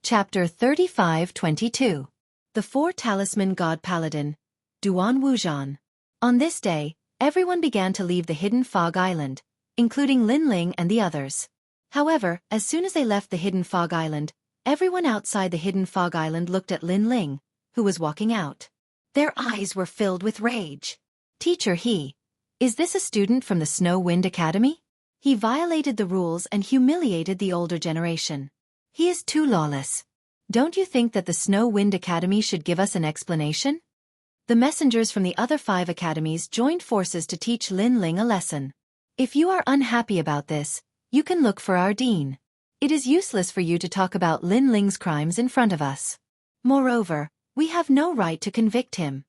Chapter 35-22. The Four Talisman God Paladin, Duan Wuzhan. On this day, everyone began to leave the hidden fog island, including Lin Ling and the others. However, as soon as they left the hidden fog island, everyone outside the hidden fog island looked at Lin Ling, who was walking out. Their eyes were filled with rage. Teacher is this a student from the Snow Wind Academy? He violated the rules and humiliated the older generation. He is too lawless. Don't you think that the Snow Wind Academy should give us an explanation? The messengers from the other 5 academies joined forces to teach Lin Ling a lesson. If you are unhappy about this, you can look for our dean. It is useless for you to talk about Lin Ling's crimes in front of us. Moreover, we have no right to convict him.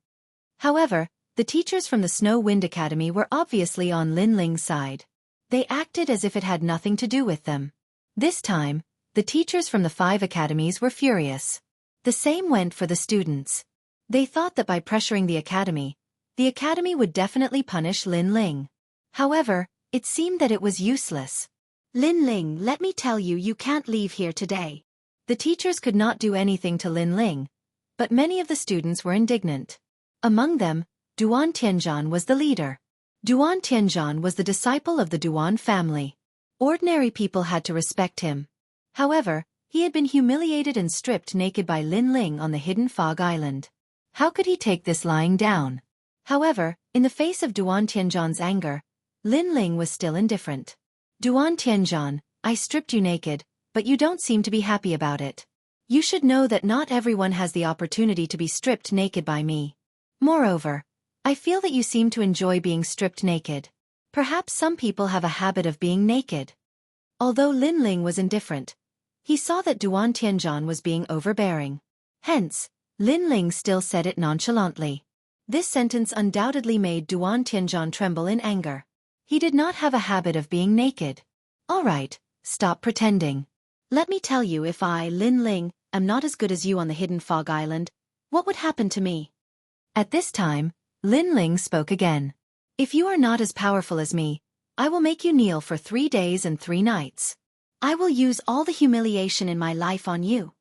However, the teachers from the Snow Wind Academy were obviously on Lin Ling's side. They acted as if it had nothing to do with them. This time, the teachers from the 5 academies were furious. The same went for the students. They thought that by pressuring the academy would definitely punish Lin Ling. However, it seemed that it was useless. Lin Ling, let me tell you, you can't leave here today. The teachers could not do anything to Lin Ling, but many of the students were indignant. Among them, Duan Tianzhan was the leader. Duan Tianzhan was the disciple of the Duan family. Ordinary people had to respect him. However, he had been humiliated and stripped naked by Lin Ling on the hidden fog island. How could he take this lying down? However, in the face of Duan Tianzhan's anger, Lin Ling was still indifferent. Duan Tianzhan, I stripped you naked, but you don't seem to be happy about it. You should know that not everyone has the opportunity to be stripped naked by me. Moreover, I feel that you seem to enjoy being stripped naked. Perhaps some people have a habit of being naked. Although Lin Ling was indifferent, he saw that Duan Tianzhan was being overbearing. Hence, Lin Ling still said it nonchalantly. This sentence undoubtedly made Duan Tianzhan tremble in anger. He did not have a habit of being naked. All right, stop pretending. Let me tell you, if I, Lin Ling, am not as good as you on the hidden fog island, what would happen to me? At this time, Lin Ling spoke again. If you are not as powerful as me, I will make you kneel for 3 days and 3 nights. I will use all the humiliation in my life on you.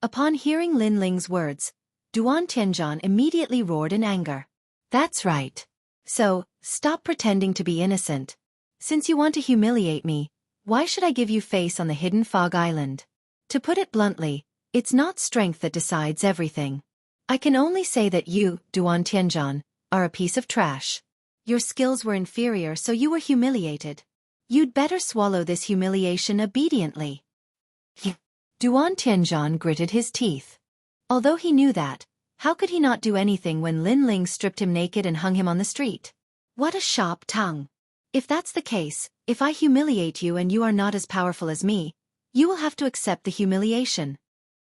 Upon hearing Lin Ling's words, Duan Tianzhan immediately roared in anger. That's right. So, stop pretending to be innocent. Since you want to humiliate me, why should I give you face on the hidden fog island? To put it bluntly, it's not strength that decides everything. I can only say that you, Duan Tianzhan, are a piece of trash. Your skills were inferior, so you were humiliated. You'd better swallow this humiliation obediently. Duan Tianzhan gritted his teeth. Although he knew that, how could he not do anything when Lin Ling stripped him naked and hung him on the street? What a sharp tongue. If that's the case, if I humiliate you and you are not as powerful as me, you will have to accept the humiliation.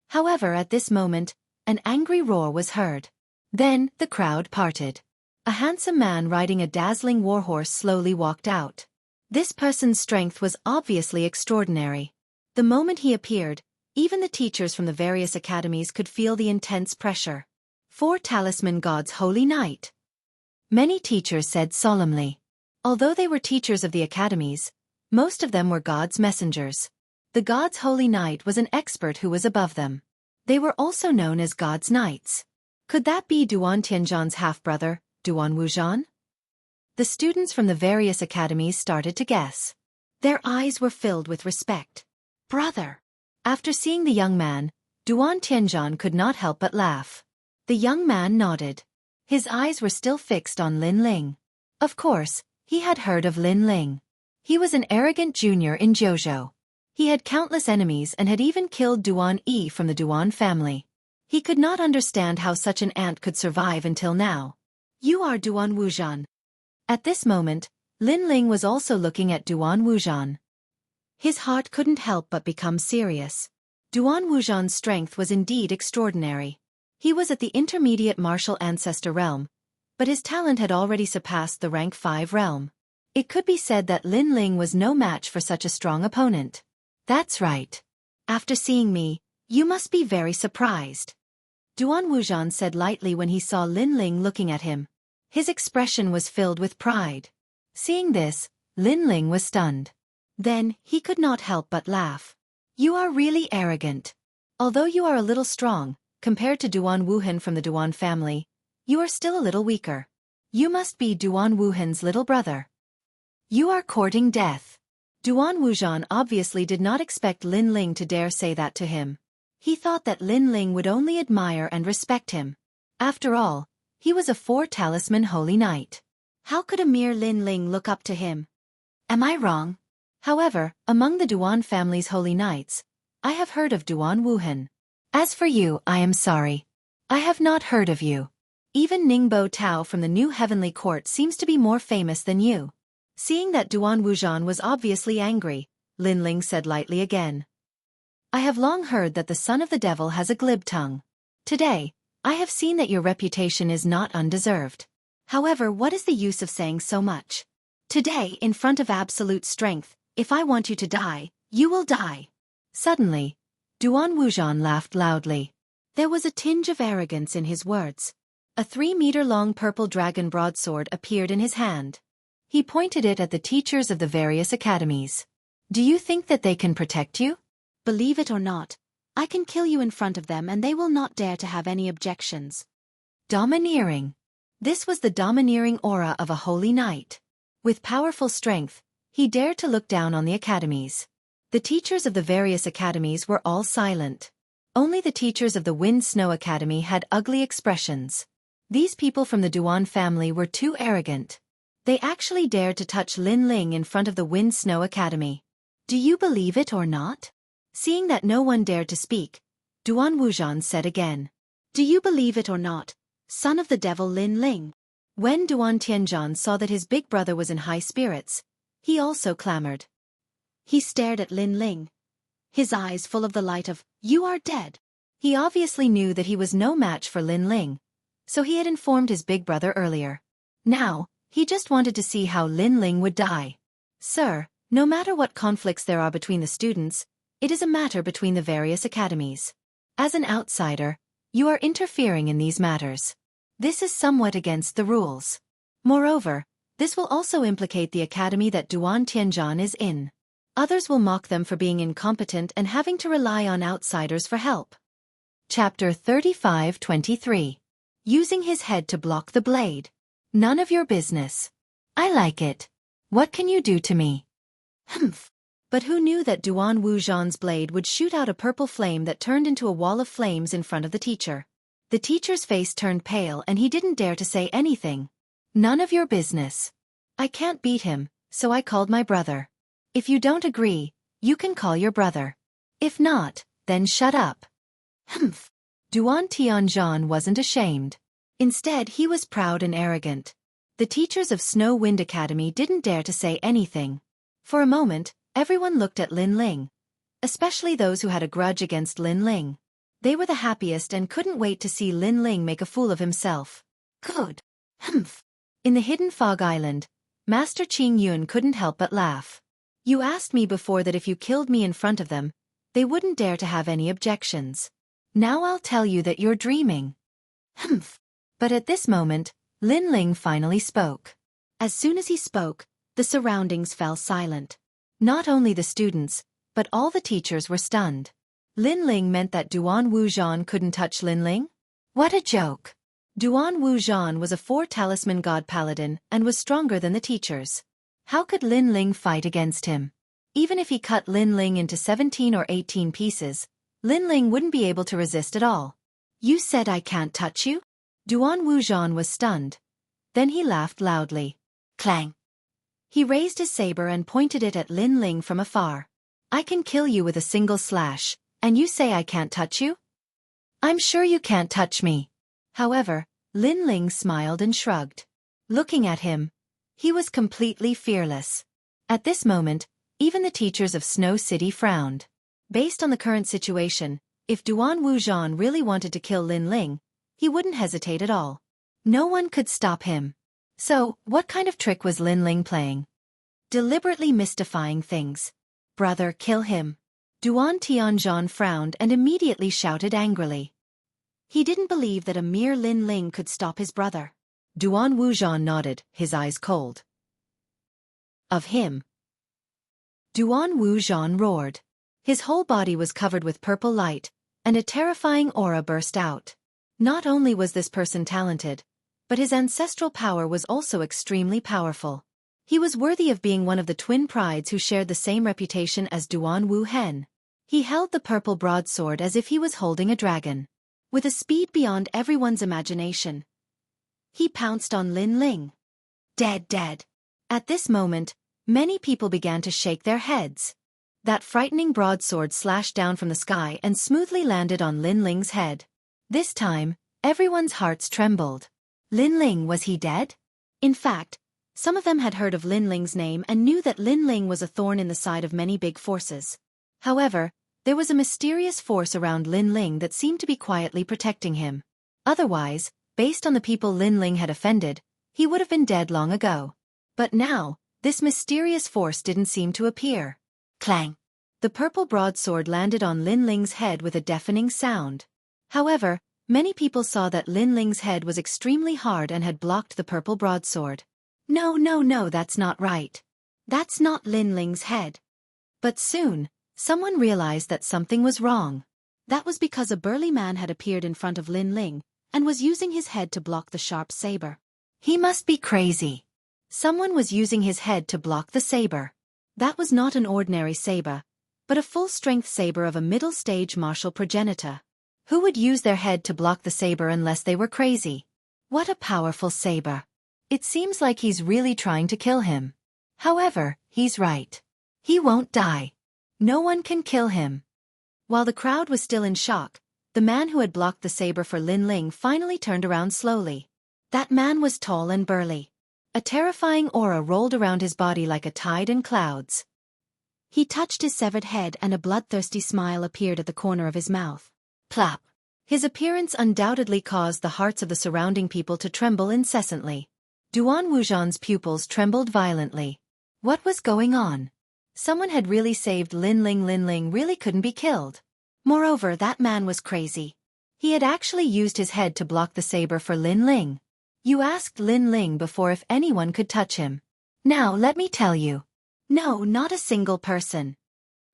However, at this moment, an angry roar was heard. Then, the crowd parted. A handsome man riding a dazzling warhorse slowly walked out. This person's strength was obviously extraordinary. The moment he appeared, even the teachers from the various academies could feel the intense pressure. 4 Talisman Gods Holy Knight. Many teachers said solemnly. Although they were teachers of the academies, most of them were God's messengers. The God's Holy Knight was an expert who was above them. They were also known as God's Knights. Could that be Duan Tianzhan's half-brother, Duan Wuzhan? The students from the various academies started to guess. Their eyes were filled with respect. Brother! After seeing the young man, Duan Tianzhan could not help but laugh. The young man nodded. His eyes were still fixed on Lin Ling. Of course, he had heard of Lin Ling. He was an arrogant junior in Jianghu. He had countless enemies and had even killed Duan Yi from the Duan family. He could not understand how such an ant could survive until now. You are Duan Wuzhan. At this moment, Lin Ling was also looking at Duan Wuzhan. His heart couldn't help but become serious. Duan Wuzhan's strength was indeed extraordinary. He was at the intermediate martial ancestor realm, but his talent had already surpassed the rank 5 realm. It could be said that Lin Ling was no match for such a strong opponent. That's right. After seeing me, you must be very surprised. Duan Wuzhan said lightly when he saw Lin Ling looking at him. His expression was filled with pride. Seeing this, Lin Ling was stunned. Then, he could not help but laugh. You are really arrogant. Although you are a little strong, compared to Duan Wuhan from the Duan family, you are still a little weaker. You must be Duan Wuhan's little brother. You are courting death. Duan Wujan obviously did not expect Lin Ling to dare say that to him. He thought that Lin Ling would only admire and respect him. After all, he was a 4-talisman holy knight. How could a mere Lin Ling look up to him? Am I wrong? However, among the Duan family's holy knights, I have heard of Duan Wuhan. As for you, I am sorry. I have not heard of you. Even Ningbo Tao from the New Heavenly Court seems to be more famous than you. Seeing that Duan Wujan was obviously angry, Lin Ling said lightly again. I have long heard that the son of the devil has a glib tongue. Today, I have seen that your reputation is not undeserved. However, what is the use of saying so much? Today, in front of absolute strength, if I want you to die, you will die. Suddenly, Duan Wujan laughed loudly. There was a tinge of arrogance in his words. A 3-meter-long purple dragon broadsword appeared in his hand. He pointed it at the teachers of the various academies. Do you think that they can protect you? Believe it or not, I can kill you in front of them and they will not dare to have any objections. Domineering. This was the domineering aura of a holy knight. With powerful strength, he dared to look down on the academies. The teachers of the various academies were all silent. Only the teachers of the Wind Snow Academy had ugly expressions. These people from the Duan family were too arrogant. They actually dared to touch Lin Ling in front of the Wind Snow Academy. Do you believe it or not? Seeing that no one dared to speak, Duan Wujan said again. Do you believe it or not, son of the devil Lin Ling? When Duan Tianzhan saw that his big brother was in high spirits, he also clamored. He stared at Lin Ling, his eyes full of the light of, "You are dead." He obviously knew that he was no match for Lin Ling, so he had informed his big brother earlier. Now, he just wanted to see how Lin Ling would die. Sir, no matter what conflicts there are between the students, it is a matter between the various academies. As an outsider, you are interfering in these matters. This is somewhat against the rules. Moreover, this will also implicate the academy that Duan Tianzhan is in. Others will mock them for being incompetent and having to rely on outsiders for help. Chapter 35-23. Using his head to block the blade. None of your business. I like it. What can you do to me? Humph. But who knew that Duan Wujan's blade would shoot out a purple flame that turned into a wall of flames in front of the teacher? The teacher's face turned pale and he didn't dare to say anything. None of your business. I can't beat him, so I called my brother. If you don't agree, you can call your brother. If not, then shut up. Humph. Duan Tianzhan wasn't ashamed. Instead, he was proud and arrogant. The teachers of Snow Wind Academy didn't dare to say anything. For a moment, everyone looked at Lin Ling, especially those who had a grudge against Lin Ling. They were the happiest and couldn't wait to see Lin Ling make a fool of himself. Good. Humph. In the hidden fog island, Master Qing Yun couldn't help but laugh. You asked me before that if you killed me in front of them, they wouldn't dare to have any objections. Now I'll tell you that you're dreaming. Humph. But at this moment, Lin Ling finally spoke. As soon as he spoke, the surroundings fell silent. Not only the students, but all the teachers were stunned. Lin Ling meant that Duan Wujan couldn't touch Lin Ling? What a joke! Duan Wujan was a 4-talisman god paladin and was stronger than the teachers. How could Lin Ling fight against him? Even if he cut Lin Ling into 17 or 18 pieces, Lin Ling wouldn't be able to resist at all. You said I can't touch you? Duan Wujan was stunned. Then he laughed loudly. Clang! He raised his saber and pointed it at Lin Ling from afar. I can kill you with a single slash, and you say I can't touch you? I'm sure you can't touch me. However, Lin Ling smiled and shrugged. Looking at him, he was completely fearless. At this moment, even the teachers of Snow City frowned. Based on the current situation, if Duan Wujan really wanted to kill Lin Ling, he wouldn't hesitate at all. No one could stop him. So, what kind of trick was Lin Ling playing? Deliberately mystifying things. Brother, kill him. Duan Tianzhan frowned and immediately shouted angrily. He didn't believe that a mere Lin Ling could stop his brother. Duan Wujan nodded, his eyes cold. Of him. Duan Wujan roared. His whole body was covered with purple light, and a terrifying aura burst out. Not only was this person talented, but his ancestral power was also extremely powerful. He was worthy of being one of the twin prides who shared the same reputation as Duan Wu Hen. He held the purple broadsword as if he was holding a dragon. With a speed beyond everyone's imagination, he pounced on Lin Ling. Dead, dead. At this moment, many people began to shake their heads. That frightening broadsword slashed down from the sky and smoothly landed on Lin Ling's head. This time, everyone's hearts trembled. Lin Ling, was he dead? In fact, some of them had heard of Lin Ling's name and knew that Lin Ling was a thorn in the side of many big forces. However, there was a mysterious force around Lin Ling that seemed to be quietly protecting him. Otherwise, based on the people Lin Ling had offended, he would have been dead long ago. But now, this mysterious force didn't seem to appear. Clang! The purple broadsword landed on Lin Ling's head with a deafening sound. However, many people saw that Lin Ling's head was extremely hard and had blocked the purple broadsword. No, no, no, that's not right. That's not Lin Ling's head. But soon, someone realized that something was wrong. That was because a burly man had appeared in front of Lin Ling and was using his head to block the sharp saber. He must be crazy. Someone was using his head to block the saber. That was not an ordinary saber, but a full-strength saber of a middle-stage martial progenitor. Who would use their head to block the saber unless they were crazy? What a powerful saber. It seems like he's really trying to kill him. However, he's right. He won't die. No one can kill him. While the crowd was still in shock, the man who had blocked the saber for Lin Ling finally turned around slowly. That man was tall and burly. A terrifying aura rolled around his body like a tide in clouds. He touched his severed head and a bloodthirsty smile appeared at the corner of his mouth. Plop! His appearance undoubtedly caused the hearts of the surrounding people to tremble incessantly. Duan Wuzhan's pupils trembled violently. What was going on? Someone had really saved Lin Ling. Lin Ling really couldn't be killed. Moreover, that man was crazy. He had actually used his head to block the saber for Lin Ling. You asked Lin Ling before if anyone could touch him. Now let me tell you. No, not a single person.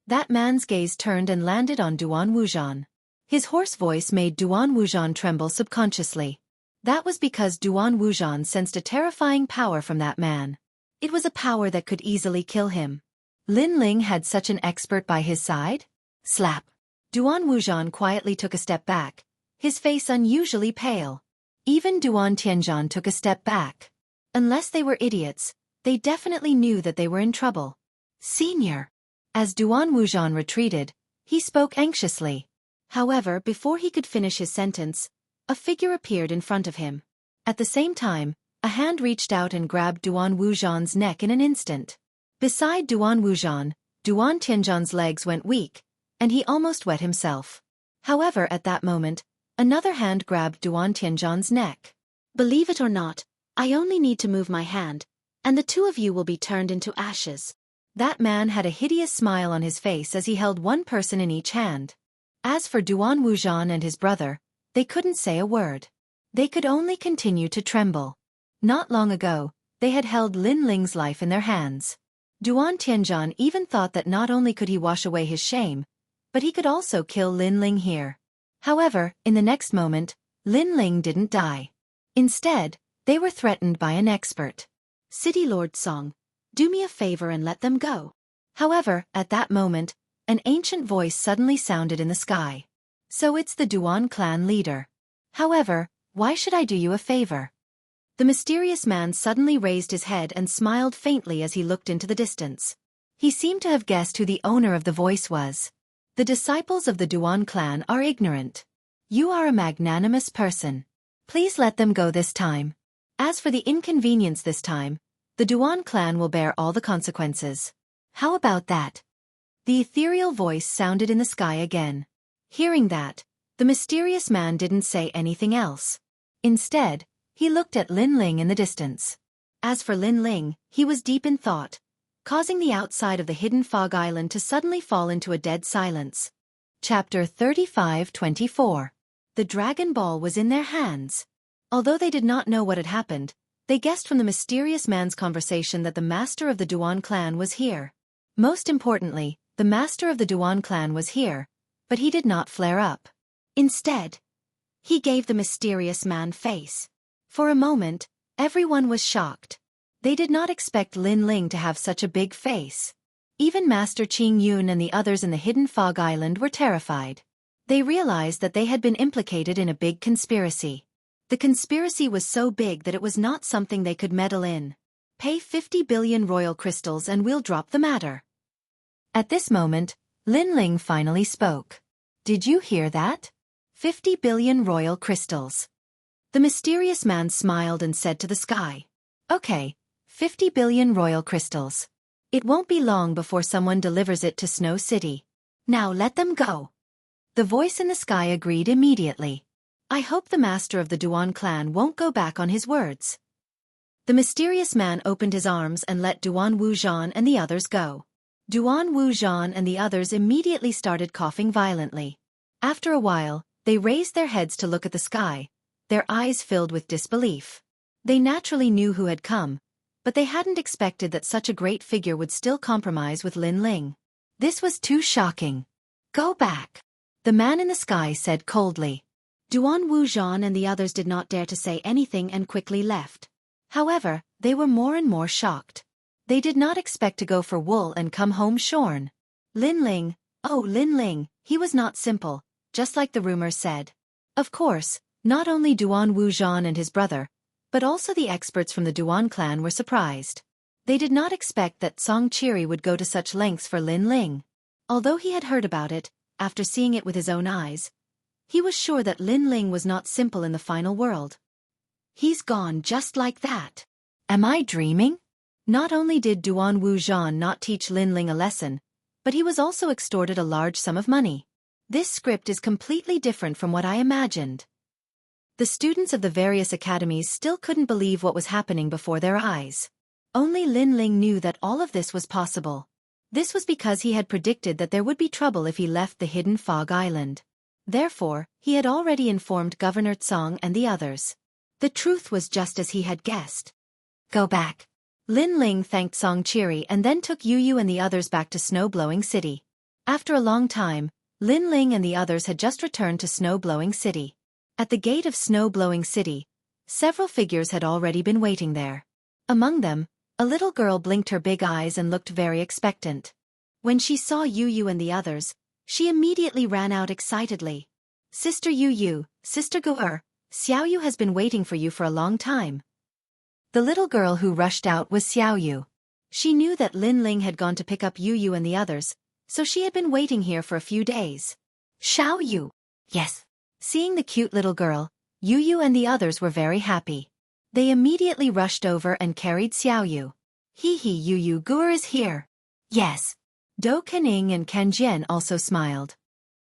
That man's gaze turned and landed on Duan Wuzhan. His hoarse voice made Duan Wuzhan tremble subconsciously. That was because Duan Wuzhan sensed a terrifying power from that man. It was a power that could easily kill him. Lin Ling had such an expert by his side? Slap! Duan Wuzhan quietly took a step back, his face unusually pale. Even Duan Tianzhan took a step back. Unless they were idiots, they definitely knew that they were in trouble. Senior! As Duan Wuzhan retreated, he spoke anxiously. However, before he could finish his sentence, a figure appeared in front of him. At the same time, a hand reached out and grabbed Duan Wuzhan's neck in an instant. Beside Duan Wuzhan, Duan Tianzhan's legs went weak, and he almost wet himself. However, at that moment, another hand grabbed Duan Tianzhan's neck. Believe it or not, I only need to move my hand, and the two of you will be turned into ashes. That man had a hideous smile on his face as he held one person in each hand. As for Duan Wuzhan and his brother, they couldn't say a word. They could only continue to tremble. Not long ago, they had held Lin Ling's life in their hands. Duan Tianzhan even thought that not only could he wash away his shame, but he could also kill Lin Ling here. However, in the next moment, Lin Ling didn't die. Instead, they were threatened by an expert. City Lord Song, do me a favor and let them go. However, at that moment, an ancient voice suddenly sounded in the sky. So it's the Duan clan leader. However, why should I do you a favor? The mysterious man suddenly raised his head and smiled faintly as he looked into the distance. He seemed to have guessed who the owner of the voice was. The disciples of the Duan clan are ignorant. You are a magnanimous person. Please let them go this time. As for the inconvenience this time, the Duan clan will bear all the consequences. How about that? The ethereal voice sounded in the sky again. Hearing that, the mysterious man didn't say anything else. Instead, he looked at Lin Ling in the distance. As for Lin Ling, he was deep in thought, causing the outside of the hidden fog island to suddenly fall into a dead silence. Chapter 35-24. The Dragon Ball was in their hands. Although they did not know what had happened, they guessed from the mysterious man's conversation that the master of the Duan clan was here. Most importantly, the master of the Duan clan was here, but he did not flare up. Instead, he gave the mysterious man face. For a moment, everyone was shocked. They did not expect Lin Ling to have such a big face. Even Master Qing Yun and the others in the hidden fog island were terrified. They realized that they had been implicated in a big conspiracy. The conspiracy was so big that it was not something they could meddle in. Pay 50 billion royal crystals and we'll drop the matter. At this moment, Lin Ling finally spoke. Did you hear that? 50 billion royal crystals. The mysterious man smiled and said to the sky. Okay, 50 billion royal crystals. It won't be long before someone delivers it to Snow City. Now let them go. The voice in the sky agreed immediately. I hope the master of the Duan clan won't go back on his words. The mysterious man opened his arms and let Duan Wuxian and the others go. Duan Wuxian and the others immediately started coughing violently. After a while, they raised their heads to look at the sky, their eyes filled with disbelief. They naturally knew who had come, but they hadn't expected that such a great figure would still compromise with Lin Ling. This was too shocking. Go back. The man in the sky said coldly. Duan Wuxian and the others did not dare to say anything and quickly left. However, they were more and more shocked. They did not expect to go for wool and come home shorn. Lin Ling, oh Lin Ling, he was not simple, just like the rumors said. Of course, not only Duan Wuxian and his brother, but also the experts from the Duan clan were surprised. They did not expect that Song Qiri would go to such lengths for Lin Ling. Although he had heard about it, after seeing it with his own eyes, he was sure that Lin Ling was not simple in the final world. He's gone just like that. Am I dreaming? Not only did Duan Wuxian not teach Lin Ling a lesson, but he was also extorted a large sum of money. This script is completely different from what I imagined. The students of the various academies still couldn't believe what was happening before their eyes. Only Lin Ling knew that all of this was possible. This was because he had predicted that there would be trouble if he left the hidden fog island. Therefore, he had already informed Governor Tsang and the others. The truth was just as he had guessed. Go back. Lin Ling thanked Song Qiri and then took Yu Yu and the others back to Snow Blowing City. After a long time, Lin Ling and the others had just returned to Snow Blowing City. At the gate of Snow Blowing City, several figures had already been waiting there. Among them, a little girl blinked her big eyes and looked very expectant. When she saw Yu Yu and the others, she immediately ran out excitedly. Sister Yu Yu, Sister Gu'er, Xiao Yu has been waiting for you for a long time. The little girl who rushed out was Xiao Yu. She knew that Lin Ling had gone to pick up Yu Yu and the others, so she had been waiting here for a few days. Xiao Yu. Yes. Seeing the cute little girl, Yu Yu and the others were very happy. They immediately rushed over and carried Xiao Yu. Yu Yu Gu'er is here. Yes. Do Kening and Kan Jian also smiled.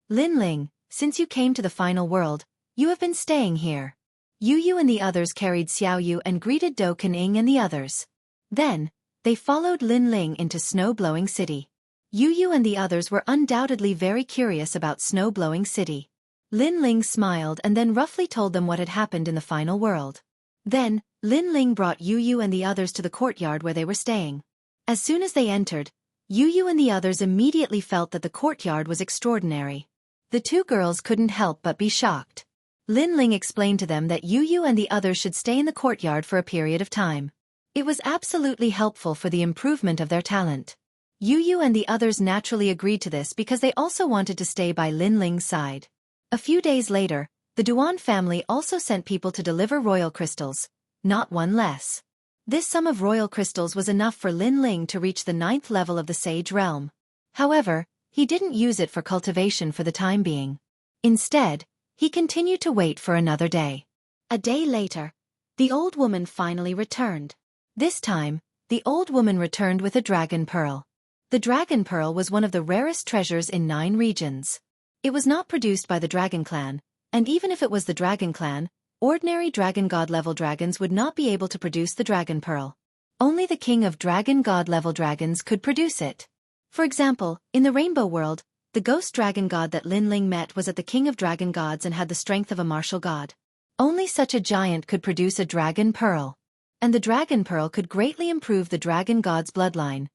Lin Ling, since you came to the final world, you have been staying here. Yu Yu and the others carried Xiao Yu and greeted Do Kening and the others. Then, they followed Lin Ling into Snow Blowing City. Yu Yu and the others were undoubtedly very curious about Snow Blowing City. Lin Ling smiled and then roughly told them what had happened in the final world. Then, Lin Ling brought Yu Yu and the others to the courtyard where they were staying. As soon as they entered, Yu Yu and the others immediately felt that the courtyard was extraordinary. The two girls couldn't help but be shocked. Lin Ling explained to them that Yu Yu and the others should stay in the courtyard for a period of time. It was absolutely helpful for the improvement of their talent. Yu Yu and the others naturally agreed to this because they also wanted to stay by Lin Ling's side. A few days later, the Duan family also sent people to deliver royal crystals, not one less. This sum of royal crystals was enough for Lin Ling to reach the 9th level of the Sage Realm. However, he didn't use it for cultivation for the time being. Instead, he continued to wait for another day. A day later, the old woman finally returned. This time, the old woman returned with a dragon pearl. The dragon pearl was one of the rarest treasures in 9 regions. It was not produced by the Dragon Clan, and even if it was the Dragon Clan, ordinary Dragon God level dragons would not be able to produce the dragon pearl. Only the king of Dragon God level dragons could produce it. For example, in the Rainbow World, the ghost dragon god that Lin Ling met was at the king of dragon gods and had the strength of a martial god. Only such a giant could produce a dragon pearl. And the dragon pearl could greatly improve the dragon god's bloodline,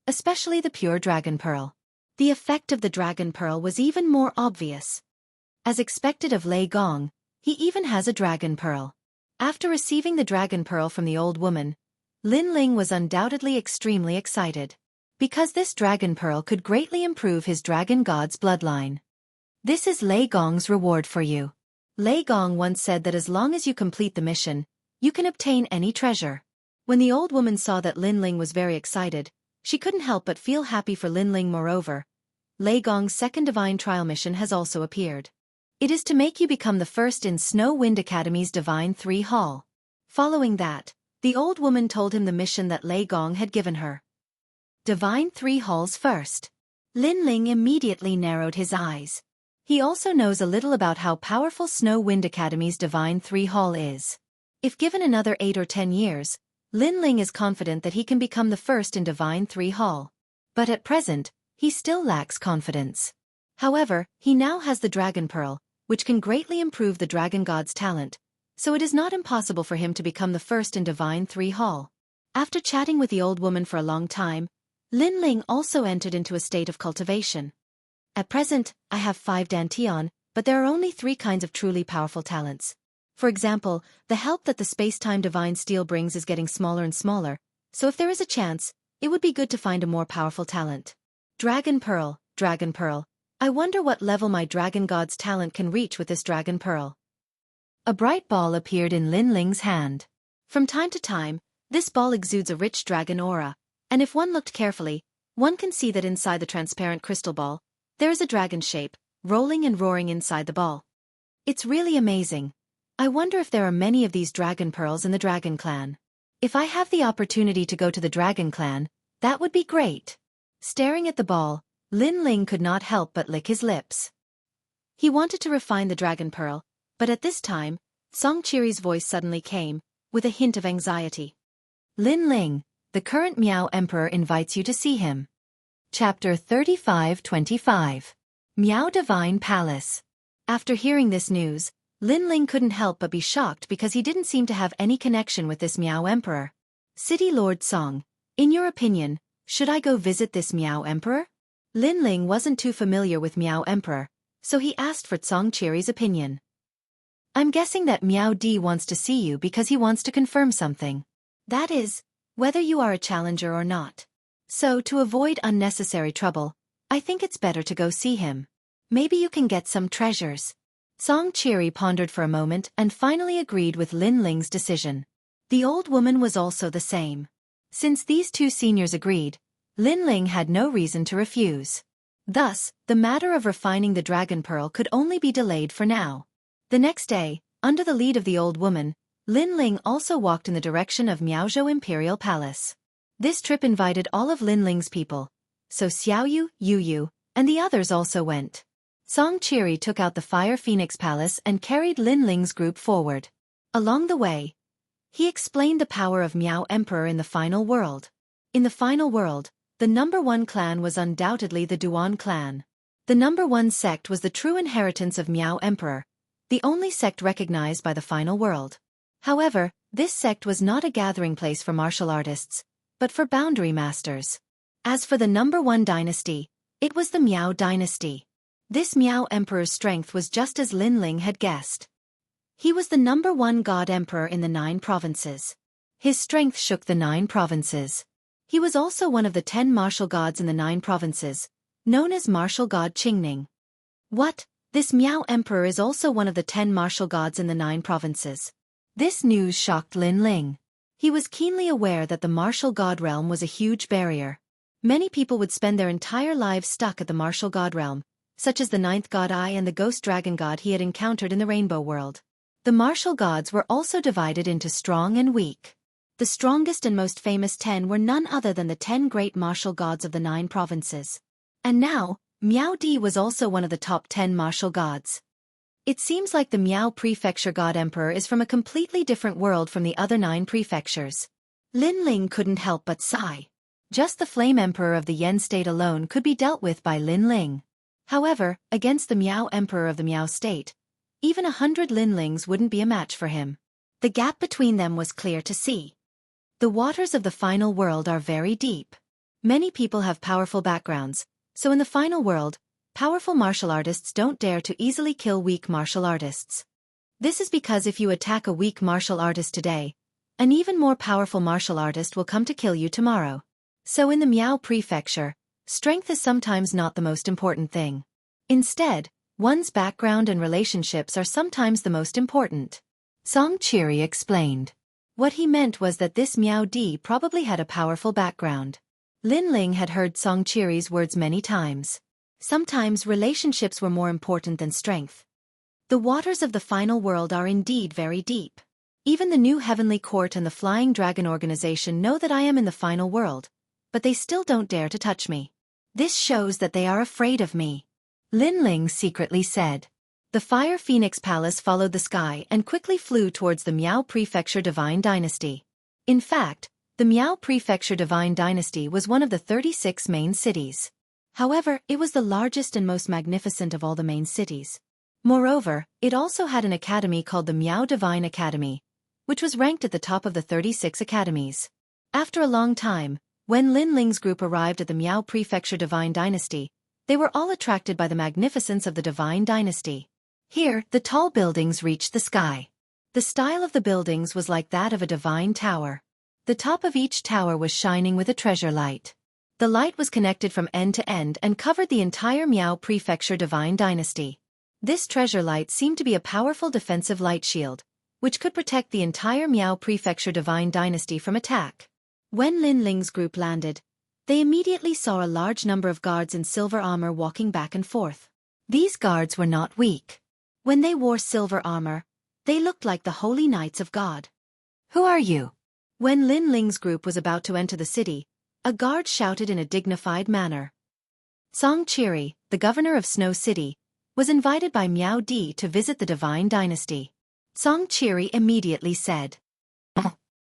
especially the pure dragon pearl. The effect of the dragon pearl was even more obvious. As expected of Lei Gong, he even has a dragon pearl. After receiving the dragon pearl from the old woman, Lin Ling was undoubtedly extremely excited, because this dragon pearl could greatly improve his dragon god's bloodline. This is Lei Gong's reward for you. Lei Gong once said that as long as you complete the mission, you can obtain any treasure. When the old woman saw that Lin Ling was very excited, she couldn't help but feel happy for Lin Ling. Moreover, Lei Gong's second divine trial mission has also appeared. It is to make you become the first in Snow Wind Academy's Divine 3 Hall. Following that, the old woman told him the mission that Lei Gong had given her. Divine 3 Halls first. Lin Ling immediately narrowed his eyes. He also knows a little about how powerful Snow Wind Academy's Divine 3 Hall is. If given another 8 or 10 years, Lin Ling is confident that he can become the first in Divine 3 Hall. But at present, he still lacks confidence. However, he now has the Dragon Pearl, which can greatly improve the Dragon God's talent, so it is not impossible for him to become the first in Divine 3 Hall. After chatting with the old woman for a long time, Lin Ling also entered into a state of cultivation. At present, I have 5 dantian, but there are only 3 kinds of truly powerful talents. For example, the help that the space-time divine steel brings is getting smaller and smaller, so if there is a chance, it would be good to find a more powerful talent. Dragon Pearl, Dragon Pearl. I wonder what level my dragon god's talent can reach with this dragon pearl. A bright ball appeared in Lin Ling's hand. From time to time, this ball exudes a rich dragon aura, and if one looked carefully, one can see that inside the transparent crystal ball, there is a dragon shape, rolling and roaring inside the ball. It's really amazing. I wonder if there are many of these dragon pearls in the dragon clan. If I have the opportunity to go to the dragon clan, that would be great. Staring at the ball, Lin Ling could not help but lick his lips. He wanted to refine the dragon pearl, but at this time, Xianxia's voice suddenly came, with a hint of anxiety. Lin Ling, the current Miao Emperor invites you to see him. Chapter 35-25. Miao Divine Palace. After hearing this news, Lin Ling couldn't help but be shocked because he didn't seem to have any connection with this Miao Emperor. City Lord Song, in your opinion, should I go visit this Miao Emperor? Lin Ling wasn't too familiar with Miao Emperor, so he asked for Xianxia's opinion. I'm guessing that Miao Di wants to see you because he wants to confirm something. That is, whether you are a challenger or not. So to avoid unnecessary trouble, I think it's better to go see him. Maybe you can get some treasures. Xianxia pondered for a moment and finally agreed with Lin Ling's decision. The old woman was also the same. Since these two seniors agreed, Lin Ling had no reason to refuse. Thus, the matter of refining the dragon pearl could only be delayed for now. The next day, under the lead of the old woman, Lin Ling also walked in the direction of Miaozhou Imperial Palace. This trip invited all of Lin Ling's people, so Xiaoyu, Yu, and the others also went. Xianxia took out the Fire Phoenix Palace and carried Lin Ling's group forward. Along the way, he explained the power of Miao Emperor in the final world. In the final world, the number 1 clan was undoubtedly the Duan clan. The number 1 sect was the true inheritance of Miao Emperor, the only sect recognized by the final world. However, this sect was not a gathering place for martial artists, but for boundary masters. As for the number 1 dynasty, it was the Miao dynasty. This Miao Emperor's strength was just as Lin Ling had guessed. He was the number 1 god emperor in the 9 provinces. His strength shook the 9 provinces. He was also one of the 10 martial gods in the 9 provinces, known as martial god Qingning. What? This Miao Emperor is also one of the 10 martial gods in the 9 provinces. This news shocked Lin Ling. He was keenly aware that the martial god realm was a huge barrier. Many people would spend their entire lives stuck at the martial god realm, such as the 9th god Ai and the ghost dragon god he had encountered in the Rainbow World. The martial gods were also divided into strong and weak. The strongest and most famous 10 were none other than the 10 great martial gods of the 9 provinces. And now, Miao Di was also one of the top 10 martial gods. It seems like the Miao Prefecture God Emperor is from a completely different world from the other 9 prefectures. Lin Ling couldn't help but sigh. Just the Flame Emperor of the Yen State alone could be dealt with by Lin Ling. However, against the Miao Emperor of the Miao State, even 100 Lin Lings wouldn't be a match for him. The gap between them was clear to see. The waters of the final world are very deep. Many people have powerful backgrounds, so in the final world, Powerful martial artists don't dare to easily kill weak martial artists. This is because if you attack a weak martial artist today, an even more powerful martial artist will come to kill you tomorrow. So in the Miao Prefecture, strength is sometimes not the most important thing. Instead, one's background and relationships are sometimes the most important. Song Qiri explained. What he meant was that this Miao Di probably had a powerful background. Lin Ling had heard Song Qiri's words many times. Sometimes relationships were more important than strength. The waters of the final world are indeed very deep. Even the new Heavenly Court and the Flying Dragon Organization know that I am in the final world, but they still don't dare to touch me. This shows that they are afraid of me. Lin Ling secretly said. The Fire Phoenix Palace followed the sky and quickly flew towards the Miao Prefecture Divine Dynasty. In fact, the Miao Prefecture Divine Dynasty was one of the 36 main cities. However, it was the largest and most magnificent of all the main cities. Moreover, it also had an academy called the Miao Divine Academy, which was ranked at the top of the 36 academies. After a long time, when Lin Ling's group arrived at the Miao Prefecture Divine Dynasty, they were all attracted by the magnificence of the Divine Dynasty. Here, the tall buildings reached the sky. The style of the buildings was like that of a divine tower. The top of each tower was shining with a treasure light. The light was connected from end to end and covered the entire Miao Prefecture Divine Dynasty. This treasure light seemed to be a powerful defensive light shield, which could protect the entire Miao Prefecture Divine Dynasty from attack. When Lin Ling's group landed, they immediately saw a large number of guards in silver armor walking back and forth. These guards were not weak. When they wore silver armor, they looked like the holy knights of God. Who are you? When Lin Ling's group was about to enter the city, a guard shouted in a dignified manner. Song Qiri, the governor of Snow City, was invited by Miao Di to visit the Divine Dynasty. Song Qiri immediately said.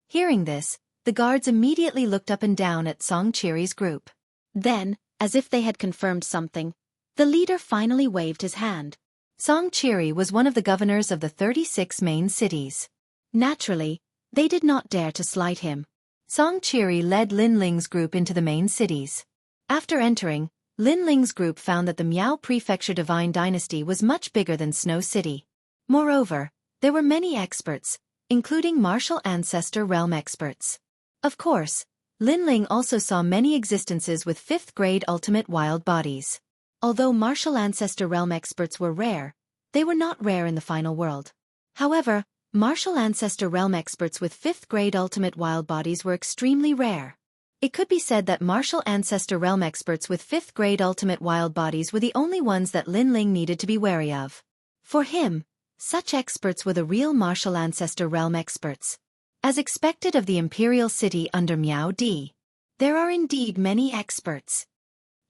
Hearing this, the guards immediately looked up and down at Song Qiri's group. Then, as if they had confirmed something, the leader finally waved his hand. Song Qiri was one of the governors of the 36 main cities. Naturally, they did not dare to slight him. Song Qiri led Lin Ling's group into the main cities. After entering, Lin Ling's group found that the Miao Prefecture Divine Dynasty was much bigger than Snow City. Moreover, there were many experts, including martial ancestor realm experts. Of course, Lin Ling also saw many existences with 5th grade ultimate wild bodies. Although martial ancestor realm experts were rare, they were not rare in the final world. However, martial ancestor realm experts with 5th grade ultimate wild bodies were extremely rare. It could be said that martial ancestor realm experts with 5th grade ultimate wild bodies were the only ones that Lin Ling needed to be wary of. For him, such experts were the real martial ancestor realm experts. As expected of the imperial city under Miao Di, there are indeed many experts.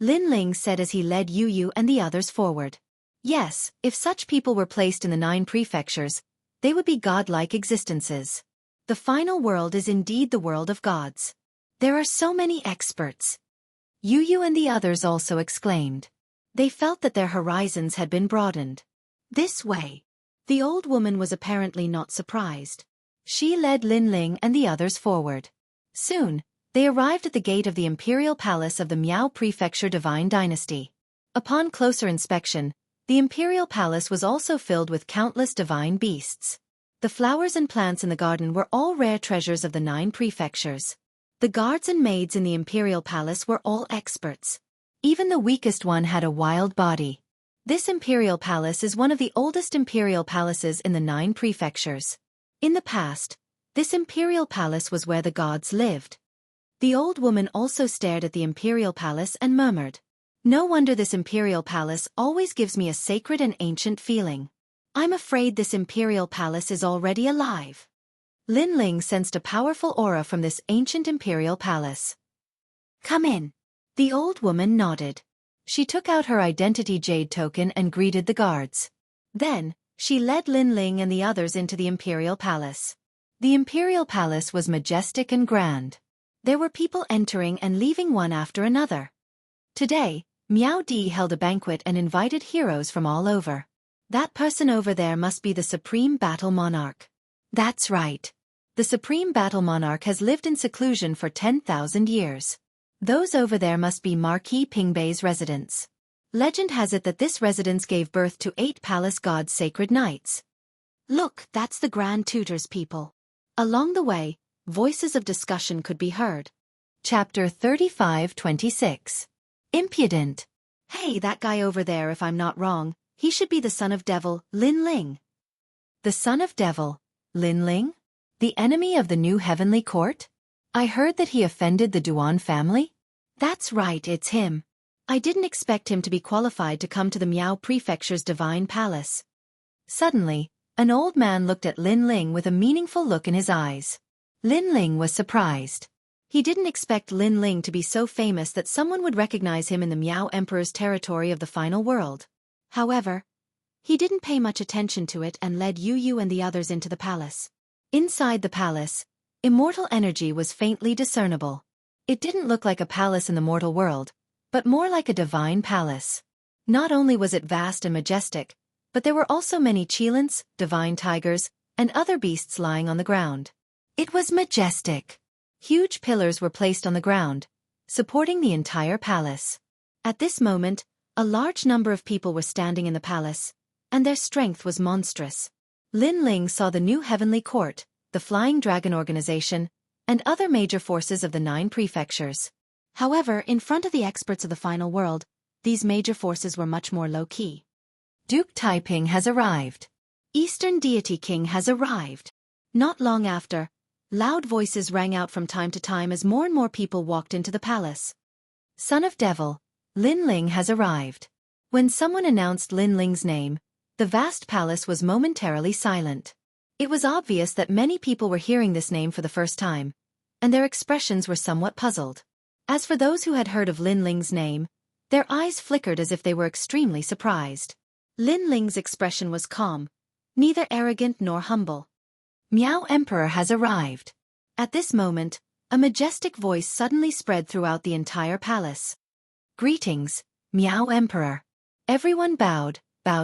Lin Ling said as he led Yu Yu and the others forward. Yes, if such people were placed in the 9 prefectures, they would be godlike existences. The final world is indeed the world of gods. There are so many experts. Yu Yu and the others also exclaimed. They felt that their horizons had been broadened. This way. The old woman was apparently not surprised. She led Lin Ling and the others forward. Soon, they arrived at the gate of the imperial palace of the Miao Prefecture Divine Dynasty. Upon closer inspection, the imperial palace was also filled with countless divine beasts. The flowers and plants in the garden were all rare treasures of the 9 prefectures. The guards and maids in the imperial palace were all experts. Even the weakest one had a wild body. This imperial palace is one of the oldest imperial palaces in the 9 prefectures. In the past, this imperial palace was where the gods lived. The old woman also stared at the imperial palace and murmured, "No wonder this imperial palace always gives me a sacred and ancient feeling. I'm afraid this imperial palace is already alive." Lin Ling sensed a powerful aura from this ancient imperial palace. "Come in." The old woman nodded. She took out her identity jade token and greeted the guards. Then, she led Lin Ling and the others into the imperial palace. The imperial palace was majestic and grand. There were people entering and leaving one after another. Today, Miao Di held a banquet and invited heroes from all over. That person over there must be the Supreme Battle Monarch. That's right. The Supreme Battle Monarch has lived in seclusion for 10,000 years. Those over there must be Marquis Pingbei's residents. Legend has it that this residence gave birth to 8 palace gods' sacred knights. Look, that's the Grand Tutor's people. Along the way, voices of discussion could be heard. Chapter 35-26. Impudent. Hey, that guy over there, if I'm not wrong, he should be the son of Devil, Lin Ling. The son of Devil, Lin Ling? The enemy of the new heavenly court? I heard that he offended the Duan family? That's right, it's him. I didn't expect him to be qualified to come to the Miao Prefecture's divine palace. Suddenly, an old man looked at Lin Ling with a meaningful look in his eyes. Lin Ling was surprised. He didn't expect Lin Ling to be so famous that someone would recognize him in the Miao Emperor's territory of the final world. However, he didn't pay much attention to it and led Yu Yu and the others into the palace. Inside the palace, immortal energy was faintly discernible. It didn't look like a palace in the mortal world, but more like a divine palace. Not only was it vast and majestic, but there were also many cheilants, divine tigers, and other beasts lying on the ground. It was majestic. Huge pillars were placed on the ground, supporting the entire palace. At this moment, a large number of people were standing in the palace, and their strength was monstrous. Lin Ling saw the new heavenly court, the Flying Dragon Organization, and other major forces of the 9 prefectures. However, in front of the experts of the final world, these major forces were much more low-key. Duke Taiping has arrived. Eastern Deity King has arrived. Not long after, loud voices rang out from time to time as more and more people walked into the palace. Son of Devil, Lin Ling has arrived. When someone announced Lin Ling's name, the vast palace was momentarily silent. It was obvious that many people were hearing this name for the first time, and their expressions were somewhat puzzled. As for those who had heard of Lin Ling's name, their eyes flickered as if they were extremely surprised. Lin Ling's expression was calm, neither arrogant nor humble. Miao Emperor has arrived. At this moment, a majestic voice suddenly spread throughout the entire palace. Greetings, Miao Emperor. Everyone bowed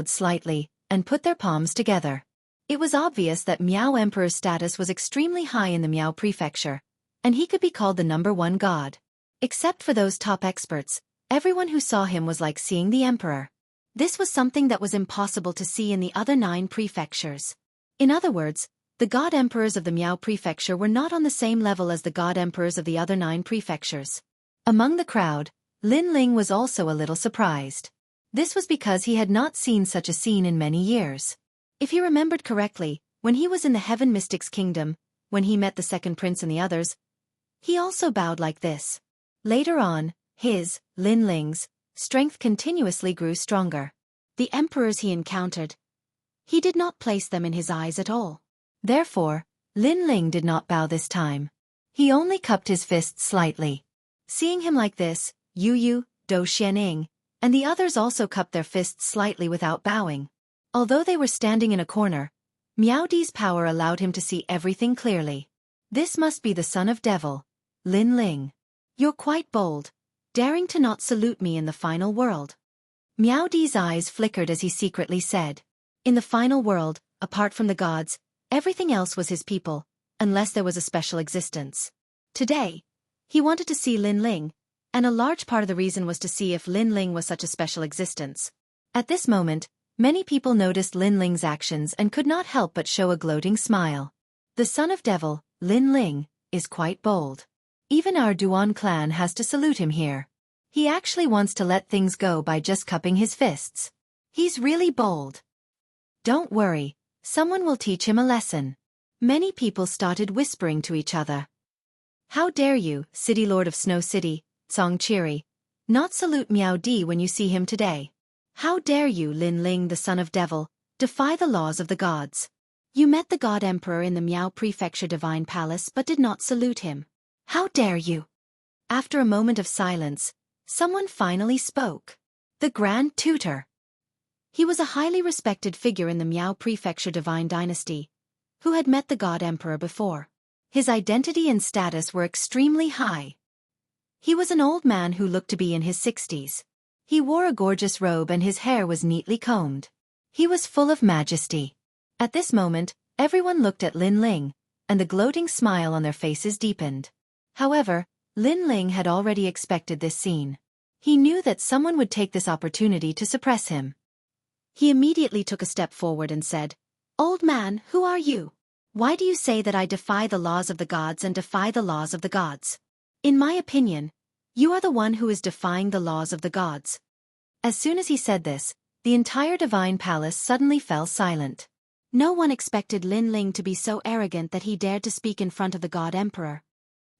slightly, and put their palms together. It was obvious that Miao Emperor's status was extremely high in the Miao Prefecture, and he could be called the #1 god. Except for those top experts, everyone who saw him was like seeing the Emperor. This was something that was impossible to see in the other 9 prefectures. In other words, the god emperors of the Miao Prefecture were not on the same level as the god emperors of the other 9 prefectures. Among the crowd, Lin Ling was also a little surprised. This was because he had not seen such a scene in many years. If he remembered correctly, when he was in the Heaven Mystics Kingdom, when he met the second prince and the others, he also bowed like this. Later on, Lin Ling's, strength continuously grew stronger. The emperors he encountered, he did not place them in his eyes at all. Therefore, Lin Ling did not bow this time. He only cupped his fists slightly. Seeing him like this, Yu Yu, Dou Xianing, and the others also cupped their fists slightly without bowing. Although they were standing in a corner, Miao Di's power allowed him to see everything clearly. This must be the son of Devil, Lin Ling. You're quite bold, daring to not salute me in the final world. Miao Di's eyes flickered as he secretly said. In the final world, apart from the gods, everything else was his people, unless there was a special existence. Today, he wanted to see Lin Ling, and a large part of the reason was to see if Lin Ling was such a special existence. At this moment, many people noticed Lin Ling's actions and could not help but show a gloating smile. The son of Devil, Lin Ling, is quite bold. Even our Duan clan has to salute him here. He actually wants to let things go by just cupping his fists. He's really bold. Don't worry, someone will teach him a lesson. Many people started whispering to each other. How dare you, City Lord of Snow City, Xianxia, not salute Miao Di when you see him today? How dare you, Lin Ling the son of Devil, defy the laws of the gods? You met the god emperor in the Miao Prefecture Divine Palace but did not salute him. How dare you? After a moment of silence, someone finally spoke. The Grand Tutor. He was a highly respected figure in the Miao Prefecture Divine Dynasty, who had met the god emperor before. His identity and status were extremely high. He was an old man who looked to be in his 60s. He wore a gorgeous robe and his hair was neatly combed. He was full of majesty. At this moment, everyone looked at Lin Ling, and the gloating smile on their faces deepened. However, Lin Ling had already expected this scene. He knew that someone would take this opportunity to suppress him. He immediately took a step forward and said, "Old man, who are you? Why do you say that I defy the laws of the gods and defy the laws of the gods? In my opinion, you are the one who is defying the laws of the gods." As soon as he said this, the entire divine palace suddenly fell silent. No one expected Lin Ling to be so arrogant that he dared to speak in front of the God Emperor.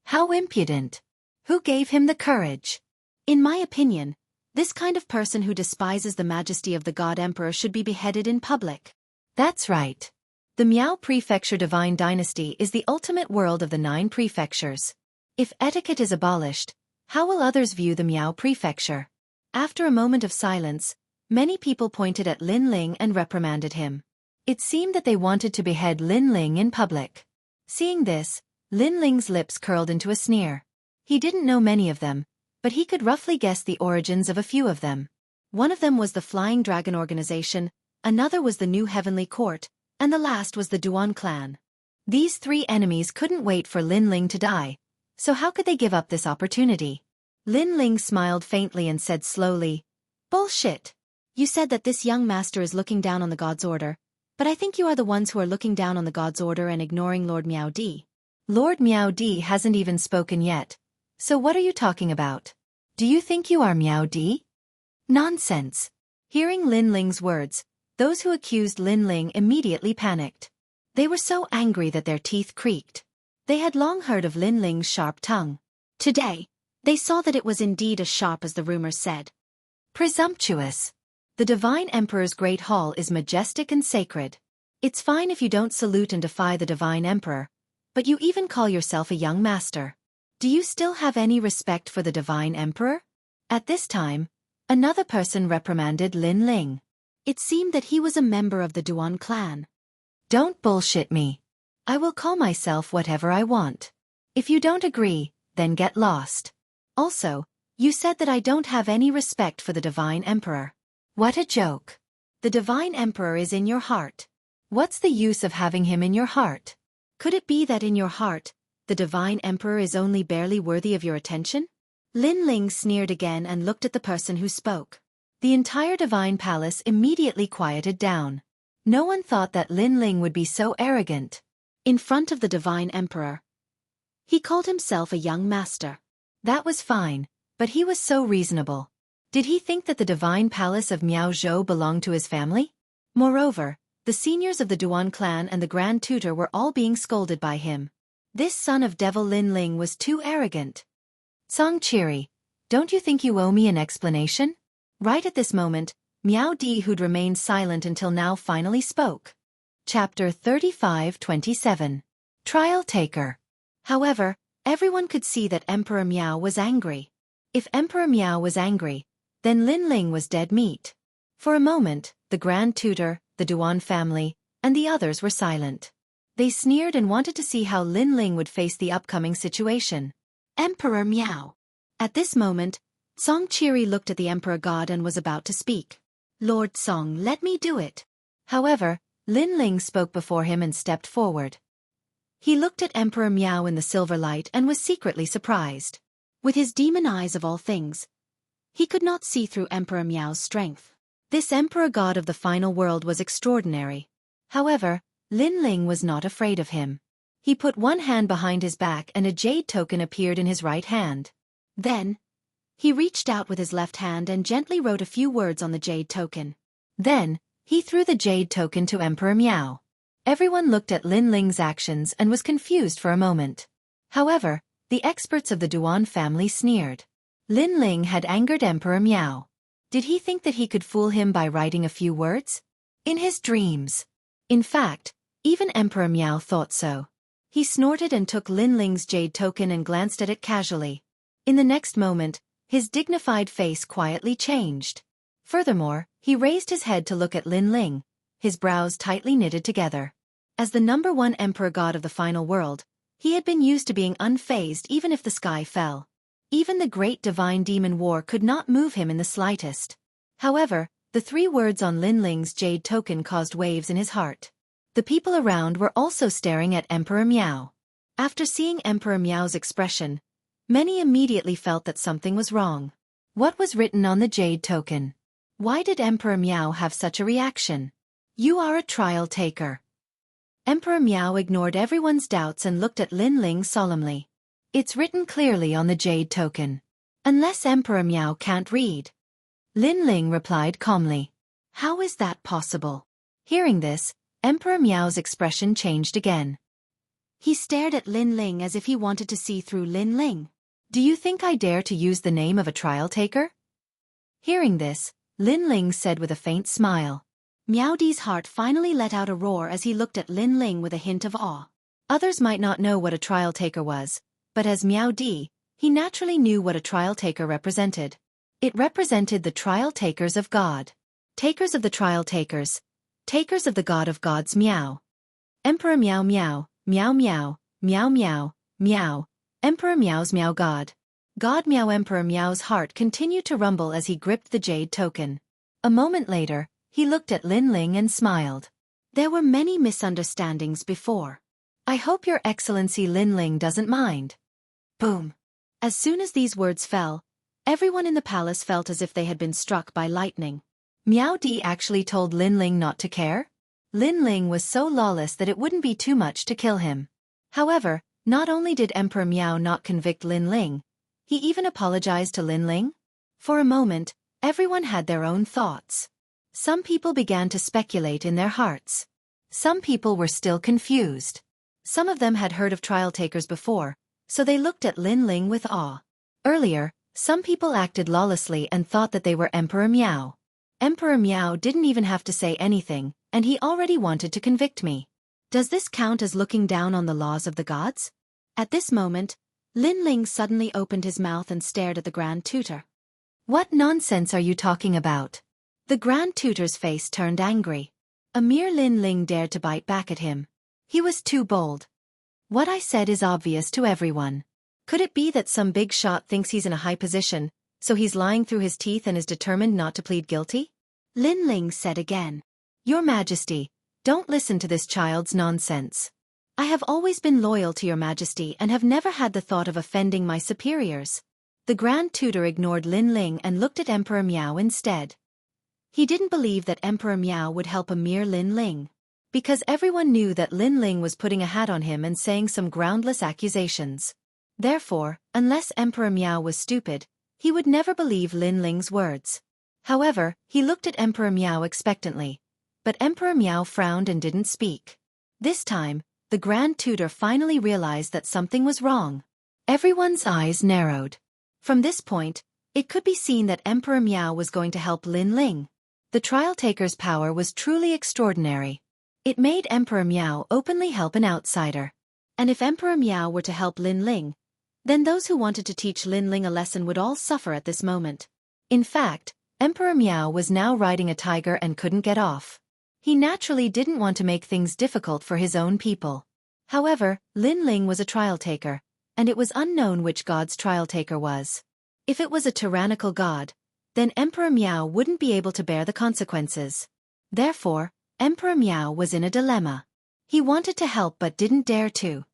How impudent! Who gave him the courage? In my opinion, this kind of person who despises the majesty of the God Emperor should be beheaded in public. That's right. The Miao Prefecture Divine Dynasty is the ultimate world of the 9 prefectures. If etiquette is abolished, how will others view the Miao Prefecture? After a moment of silence, many people pointed at Lin Ling and reprimanded him. It seemed that they wanted to behead Lin Ling in public. Seeing this, Lin Ling's lips curled into a sneer. He didn't know many of them, but he could roughly guess the origins of a few of them. One of them was the Flying Dragon Organization, another was the New Heavenly Court, and the last was the Duan clan. These 3 enemies couldn't wait for Lin Ling to die, so how could they give up this opportunity? Lin Ling smiled faintly and said slowly, "Bullshit. You said that this young master is looking down on the God's order, but I think you are the ones who are looking down on the God's order and ignoring Lord Miao Di. Lord Miao Di hasn't even spoken yet. So what are you talking about? Do you think you are Miao Di?" Nonsense. Hearing Lin Ling's words, those who accused Lin Ling immediately panicked. They were so angry that their teeth creaked. They had long heard of Lin Ling's sharp tongue. Today, they saw that it was indeed as sharp as the rumors said. Presumptuous. The Divine Emperor's Great Hall is majestic and sacred. It's fine if you don't salute and defy the Divine Emperor, but you even call yourself a young master. Do you still have any respect for the Divine Emperor? At this time, another person reprimanded Lin Ling. It seemed that he was a member of the Duan clan. "Don't bullshit me. I will call myself whatever I want. If you don't agree, then get lost. Also, you said that I don't have any respect for the Divine Emperor. What a joke. The Divine Emperor is in your heart. What's the use of having him in your heart? Could it be that in your heart, the Divine Emperor is only barely worthy of your attention?" Lin Ling sneered again and looked at the person who spoke. The entire Divine Palace immediately quieted down. No one thought that Lin Ling would be so arrogant. In front of the Divine Emperor, he called himself a young master. That was fine, but he was so reasonable. Did he think that the Divine Palace of Miao Zhou belonged to his family? Moreover, the seniors of the Duan clan and the Grand Tutor were all being scolded by him. This son of devil Lin Ling was too arrogant. "Songqiri, don't you think you owe me an explanation?" Right at this moment, Miao Di, who'd remained silent until now, finally spoke. Chapter 35-27. Trial Taker. However, everyone could see that Emperor Miao was angry. If Emperor Miao was angry, then Lin Ling was dead meat. For a moment, the Grand Tutor, the Duan family, and the others were silent. They sneered and wanted to see how Lin Ling would face the upcoming situation. Emperor Miao. At this moment, Songqiri looked at the Emperor God and was about to speak. "Lord Song, let me do it." However, Lin Ling spoke before him and stepped forward. He looked at Emperor Miao in the silver light and was secretly surprised. With his demon eyes of all things, he could not see through Emperor Miao's strength. This Emperor God of the final world was extraordinary. However, Lin Ling was not afraid of him. He put one hand behind his back and a jade token appeared in his right hand. Then, he reached out with his left hand and gently wrote a few words on the jade token. Then, he threw the jade token to Emperor Miao. Everyone looked at Lin Ling's actions and was confused for a moment. However, the experts of the Duan family sneered. Lin Ling had angered Emperor Miao. Did he think that he could fool him by writing a few words? In his dreams. In fact, even Emperor Miao thought so. He snorted and took Lin Ling's jade token and glanced at it casually. In the next moment, his dignified face quietly changed. Furthermore, he raised his head to look at Lin Ling, his brows tightly knitted together. As the #1 Emperor God of the final world, he had been used to being unfazed even if the sky fell. Even the great divine demon war could not move him in the slightest. However, the 3 words on Lin Ling's jade token caused waves in his heart. The people around were also staring at Emperor Miao. After seeing Emperor Miao's expression, many immediately felt that something was wrong. What was written on the jade token? Why did Emperor Miao have such a reaction? You are a trial taker. Emperor Miao ignored everyone's doubts and looked at Lin Ling solemnly. It's written clearly on the jade token. Unless Emperor Miao can't read. Lin Ling replied calmly. How is that possible? Hearing this, Emperor Miao's expression changed again. He stared at Lin Ling as if he wanted to see through Lin Ling. Do you think I dare to use the name of a trial taker? Hearing this, Lin Ling said with a faint smile. Miao Di's heart finally let out a roar as he looked at Lin Ling with a hint of awe. Others might not know what a trial taker was, but as Miao Di, he naturally knew what a trial taker represented. It represented the trial takers of God. Takers of the trial takers. Takers of the God of Gods Miao. Emperor Miao Miao, Miao Miao, Miao Miao, Miao. Emperor Miao's Miao God. God Miao. Emperor Miao's heart continued to rumble as he gripped the jade token. A moment later, he looked at Lin Ling and smiled. There were many misunderstandings before. I hope Your Excellency Lin Ling doesn't mind. Boom. As soon as these words fell, everyone in the palace felt as if they had been struck by lightning. Miao Di actually told Lin Ling not to care? Lin Ling was so lawless that it wouldn't be too much to kill him. However, not only did Emperor Miao not convict Lin Ling, he even apologized to Lin Ling. For a moment, everyone had their own thoughts. Some people began to speculate in their hearts. Some people were still confused. Some of them had heard of trial takers before, so they looked at Lin Ling with awe. Earlier, some people acted lawlessly and thought that they were Emperor Miao. Emperor Miao didn't even have to say anything, and he already wanted to convict me. Does this count as looking down on the laws of the gods? At this moment, Lin Ling suddenly opened his mouth and stared at the Grand Tutor. What nonsense are you talking about? The Grand Tutor's face turned angry. A mere Lin Ling dared to bite back at him. He was too bold. What I said is obvious to everyone. Could it be that some big shot thinks he's in a high position, so he's lying through his teeth and is determined not to plead guilty? Lin Ling said again. Your Majesty, don't listen to this child's nonsense. I have always been loyal to Your Majesty and have never had the thought of offending my superiors. The Grand Tutor ignored Lin Ling and looked at Emperor Miao instead. He didn't believe that Emperor Miao would help a mere Lin Ling, because everyone knew that Lin Ling was putting a hat on him and saying some groundless accusations. Therefore, unless Emperor Miao was stupid, he would never believe Lin Ling's words. However, he looked at Emperor Miao expectantly, but Emperor Miao frowned and didn't speak. This time, the Grand Tutor finally realized that something was wrong. Everyone's eyes narrowed. From this point, it could be seen that Emperor Miao was going to help Lin Ling. The trial taker's power was truly extraordinary. It made Emperor Miao openly help an outsider. And if Emperor Miao were to help Lin Ling, then those who wanted to teach Lin Ling a lesson would all suffer at this moment. In fact, Emperor Miao was now riding a tiger and couldn't get off. He naturally didn't want to make things difficult for his own people. However, Lin Ling was a trial taker, and it was unknown which god's trial taker was. If it was a tyrannical god, then Emperor Miao wouldn't be able to bear the consequences. Therefore, Emperor Miao was in a dilemma. He wanted to help but didn't dare to.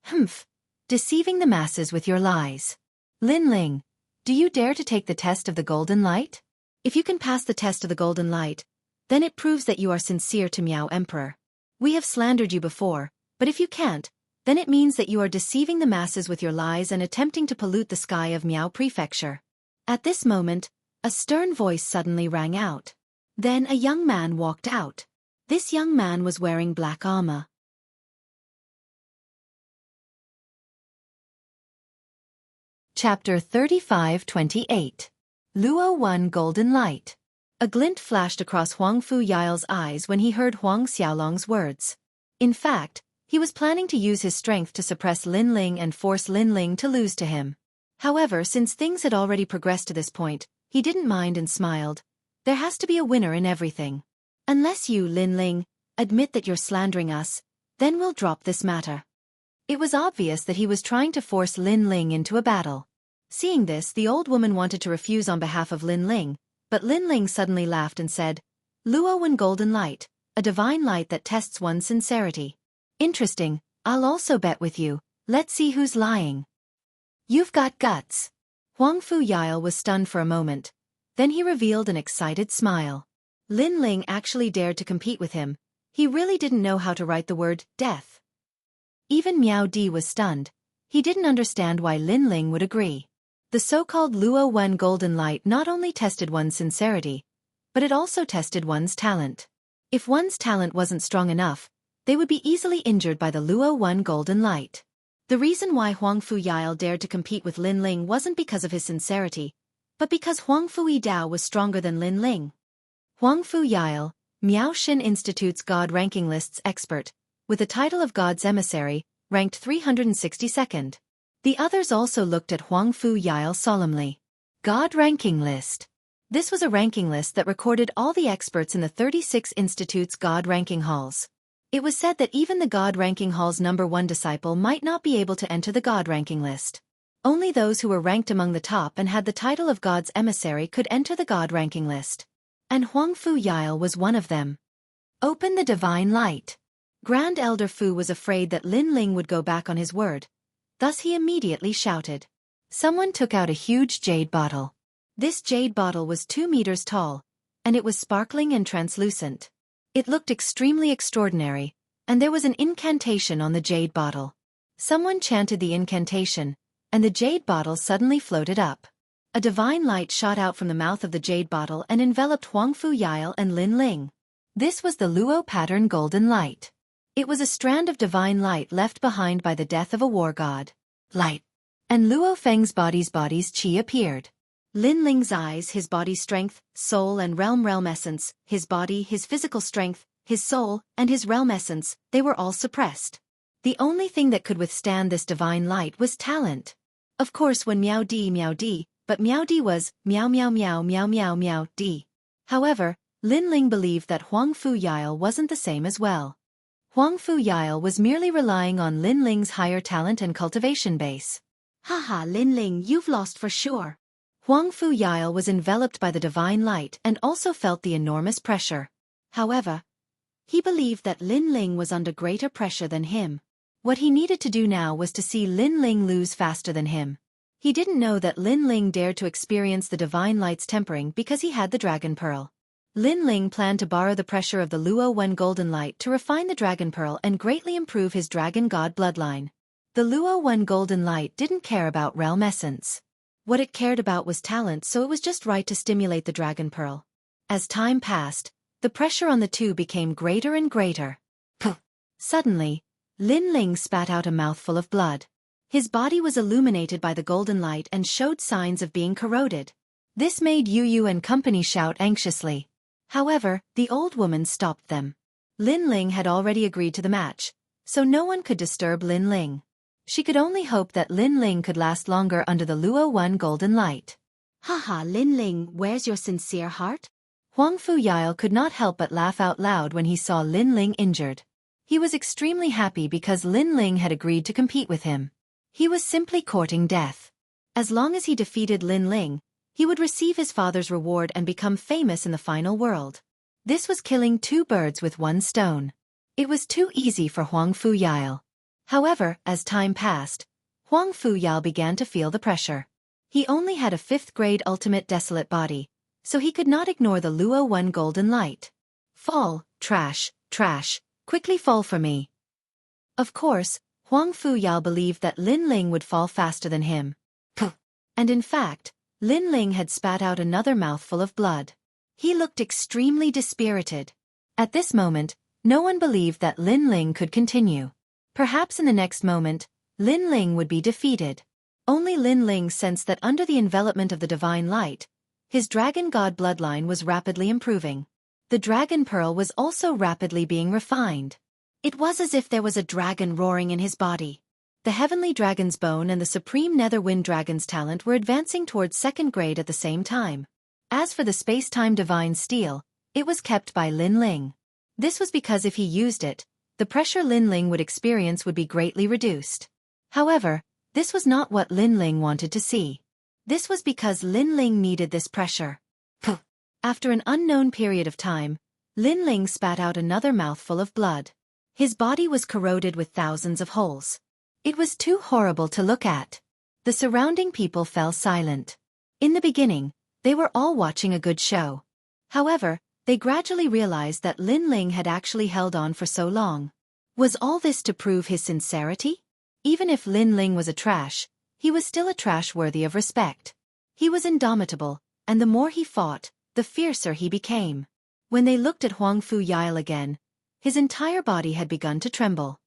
Humph! Deceiving the masses with your lies. Lin Ling, do you dare to take the test of the golden light? If you can pass the test of the golden light, then it proves that you are sincere to Miao Emperor. We have slandered you before, but if you can't, then it means that you are deceiving the masses with your lies and attempting to pollute the sky of Miao Prefecture. At this moment, a stern voice suddenly rang out. Then a young man walked out. This young man was wearing black armor. Chapter 35-28. Luo won Golden Light. A glint flashed across Huang Fu Yao's eyes when he heard Huang Xiaolong's words. In fact, he was planning to use his strength to suppress Lin Ling and force Lin Ling to lose to him. However, since things had already progressed to this point, he didn't mind and smiled. There has to be a winner in everything. Unless you, Lin Ling, admit that you're slandering us, then we'll drop this matter. It was obvious that he was trying to force Lin Ling into a battle. Seeing this, the old woman wanted to refuse on behalf of Lin Ling, but Lin Ling suddenly laughed and said, Luo and Golden Light, a divine light that tests one's sincerity. Interesting, I'll also bet with you, let's see who's lying. You've got guts. Huang Fu Yile was stunned for a moment. Then he revealed an excited smile. Lin Ling actually dared to compete with him. He really didn't know how to write the word death. Even Miao Di was stunned. He didn't understand why Lin Ling would agree. The so-called Luo Wen golden light not only tested one's sincerity, but it also tested one's talent. If one's talent wasn't strong enough, they would be easily injured by the Luo Wen golden light. The reason why Huang Fu Yile dared to compete with Lin Ling wasn't because of his sincerity, but because Huang Fu Yidao was stronger than Lin Ling. Huang Fu Yile, Miao Xin Institute's God ranking lists expert, with the title of God's emissary, ranked 362nd. The others also looked at Huang Fu Yile solemnly. God ranking list. This was a ranking list that recorded all the experts in the 36 institute's God ranking halls. It was said that even the God ranking hall's #1 disciple might not be able to enter the God ranking list. Only those who were ranked among the top and had the title of God's emissary could enter the God ranking list. And Huang Fu Yile was one of them. Open the divine light. Grand Elder Fu was afraid that Lin Ling would go back on his word. Thus he immediately shouted. Someone took out a huge jade bottle. This jade bottle was 2 meters tall, and it was sparkling and translucent. It looked extremely extraordinary, and there was an incantation on the jade bottle. Someone chanted the incantation, and the jade bottle suddenly floated up. A divine light shot out from the mouth of the jade bottle and enveloped Huang Fu Yile and Lin Ling. This was the Luo pattern golden light. It was a strand of divine light left behind by the death of a war god. Light. And Luo Feng's body's qi appeared. Lin Ling's eyes, his body's strength, soul and realm essence, his body, his physical strength, his soul, and his realm essence, they were all suppressed. The only thing that could withstand this divine light was talent. Of course when Miao Di, but Miao Di was Miao Di. However, Lin Ling believed that Huang Fu Yile wasn't the same as well. Huang Fu Yile was merely relying on Lin Ling's higher talent and cultivation base. Haha, Lin Ling, you've lost for sure. Huang Fu Yile was enveloped by the divine light and also felt the enormous pressure. However, he believed that Lin Ling was under greater pressure than him. What he needed to do now was to see Lin Ling lose faster than him. He didn't know that Lin Ling dared to experience the divine light's tempering because he had the dragon pearl. Lin Ling planned to borrow the pressure of the Luo Wen golden light to refine the dragon pearl and greatly improve his dragon god bloodline. The Luo Wen golden light didn't care about realm essence. What it cared about was talent, so it was just right to stimulate the dragon pearl. As time passed, the pressure on the two became greater and greater. Puh! Suddenly, Lin Ling spat out a mouthful of blood. His body was illuminated by the golden light and showed signs of being corroded. This made Yu and company shout anxiously. However, the old woman stopped them. Lin Ling had already agreed to the match, so no one could disturb Lin Ling. She could only hope that Lin Ling could last longer under the Luo Wen golden light. Haha, Lin Ling, where's your sincere heart? Huang Fu Yile could not help but laugh out loud when he saw Lin Ling injured. He was extremely happy because Lin Ling had agreed to compete with him. He was simply courting death. As long as he defeated Lin Ling, he would receive his father's reward and become famous in the final world. This was killing 2 birds with 1 stone. It was too easy for Huang Fu Yile. However, as time passed, Huang Fu Yile began to feel the pressure. He only had a 5th grade ultimate desolate body, so he could not ignore the Luo Wen golden light. Fall, trash, quickly fall for me. Of course, Huang Fu Yile believed that Lin Ling would fall faster than him. Puh! And in fact, Lin Ling had spat out another mouthful of blood. He looked extremely dispirited. At this moment, no one believed that Lin Ling could continue. Perhaps in the next moment, Lin Ling would be defeated. Only Lin Ling sensed that under the envelopment of the divine light, his dragon god bloodline was rapidly improving. The dragon pearl was also rapidly being refined. It was as if there was a dragon roaring in his body. The heavenly dragon's bone and the supreme nether wind dragon's talent were advancing towards 2nd grade at the same time. As for the space-time divine steel, it was kept by Lin Ling. This was because if he used it, the pressure Lin Ling would experience would be greatly reduced. However, this was not what Lin Ling wanted to see. This was because Lin Ling needed this pressure. Puh! After an unknown period of time, Lin Ling spat out another mouthful of blood. His body was corroded with thousands of holes. It was too horrible to look at. The surrounding people fell silent. In the beginning, they were all watching a good show. However, they gradually realized that Lin Ling had actually held on for so long. Was all this to prove his sincerity? Even if Lin Ling was a trash, he was still a trash worthy of respect. He was indomitable, and the more he fought, the fiercer he became. When they looked at Huang Fu Yile again, his entire body had begun to tremble.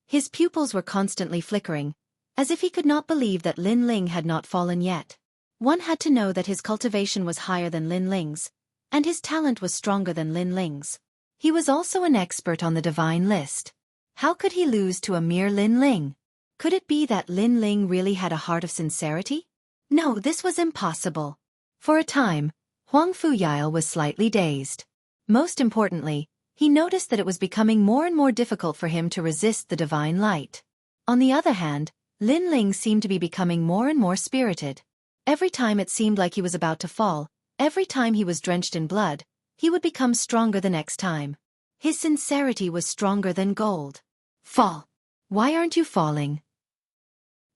His pupils were constantly flickering, as if he could not believe that Lin Ling had not fallen yet. One had to know that his cultivation was higher than Lin Ling's, and his talent was stronger than Lin Ling's. He was also an expert on the divine list. How could he lose to a mere Lin Ling? Could it be that Lin Ling really had a heart of sincerity? No, this was impossible. For a time, Huang Fu Yile was slightly dazed. Most importantly, he noticed that it was becoming more and more difficult for him to resist the divine light. On the other hand, Lin Ling seemed to be becoming more and more spirited. Every time it seemed like he was about to fall, every time he was drenched in blood, he would become stronger the next time. His sincerity was stronger than gold. Fall. Why aren't you falling?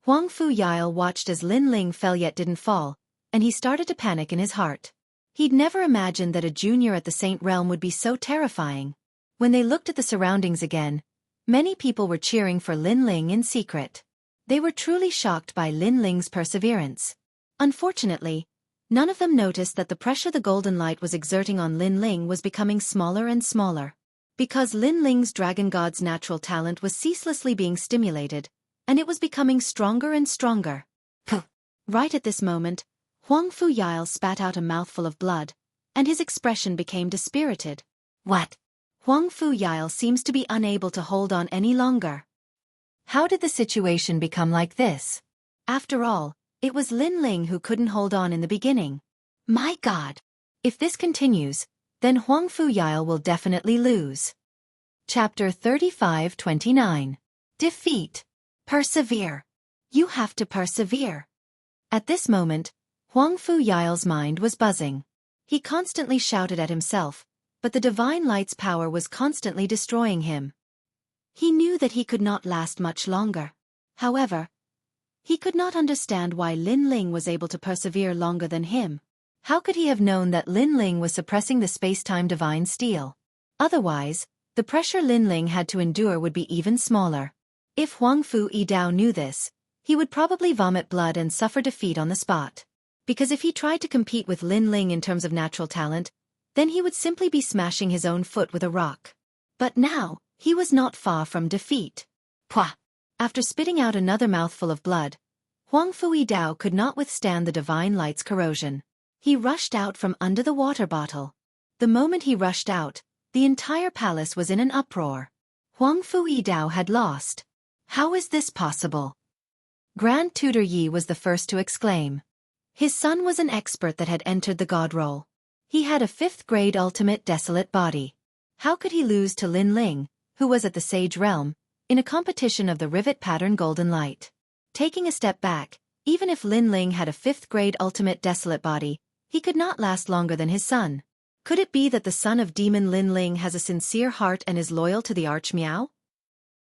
Huang Fu Yile watched as Lin Ling fell yet didn't fall, and he started to panic in his heart. He'd never imagined that a junior at the Saint Realm would be so terrifying. When they looked at the surroundings again, many people were cheering for Lin Ling in secret. They were truly shocked by Lin Ling's perseverance. Unfortunately, none of them noticed that the pressure the golden light was exerting on Lin Ling was becoming smaller and smaller. Because Lin Ling's dragon god's natural talent was ceaselessly being stimulated, and it was becoming stronger and stronger. Right at this moment, Huang Fu Yile spat out a mouthful of blood, and his expression became dispirited. What? Huang Fu Yile seems to be unable to hold on any longer. How did the situation become like this? After all, it was Lin Ling who couldn't hold on in the beginning. My God! If this continues, then Huang Fu Yile will definitely lose. Chapter 35-29. Defeat. Persevere. You have to persevere. At this moment, Huang Fu Yile's mind was buzzing. He constantly shouted at himself, but the divine light's power was constantly destroying him. He knew that he could not last much longer. However, he could not understand why Lin Ling was able to persevere longer than him. How could he have known that Lin Ling was suppressing the space-time divine steel? Otherwise, the pressure Lin Ling had to endure would be even smaller. If Huang Fu Yidao knew this, he would probably vomit blood and suffer defeat on the spot. Because if he tried to compete with Lin Ling in terms of natural talent, then he would simply be smashing his own foot with a rock. But now, he was not far from defeat. Pwah! After spitting out another mouthful of blood, Huang Fu Yidao could not withstand the divine light's corrosion. He rushed out from under the water bottle. The moment he rushed out, the entire palace was in an uproar. Huang Fu Yidao had lost. How is this possible? Grand Tutor Yi was the first to exclaim. His son was an expert that had entered the god role. He had a 5th grade ultimate desolate body. How could he lose to Lin Ling, who was at the Sage Realm, in a competition of the rivet pattern golden light? Taking a step back, even if Lin Ling had a 5th grade ultimate desolate body, he could not last longer than his son. Could it be that the son of demon Lin Ling has a sincere heart and is loyal to the Archmeow?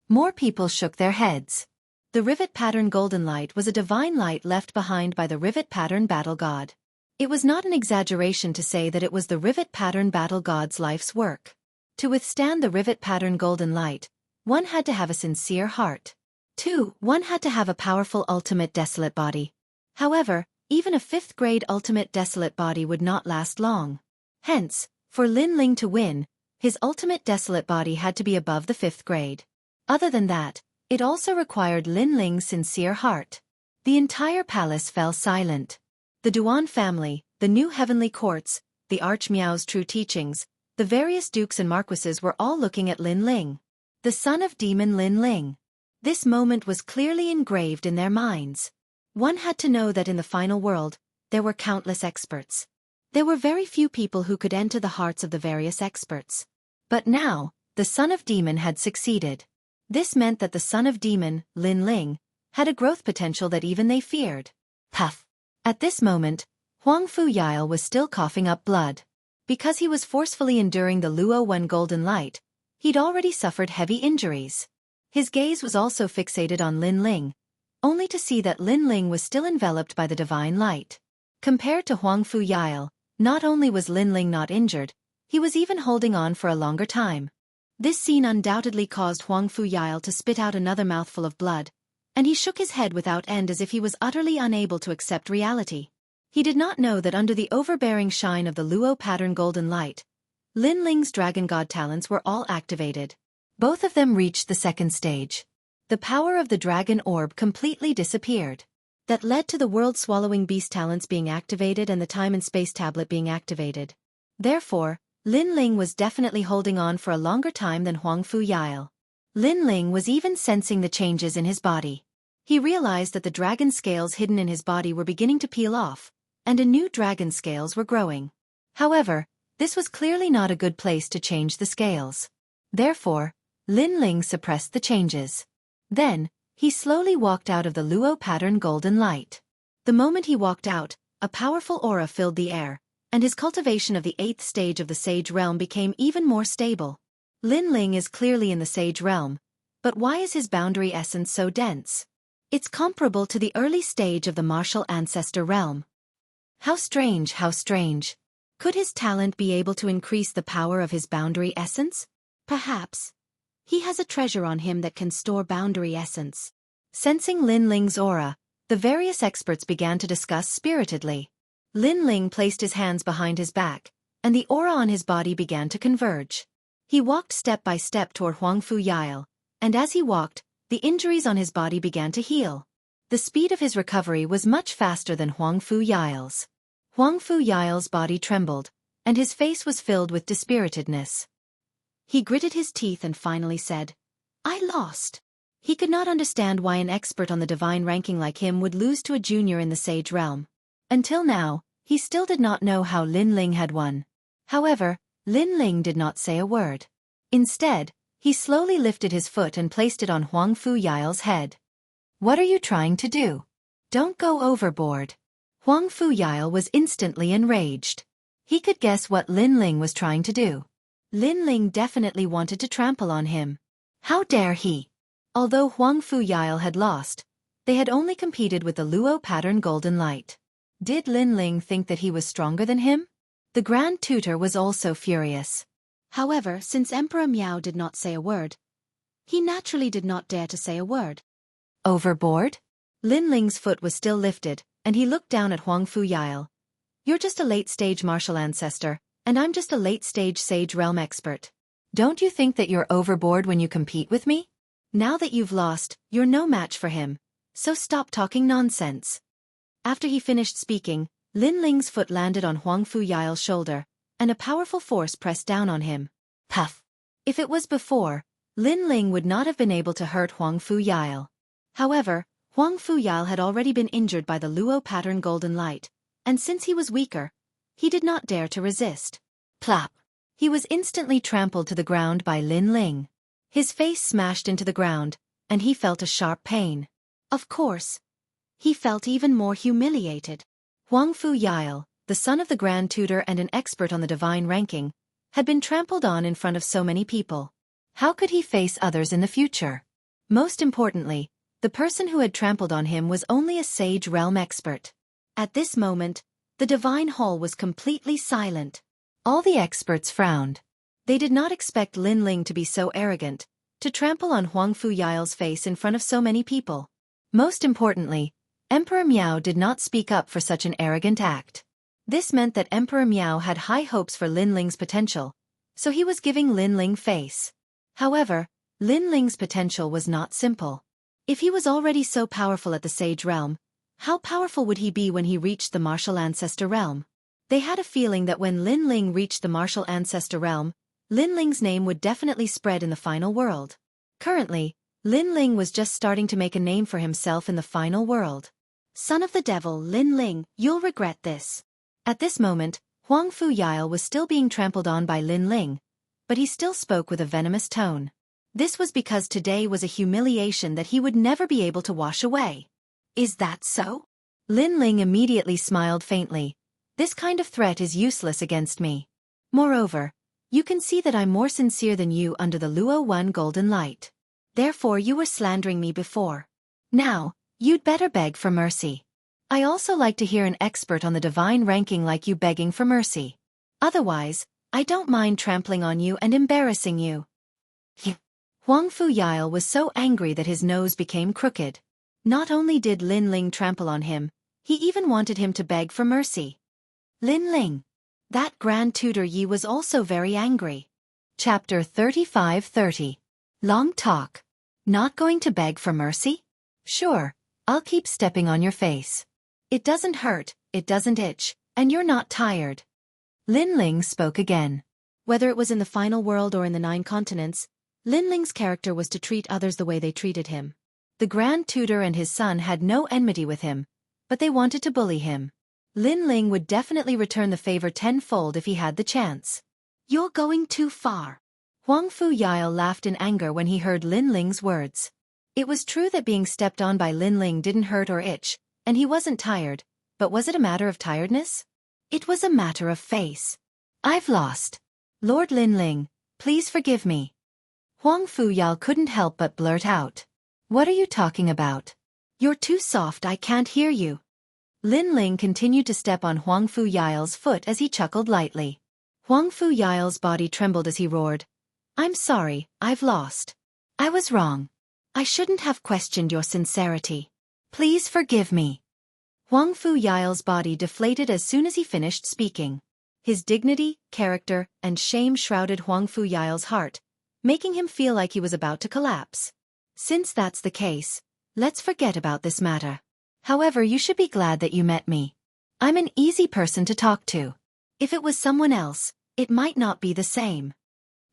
More people shook their heads. The rivet pattern golden light was a divine light left behind by the rivet pattern battle god. It was not an exaggeration to say that it was the rivet pattern battle god's life's work. To withstand the rivet pattern golden light, one had to have a sincere heart. 2. One had to have a powerful ultimate desolate body. However, even a 5th grade ultimate desolate body would not last long. Hence, for Lin Ling to win, his ultimate desolate body had to be above the 5th grade. Other than that, it also required Lin Ling's sincere heart. The entire palace fell silent. The Duan family, the new heavenly courts, the Archmeow's true teachings, the various dukes and marquises were all looking at Lin Ling, the son of demon Lin Ling. This moment was clearly engraved in their minds. One had to know that in the final world, there were countless experts. There were very few people who could enter the hearts of the various experts. But now, the son of demon had succeeded. This meant that the son of demon, Lin Ling, had a growth potential that even they feared. Puff! At this moment, Huang Fu Yile was still coughing up blood. Because he was forcefully enduring the Luo Wen golden light, he'd already suffered heavy injuries. His gaze was also fixated on Lin Ling, only to see that Lin Ling was still enveloped by the divine light. Compared to Huang Fu Yile, not only was Lin Ling not injured, he was even holding on for a longer time. This scene undoubtedly caused Huang Fu Yile to spit out another mouthful of blood, and he shook his head without end as if he was utterly unable to accept reality. He did not know that under the overbearing shine of the Luo pattern golden light, Lin Ling's dragon god talents were all activated. Both of them reached the second stage. The power of the dragon orb completely disappeared. That led to the world-swallowing beast talents being activated and the time and space tablet being activated. Therefore, Lin Ling was definitely holding on for a longer time than Huang Fu Yile. Lin Ling was even sensing the changes in his body. He realized that the dragon scales hidden in his body were beginning to peel off, and a new dragon scales were growing. However, this was clearly not a good place to change the scales. Therefore, Lin Ling suppressed the changes. Then, he slowly walked out of the Luo pattern golden light. The moment he walked out, a powerful aura filled the air, and his cultivation of the 8th stage of the Sage Realm became even more stable. Lin Ling is clearly in the Sage Realm, but why is his boundary essence so dense? It's comparable to the early stage of the Martial Ancestor Realm. How strange, how strange. Could his talent be able to increase the power of his boundary essence? Perhaps. He has a treasure on him that can store boundary essence. Sensing Lin Ling's aura, the various experts began to discuss spiritedly. Lin Ling placed his hands behind his back, and the aura on his body began to converge. He walked step by step toward Huang Fu Yile, and as he walked, the injuries on his body began to heal. The speed of his recovery was much faster than Huang Fu Yile's. Huang Fu Yile's body trembled, and his face was filled with dispiritedness. He gritted his teeth and finally said, "I lost." He could not understand why an expert on the divine ranking like him would lose to a junior in the Sage Realm. Until now, he still did not know how Lin Ling had won. However, Lin Ling did not say a word. Instead, he slowly lifted his foot and placed it on Huang Fu Yile's head. "What are you trying to do? Don't go overboard." Huang Fu Yile was instantly enraged. He could guess what Lin Ling was trying to do. Lin Ling definitely wanted to trample on him. How dare he? Although Huang Fu Yile had lost, they had only competed with the Luo pattern golden light. Did Lin Ling think that he was stronger than him? The Grand Tutor was also furious. However, since Emperor Miao did not say a word, he naturally did not dare to say a word. Overboard? Lin Ling's foot was still lifted, and he looked down at Huang Fu Yile. "You're just a late-stage martial ancestor, and I'm just a late-stage Sage Realm expert. Don't you think that you're overboard when you compete with me? Now that you've lost, you're no match for him, so stop talking nonsense." After he finished speaking, Lin Ling's foot landed on Huang Fu Yile's shoulder, and a powerful force pressed down on him. Puff! If it was before, Lin Ling would not have been able to hurt Huang Fu Yile. However, Huang Fu Yile had already been injured by the Luo pattern golden light, and since he was weaker, he did not dare to resist. Plop! He was instantly trampled to the ground by Lin Ling. His face smashed into the ground, and he felt a sharp pain. Of course, he felt even more humiliated. Huang Fu Yile, the son of the Grand Tutor and an expert on the divine ranking, had been trampled on in front of so many people. How could he face others in the future? Most importantly, the person who had trampled on him was only a Sage Realm expert. At this moment, the divine hall was completely silent. All the experts frowned. They did not expect Lin Ling to be so arrogant, to trample on Huang Fu Yile's face in front of so many people. Most importantly, Emperor Miao did not speak up for such an arrogant act. This meant that Emperor Miao had high hopes for Lin Ling's potential, so he was giving Lin Ling face. However, Lin Ling's potential was not simple. If he was already so powerful at the Sage Realm, how powerful would he be when he reached the Martial Ancestor Realm? They had a feeling that when Lin Ling reached the Martial Ancestor Realm, Lin Ling's name would definitely spread in the final world. Currently, Lin Ling was just starting to make a name for himself in the final world. Son of the devil, Lin Ling, you'll regret this. At this moment, Huang Fu Yile was still being trampled on by Lin Ling, but he still spoke with a venomous tone. This was because today was a humiliation that he would never be able to wash away. Is that so? Lin Ling immediately smiled faintly. This kind of threat is useless against me. Moreover, you can see that I'm more sincere than you under the Luo 1 golden light. Therefore you were slandering me before. Now, You'd better beg for mercy. I also like to hear an expert on the divine ranking like you begging for mercy. Otherwise, I don't mind trampling on you and embarrassing you. Huang Fuyao was so angry that his nose became crooked. Not only did Lin Ling trample on him, he even wanted him to beg for mercy. Lin Ling. That Grand Tutor Yi was also very angry. Chapter 35:30. Long talk. Not going to beg for mercy? Sure, I'll keep stepping on your face. It doesn't hurt, it doesn't itch, and you're not tired. Lin Ling spoke again. Whether it was in the final world or in the 9 continents, Lin Ling's character was to treat others the way they treated him. The Grand Tutor and his son had no enmity with him, but they wanted to bully him. Lin Ling would definitely return the favor tenfold if he had the chance. You're going too far. Huang Fuyao laughed in anger when he heard Lin Ling's words. It was true that being stepped on by Lin Ling didn't hurt or itch, and he wasn't tired, but was it a matter of tiredness? It was a matter of face. I've lost. Lord Lin Ling, please forgive me. Huang Fuyao couldn't help but blurt out. What are you talking about? You're too soft, I can't hear you. Lin Ling continued to step on Huang Fuyao's foot as he chuckled lightly. Huang Fuyao's body trembled as he roared. I'm sorry, I've lost. I was wrong. I shouldn't have questioned your sincerity. Please forgive me. Huang Fuyao's body deflated as soon as he finished speaking. His dignity, character, and shame shrouded Huang Fuyao's heart, making him feel like he was about to collapse. Since that's the case, let's forget about this matter. However, you should be glad that you met me. I'm an easy person to talk to. If it was someone else, it might not be the same.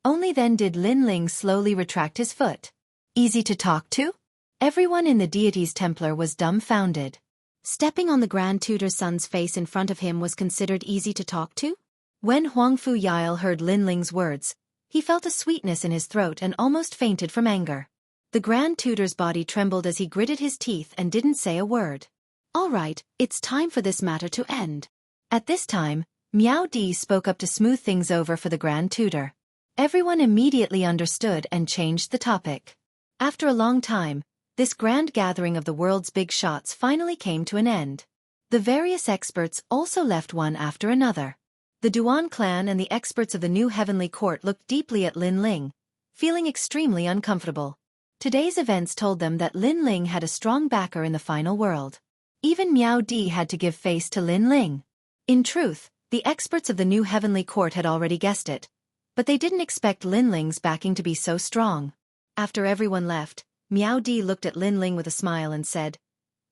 Only then did Lin Ling slowly retract his foot. Easy to talk to? Everyone in the deity's Templar was dumbfounded. Stepping on the Grand Tutor's son's face in front of him was considered easy to talk to? When Huang Fuyao heard Lin Ling's words, he felt a sweetness in his throat and almost fainted from anger. The Grand Tutor's body trembled as he gritted his teeth and didn't say a word. All right, it's time for this matter to end. At this time, Miao Di spoke up to smooth things over for the Grand Tutor. Everyone immediately understood and changed the topic. After a long time, this grand gathering of the world's big shots finally came to an end. The various experts also left one after another. The Duan clan and the experts of the new heavenly court looked deeply at Lin Ling, feeling extremely uncomfortable. Today's events told them that Lin Ling had a strong backer in the final world. Even Miao Di had to give face to Lin Ling. In truth, the experts of the new heavenly court had already guessed it, but they didn't expect Lin Ling's backing to be so strong. After everyone left, Miao Di looked at Lin Ling with a smile and said,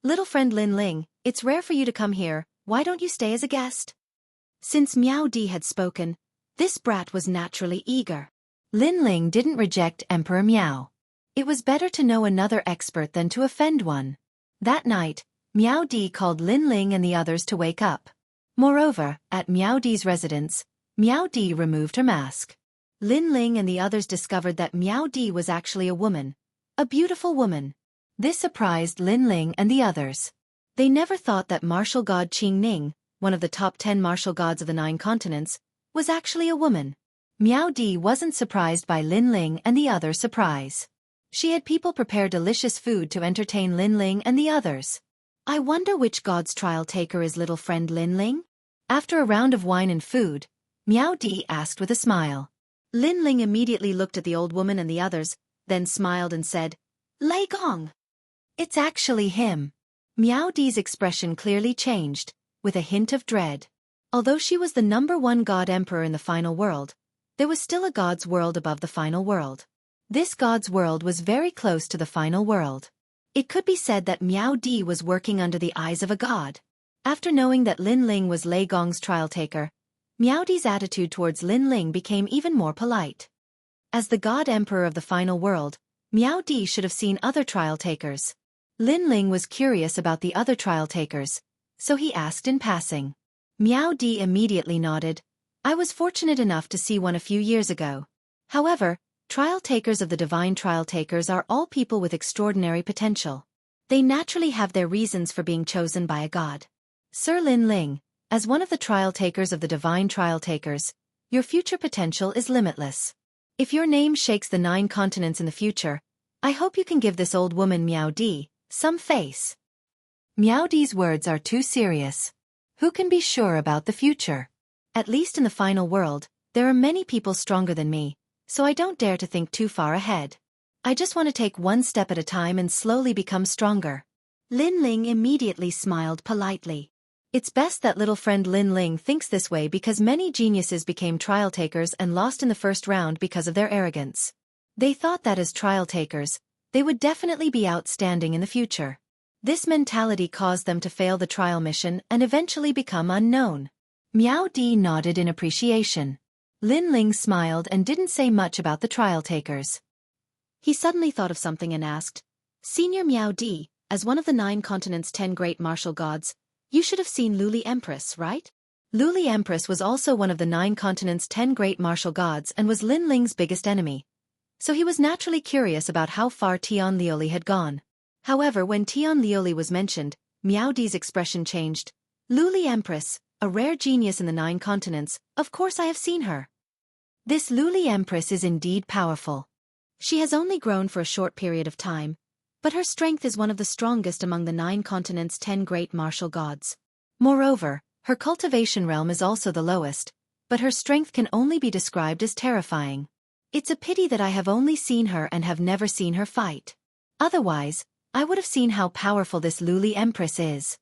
Little friend Lin Ling, it's rare for you to come here, why don't you stay as a guest? Since Miao Di had spoken, this brat was naturally eager. Lin Ling didn't reject Emperor Miao. It was better to know another expert than to offend one. That night, Miao Di called Lin Ling and the others to wake up. Moreover, at Miao Di's residence, Miao Di removed her mask. Lin Ling and the others discovered that Miao Di was actually a woman. A beautiful woman. This surprised Lin Ling and the others. They never thought that martial god Qing Ning, one of the top 10 martial gods of the 9 continents, was actually a woman. Miao Di wasn't surprised by Lin Ling and the others' surprise. She had people prepare delicious food to entertain Lin Ling and the others. I wonder which god's trial taker is little friend Lin Ling? After a round of wine and food, Miao Di asked with a smile. Lin Ling immediately looked at the old woman and the others, then smiled and said, Lei Gong. It's actually him. Miao Di's expression clearly changed, with a hint of dread. Although she was the #1 god emperor in the final world, there was still a god's world above the final world. This god's world was very close to the final world. It could be said that Miao Di was working under the eyes of a god. After knowing that Lin Ling was Lei Gong's trial taker, Miao Di's attitude towards Lin Ling became even more polite. As the god emperor of the final world, Miao Di should have seen other trial takers. Lin Ling was curious about the other trial takers, so he asked in passing. Miao Di immediately nodded. I was fortunate enough to see one a few years ago. However, trial takers of the divine trial takers are all people with extraordinary potential. They naturally have their reasons for being chosen by a god. Sir Lin Ling, as one of the trial takers of the divine trial takers, your future potential is limitless. If your name shakes the 9 continents in the future, I hope you can give this old woman Miao Di some face. Miao Di's words are too serious. Who can be sure about the future? At least in the final world, there are many people stronger than me, so I don't dare to think too far ahead. I just want to take one step at a time and slowly become stronger. Lin Ling immediately smiled politely. It's best that little friend Lin Ling thinks this way because many geniuses became trial takers and lost in the first round because of their arrogance. They thought that as trial takers, they would definitely be outstanding in the future. This mentality caused them to fail the trial mission and eventually become unknown. Miao Di nodded in appreciation. Lin Ling smiled and didn't say much about the trial takers. He suddenly thought of something and asked, Senior Miao Di, as one of the 9 continents' 10 great martial gods, you should have seen Luli Empress, right? Luli Empress was also one of the 9 continents' 10 great martial gods and was Lin Ling's biggest enemy. So he was naturally curious about how far Tian Lioli had gone. However, when Tian Lioli was mentioned, Miao Di's expression changed. Luli Empress, a rare genius in the 9 continents, of course I have seen her. This Luli Empress is indeed powerful. She has only grown for a short period of time, but her strength is one of the strongest among the 9 continents' 10 great martial gods. Moreover, her cultivation realm is also the lowest, but her strength can only be described as terrifying. It's a pity that I have only seen her and have never seen her fight. Otherwise, I would have seen how powerful this Luli Empress is.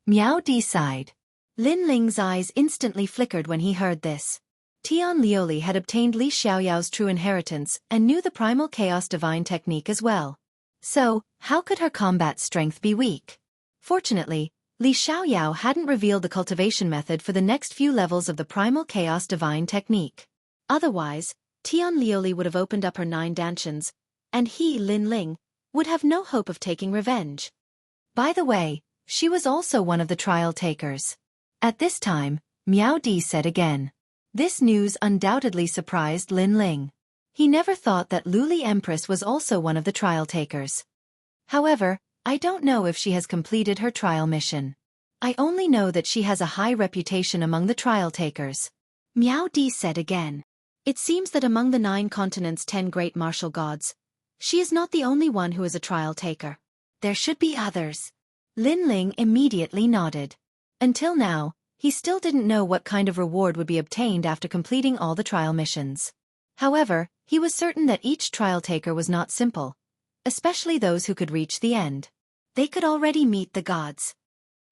Miao Di sighed. Lin Ling's eyes instantly flickered when he heard this. Tian Lioli had obtained Li Xiaoyao's true inheritance and knew the primal chaos divine technique as well. So, how could her combat strength be weak? Fortunately, Li Xiaoyao hadn't revealed the cultivation method for the next few levels of the primal chaos divine technique. Otherwise, Tian Lioli would have opened up her 9 dantians, and he, Lin Ling, would have no hope of taking revenge. By the way, she was also one of the trial takers. At this time, Miao Di said again. This news undoubtedly surprised Lin Ling. He never thought that Luli Empress was also one of the trial takers. However, I don't know if she has completed her trial mission. I only know that she has a high reputation among the trial takers. Miao Di said again. It seems that among the 9 continents' 10 great martial gods, she is not the only one who is a trial taker. There should be others. Lin Ling immediately nodded. Until now, he still didn't know what kind of reward would be obtained after completing all the trial missions. However, he was certain that each trial taker was not simple, especially those who could reach the end. They could already meet the gods.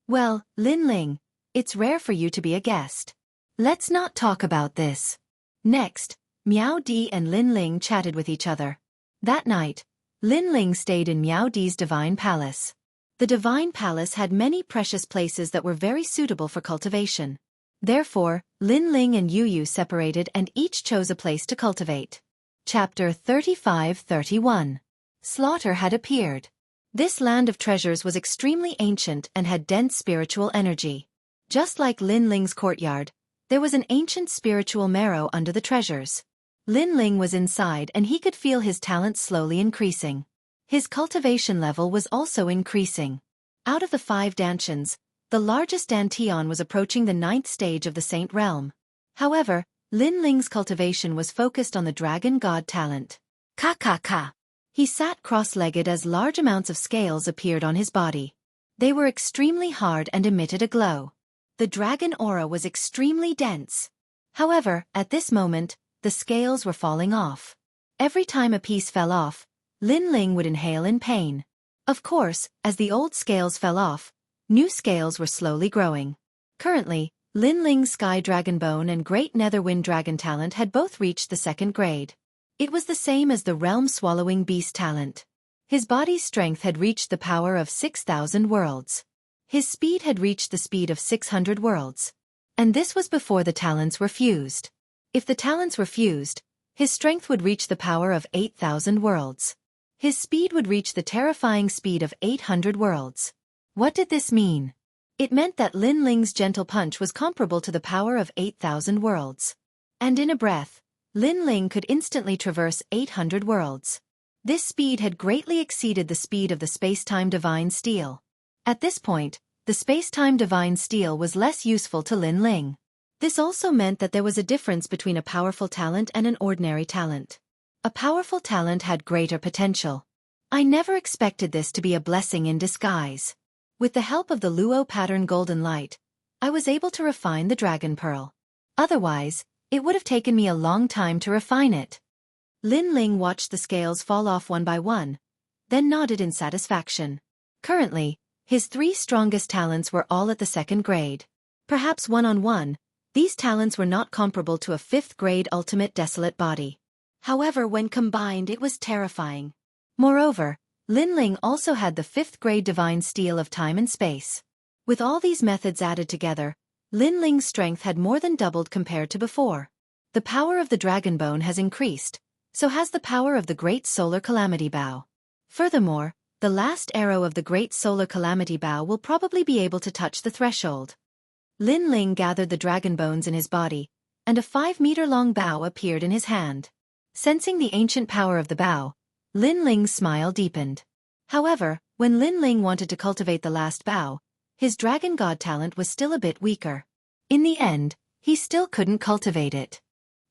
Well, Lin Ling, it's rare for you to be a guest. Let's not talk about this. Next, Miao Di and Lin Ling chatted with each other. That night, Lin Ling stayed in Miao Di's divine palace. The divine palace had many precious places that were very suitable for cultivation. Therefore, Lin Ling and Yu Yu separated and each chose a place to cultivate. Chapter 35-31. Slaughter had appeared. This land of treasures was extremely ancient and had dense spiritual energy. Just like Lin Ling's courtyard, there was an ancient spiritual marrow under the treasures. Lin Ling was inside and he could feel his talent slowly increasing. His cultivation level was also increasing. Out of the 5 dantians, the largest dantian was approaching the 9th stage of the Saint Realm. However, Lin Ling's cultivation was focused on the dragon god talent. Ka. He sat cross-legged as large amounts of scales appeared on his body. They were extremely hard and emitted a glow. The dragon aura was extremely dense. However, at this moment, the scales were falling off. Every time a piece fell off, Lin Ling would inhale in pain. Of course, as the old scales fell off, new scales were slowly growing. Currently, Lin Ling's Sky Dragon Bone and Great Netherwind Dragon talent had both reached the 2nd grade. It was the same as the Realm-Swallowing Beast talent. His body's strength had reached the power of 6,000 worlds. His speed had reached the speed of 600 worlds. And this was before the talents were fused. If the talents were fused, his strength would reach the power of 8,000 worlds. His speed would reach the terrifying speed of 800 worlds. What did this mean? It meant that Lin Ling's gentle punch was comparable to the power of 8,000 worlds. And in a breath, Lin Ling could instantly traverse 800 worlds. This speed had greatly exceeded the speed of the space-time divine steel. At this point, the space-time divine steel was less useful to Lin Ling. This also meant that there was a difference between a powerful talent and an ordinary talent. A powerful talent had greater potential. I never expected this to be a blessing in disguise. With the help of the Luo pattern golden light, I was able to refine the dragon pearl. Otherwise, it would have taken me a long time to refine it. Lin Ling watched the scales fall off one by one, then nodded in satisfaction. Currently, his 3 strongest talents were all at the 2nd grade. Perhaps one-on-one, these talents were not comparable to a 5th grade ultimate desolate body. However, when combined it was terrifying. Moreover, Lin Ling also had the 5th grade divine steel of time and space. With all these methods added together, Lin Ling's strength had more than doubled compared to before. The power of the dragon bone has increased, so has the power of the great solar calamity bow. Furthermore, the last arrow of the great solar calamity bow will probably be able to touch the threshold. Lin Ling gathered the dragon bones in his body, and a 5-meter-long bow appeared in his hand. Sensing the ancient power of the bow, Lin Ling's smile deepened. However, when Lin Ling wanted to cultivate the last bow, his dragon god talent was still a bit weaker. In the end, he still couldn't cultivate it.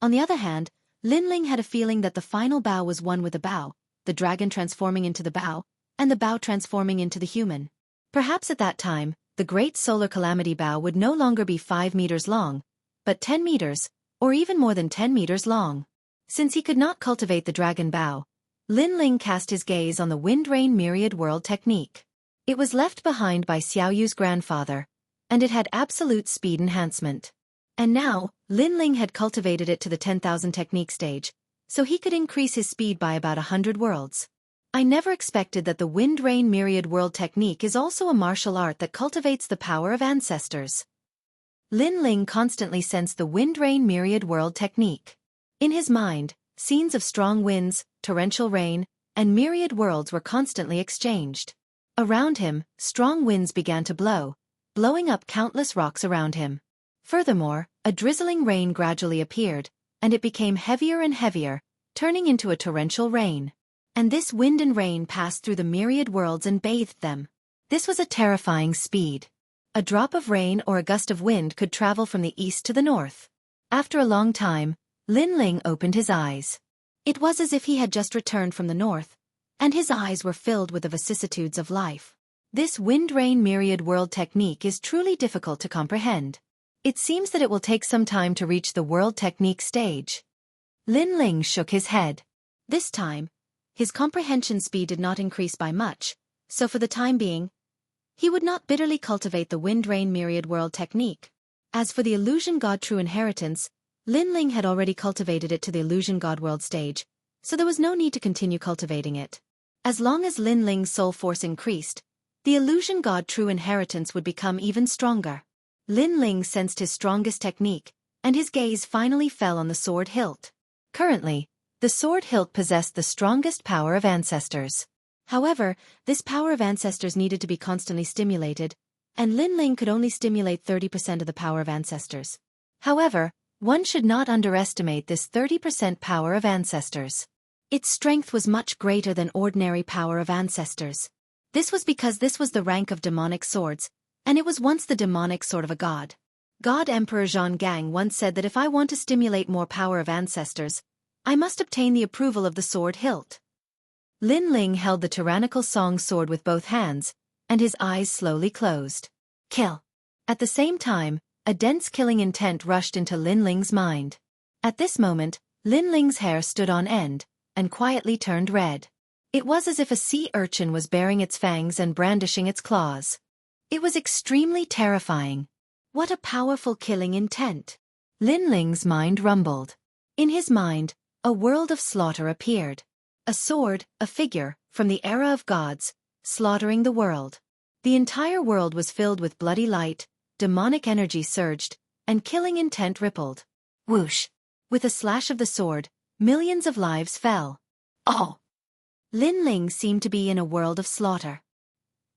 On the other hand, Lin Ling had a feeling that the final bow was one with the bow, the dragon transforming into the bow, and the bow transforming into the human. Perhaps at that time, the great solar calamity bow would no longer be 5 meters long, but 10 meters, or even more than 10 meters long. Since he could not cultivate the dragon bow, Lin Ling cast his gaze on the wind rain myriad world technique. It was left behind by Xiaoyu's grandfather, and it had absolute speed enhancement. And now, Lin Ling had cultivated it to the 10,000 technique stage, so he could increase his speed by about 100 worlds. I never expected that the wind rain myriad world technique is also a martial art that cultivates the power of ancestors. Lin Ling constantly sensed the wind rain myriad world technique. In his mind, scenes of strong winds, torrential rain, and myriad worlds were constantly exchanged. Around him, strong winds began to blow, blowing up countless rocks around him. Furthermore, a drizzling rain gradually appeared, and it became heavier and heavier, turning into a torrential rain. And this wind and rain passed through the myriad worlds and bathed them. This was a terrifying speed. A drop of rain or a gust of wind could travel from the east to the north. After a long time, Lin Ling opened his eyes. It was as if he had just returned from the north, and his eyes were filled with the vicissitudes of life. This wind-rain myriad world technique is truly difficult to comprehend. It seems that it will take some time to reach the world technique stage. Lin Ling shook his head. This time, his comprehension speed did not increase by much, so for the time being, he would not bitterly cultivate the wind-rain myriad world technique. As for the illusion god true inheritance, Lin Ling had already cultivated it to the illusion god world stage, so there was no need to continue cultivating it. As long as Lin Ling's soul force increased, the illusion god true inheritance would become even stronger. Lin Ling sensed his strongest technique, and his gaze finally fell on the sword hilt. Currently, the sword hilt possessed the strongest power of ancestors. However, this power of ancestors needed to be constantly stimulated, and Lin Ling could only stimulate 30% of the power of ancestors. However, one should not underestimate this 30% power of ancestors. Its strength was much greater than ordinary power of ancestors. This was because this was the rank of demonic swords, and it was once the demonic sword of a god. God Emperor Zhang once said that if I want to stimulate more power of ancestors, I must obtain the approval of the sword hilt. Lin Ling held the tyrannical song sword with both hands, and his eyes slowly closed. Kill. At the same time, a dense killing intent rushed into Lin Ling's mind. At this moment, Lin Ling's hair stood on end, and quietly turned red. It was as if a sea urchin was baring its fangs and brandishing its claws. It was extremely terrifying. What a powerful killing intent! Lin Ling's mind rumbled. In his mind, a world of slaughter appeared. A sword, a figure, from the era of gods, slaughtering the world. The entire world was filled with bloody light, demonic energy surged, and killing intent rippled. Whoosh! With a slash of the sword, millions of lives fell. Oh! Lin Ling seemed to be in a world of slaughter.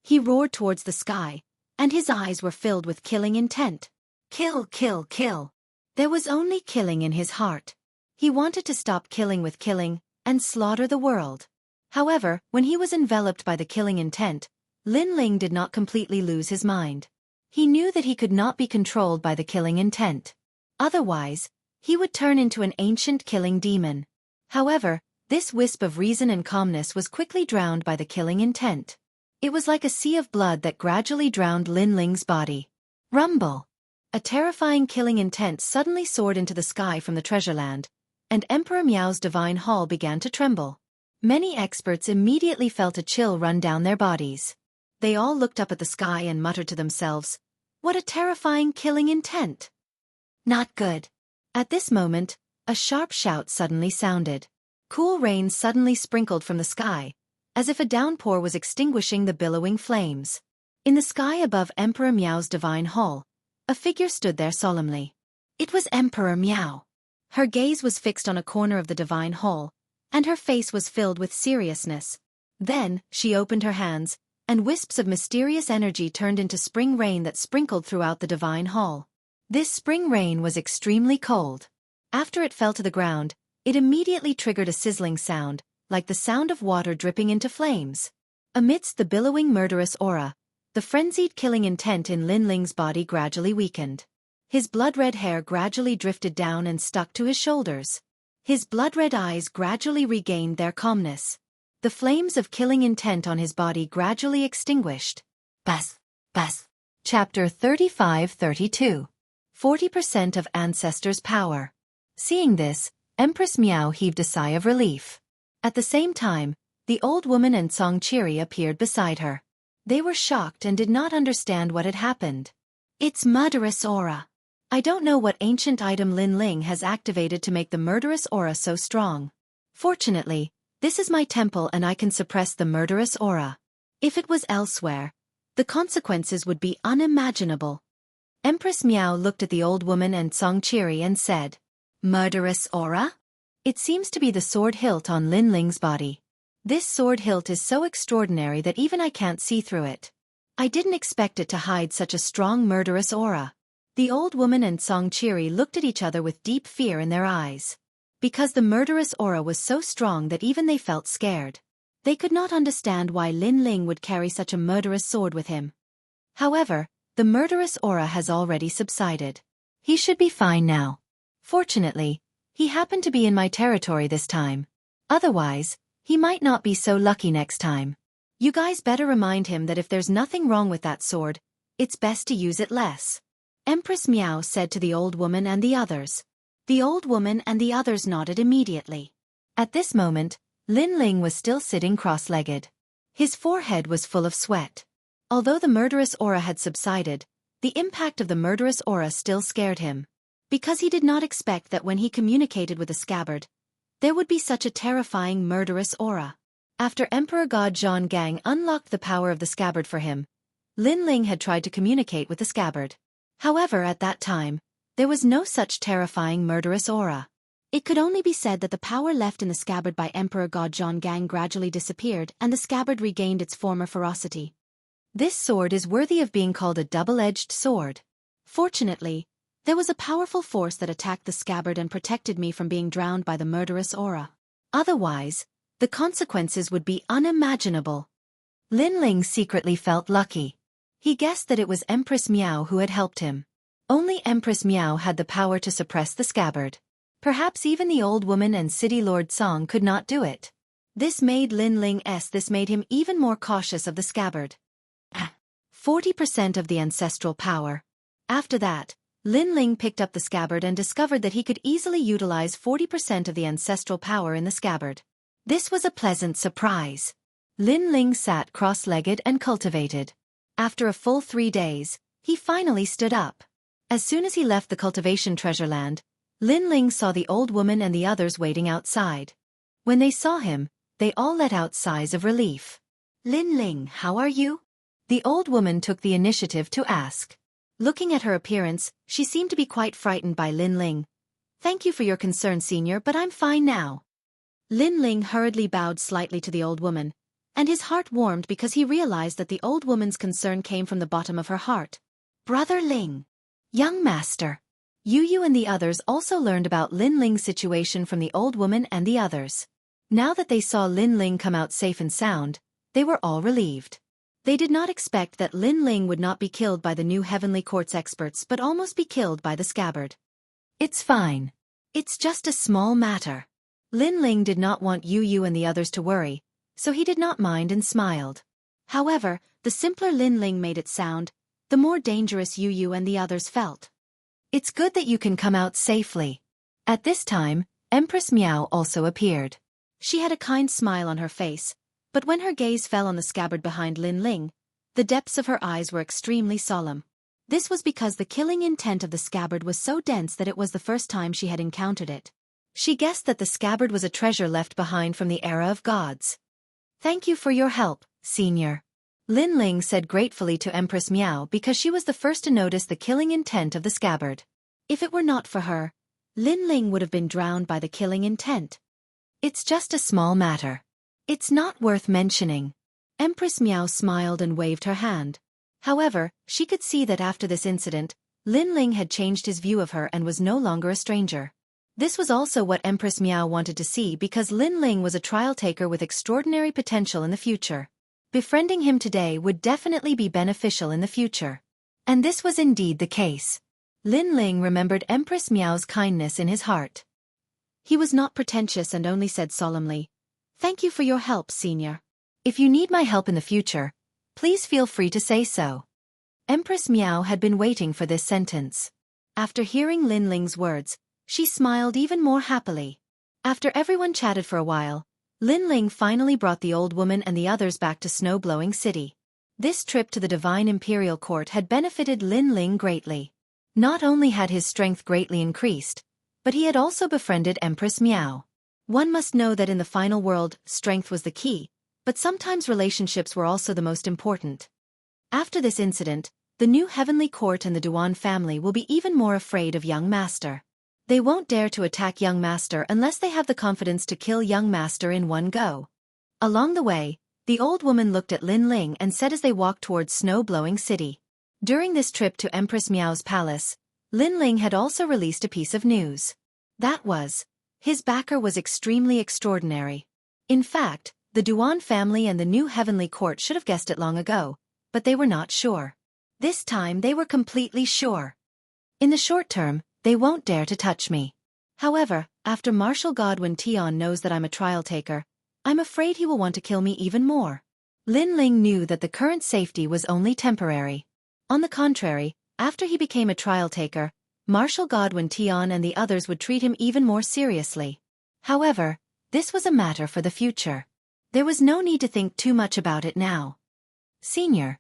He roared towards the sky, and his eyes were filled with killing intent. Kill, kill, kill. There was only killing in his heart. He wanted to stop killing with killing, and slaughter the world. However, when he was enveloped by the killing intent, Lin Ling did not completely lose his mind. He knew that he could not be controlled by the killing intent. Otherwise, he would turn into an ancient killing demon. However, this wisp of reason and calmness was quickly drowned by the killing intent. It was like a sea of blood that gradually drowned Lin Ling's body. Rumble! A terrifying killing intent suddenly soared into the sky from the treasure land, and Emperor Miao's divine hall began to tremble. Many experts immediately felt a chill run down their bodies. They all looked up at the sky and muttered to themselves, "What a terrifying killing intent!" Not good. At this moment, a sharp shout suddenly sounded. Cool rain suddenly sprinkled from the sky, as if a downpour was extinguishing the billowing flames. In the sky above Emperor Miao's divine hall, a figure stood there solemnly. It was Emperor Miao. Her gaze was fixed on a corner of the divine hall, and her face was filled with seriousness. Then, she opened her hands, and wisps of mysterious energy turned into spring rain that sprinkled throughout the divine hall. This spring rain was extremely cold. After it fell to the ground, it immediately triggered a sizzling sound, like the sound of water dripping into flames. Amidst the billowing murderous aura, the frenzied killing intent in Lin Ling's body gradually weakened. His blood-red hair gradually drifted down and stuck to his shoulders. His blood-red eyes gradually regained their calmness. The flames of killing intent on his body gradually extinguished. Bas. Chapter 35-32. 40% of Ancestors' Power. Seeing this, Empress Miao heaved a sigh of relief. At the same time, the old woman and Xianxia appeared beside her. They were shocked and did not understand what had happened. It's murderous aura. I don't know what ancient item Lin Ling has activated to make the murderous aura so strong. Fortunately, this is my temple and I can suppress the murderous aura. If it was elsewhere, the consequences would be unimaginable. Empress Miao looked at the old woman and Xianxia and said, "Murderous aura? It seems to be the sword hilt on Lin Ling's body. This sword hilt is so extraordinary that even I can't see through it. I didn't expect it to hide such a strong murderous aura." The old woman and Xianxia looked at each other with deep fear in their eyes. Because the murderous aura was so strong that even they felt scared. They could not understand why Lin Ling would carry such a murderous sword with him. However, the murderous aura has already subsided. He should be fine now. Fortunately, he happened to be in my territory this time. Otherwise, he might not be so lucky next time. You guys better remind him that if there's nothing wrong with that sword, it's best to use it less. Empress Miao said to the old woman and the others. The old woman and the others nodded immediately. At this moment, Lin Ling was still sitting cross-legged. His forehead was full of sweat. Although the murderous aura had subsided, the impact of the murderous aura still scared him. Because he did not expect that when he communicated with the scabbard, there would be such a terrifying murderous aura. After Emperor God Jianghu unlocked the power of the scabbard for him, Lin Ling had tried to communicate with the scabbard. However, at that time, there was no such terrifying murderous aura. It could only be said that the power left in the scabbard by Emperor God Jianghu gradually disappeared and the scabbard regained its former ferocity. This sword is worthy of being called a double-edged sword. Fortunately, there was a powerful force that attacked the scabbard and protected me from being drowned by the murderous aura. Otherwise, the consequences would be unimaginable. Lin Ling secretly felt lucky. He guessed that it was Empress Miao who had helped him. Only Empress Miao had the power to suppress the scabbard. Perhaps even the old woman and city lord Song could not do it. This made him even more cautious of the scabbard. 40% of the ancestral power. After that, Lin Ling picked up the scabbard and discovered that he could easily utilize 40% of the ancestral power in the scabbard. This was a pleasant surprise. Lin Ling sat cross-legged and cultivated. After a full 3 days, he finally stood up. As soon as he left the cultivation treasure land, Lin Ling saw the old woman and the others waiting outside. When they saw him, they all let out sighs of relief. "Lin Ling, how are you?" The old woman took the initiative to ask. Looking at her appearance, she seemed to be quite frightened by Lin Ling. "Thank you for your concern, senior, but I'm fine now." Lin Ling hurriedly bowed slightly to the old woman, and his heart warmed because he realized that the old woman's concern came from the bottom of her heart. "Brother Ling." "Young master." Yu and the others also learned about Lin Ling's situation from the old woman and the others. Now that they saw Lin Ling come out safe and sound, they were all relieved. They did not expect that Lin Ling would not be killed by the new Heavenly Court's experts but almost be killed by the scabbard. "It's fine. It's just a small matter." Lin Ling did not want Yu and the others to worry, so he did not mind and smiled. However, the simpler Lin Ling made it sound, the more dangerous Yu Yu and the others felt. It's good that you can come out safely. At this time, Empress Miao also appeared. She had a kind smile on her face, but when her gaze fell on the scabbard behind Lin Ling, the depths of her eyes were extremely solemn. This was because the killing intent of the scabbard was so dense that it was the first time she had encountered it. She guessed that the scabbard was a treasure left behind from the era of gods. Thank you for your help, Senior. Lin Ling said gratefully to Empress Miao because she was the first to notice the killing intent of the scabbard. If it were not for her, Lin Ling would have been drowned by the killing intent. It's just a small matter. It's not worth mentioning. Empress Miao smiled and waved her hand. However, she could see that after this incident, Lin Ling had changed his view of her and was no longer a stranger. This was also what Empress Miao wanted to see because Lin Ling was a trial taker with extraordinary potential in the future. Befriending him today would definitely be beneficial in the future. And this was indeed the case. Lin Ling remembered Empress Miao's kindness in his heart. He was not pretentious and only said solemnly, "Thank you for your help, Senior. If you need my help in the future, please feel free to say so." Empress Miao had been waiting for this sentence. After hearing Lin Ling's words, she smiled even more happily. After everyone chatted for a while, Lin Ling finally brought the old woman and the others back to Snow-Blowing City. This trip to the Divine Imperial Court had benefited Lin Ling greatly. Not only had his strength greatly increased, but he had also befriended Empress Miao. One must know that in the final world, strength was the key, but sometimes relationships were also the most important. After this incident, the new Heavenly Court and the Duan family will be even more afraid of young Master. They won't dare to attack young Master unless they have the confidence to kill young Master in one go. Along the way, the old woman looked at Lin Ling and said as they walked towards Snow-Blowing City. During this trip to Empress Miao's palace, Lin Ling had also released a piece of news. That was, his backer was extremely extraordinary. In fact, the Duan family and the new Heavenly Court should have guessed it long ago, but they were not sure. This time they were completely sure. In the short term, they won't dare to touch me. However, after Marshal Godwin Tian knows that I'm a trial taker, I'm afraid he will want to kill me even more. Lin Ling knew that the current safety was only temporary. On the contrary, after he became a trial taker, Marshal Godwin Tian and the others would treat him even more seriously. However, this was a matter for the future. There was no need to think too much about it now. Senior,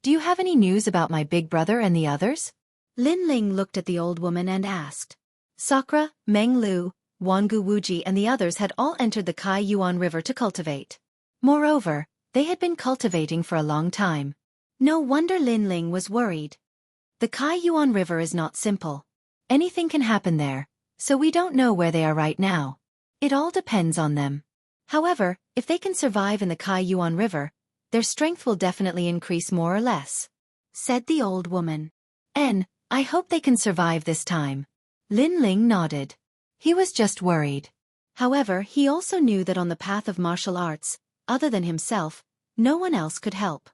do you have any news about my big brother and the others? Lin Ling looked at the old woman and asked. Sakura, Meng Lu, Wangu Wuji and the others had all entered the Kai Yuan River to cultivate. Moreover, they had been cultivating for a long time. No wonder Lin Ling was worried. The Kai Yuan River is not simple. Anything can happen there, so we don't know where they are right now. It all depends on them. However, if they can survive in the Kai Yuan River, their strength will definitely increase more or less, said the old woman. I hope they can survive this time. Lin Ling nodded. He was just worried. However, he also knew that on the path of martial arts, other than himself, no one else could help.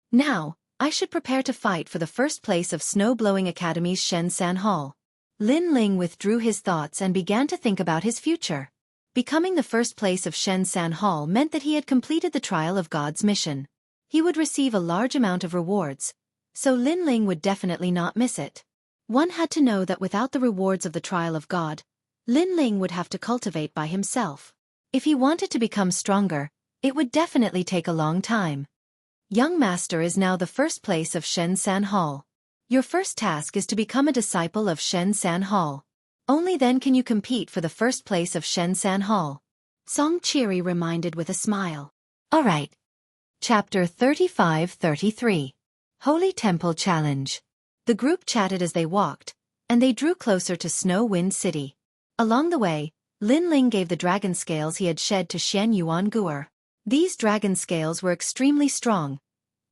Now, I should prepare to fight for the first place of Snow-Blowing Academy's Xianxia Hall. Lin Ling withdrew his thoughts and began to think about his future. Becoming the first place of Xianxia Hall meant that he had completed the Trial of God's mission. He would receive a large amount of rewards, so Lin Ling would definitely not miss it. One had to know that without the rewards of the Trial of God, Lin Ling would have to cultivate by himself. If he wanted to become stronger, it would definitely take a long time. Young Master is now the first place of Xianxia Hall. Your first task is to become a disciple of Xianxia Hall. Only then can you compete for the first place of Xianxia Hall. Song Chiri reminded with a smile. Alright. Chapter 35-33. Holy Temple Challenge. The group chatted as they walked, and they drew closer to Snow Wind City. Along the way, Lin Ling gave the dragon scales he had shed to Xian Yuan Guer. These dragon scales were extremely strong,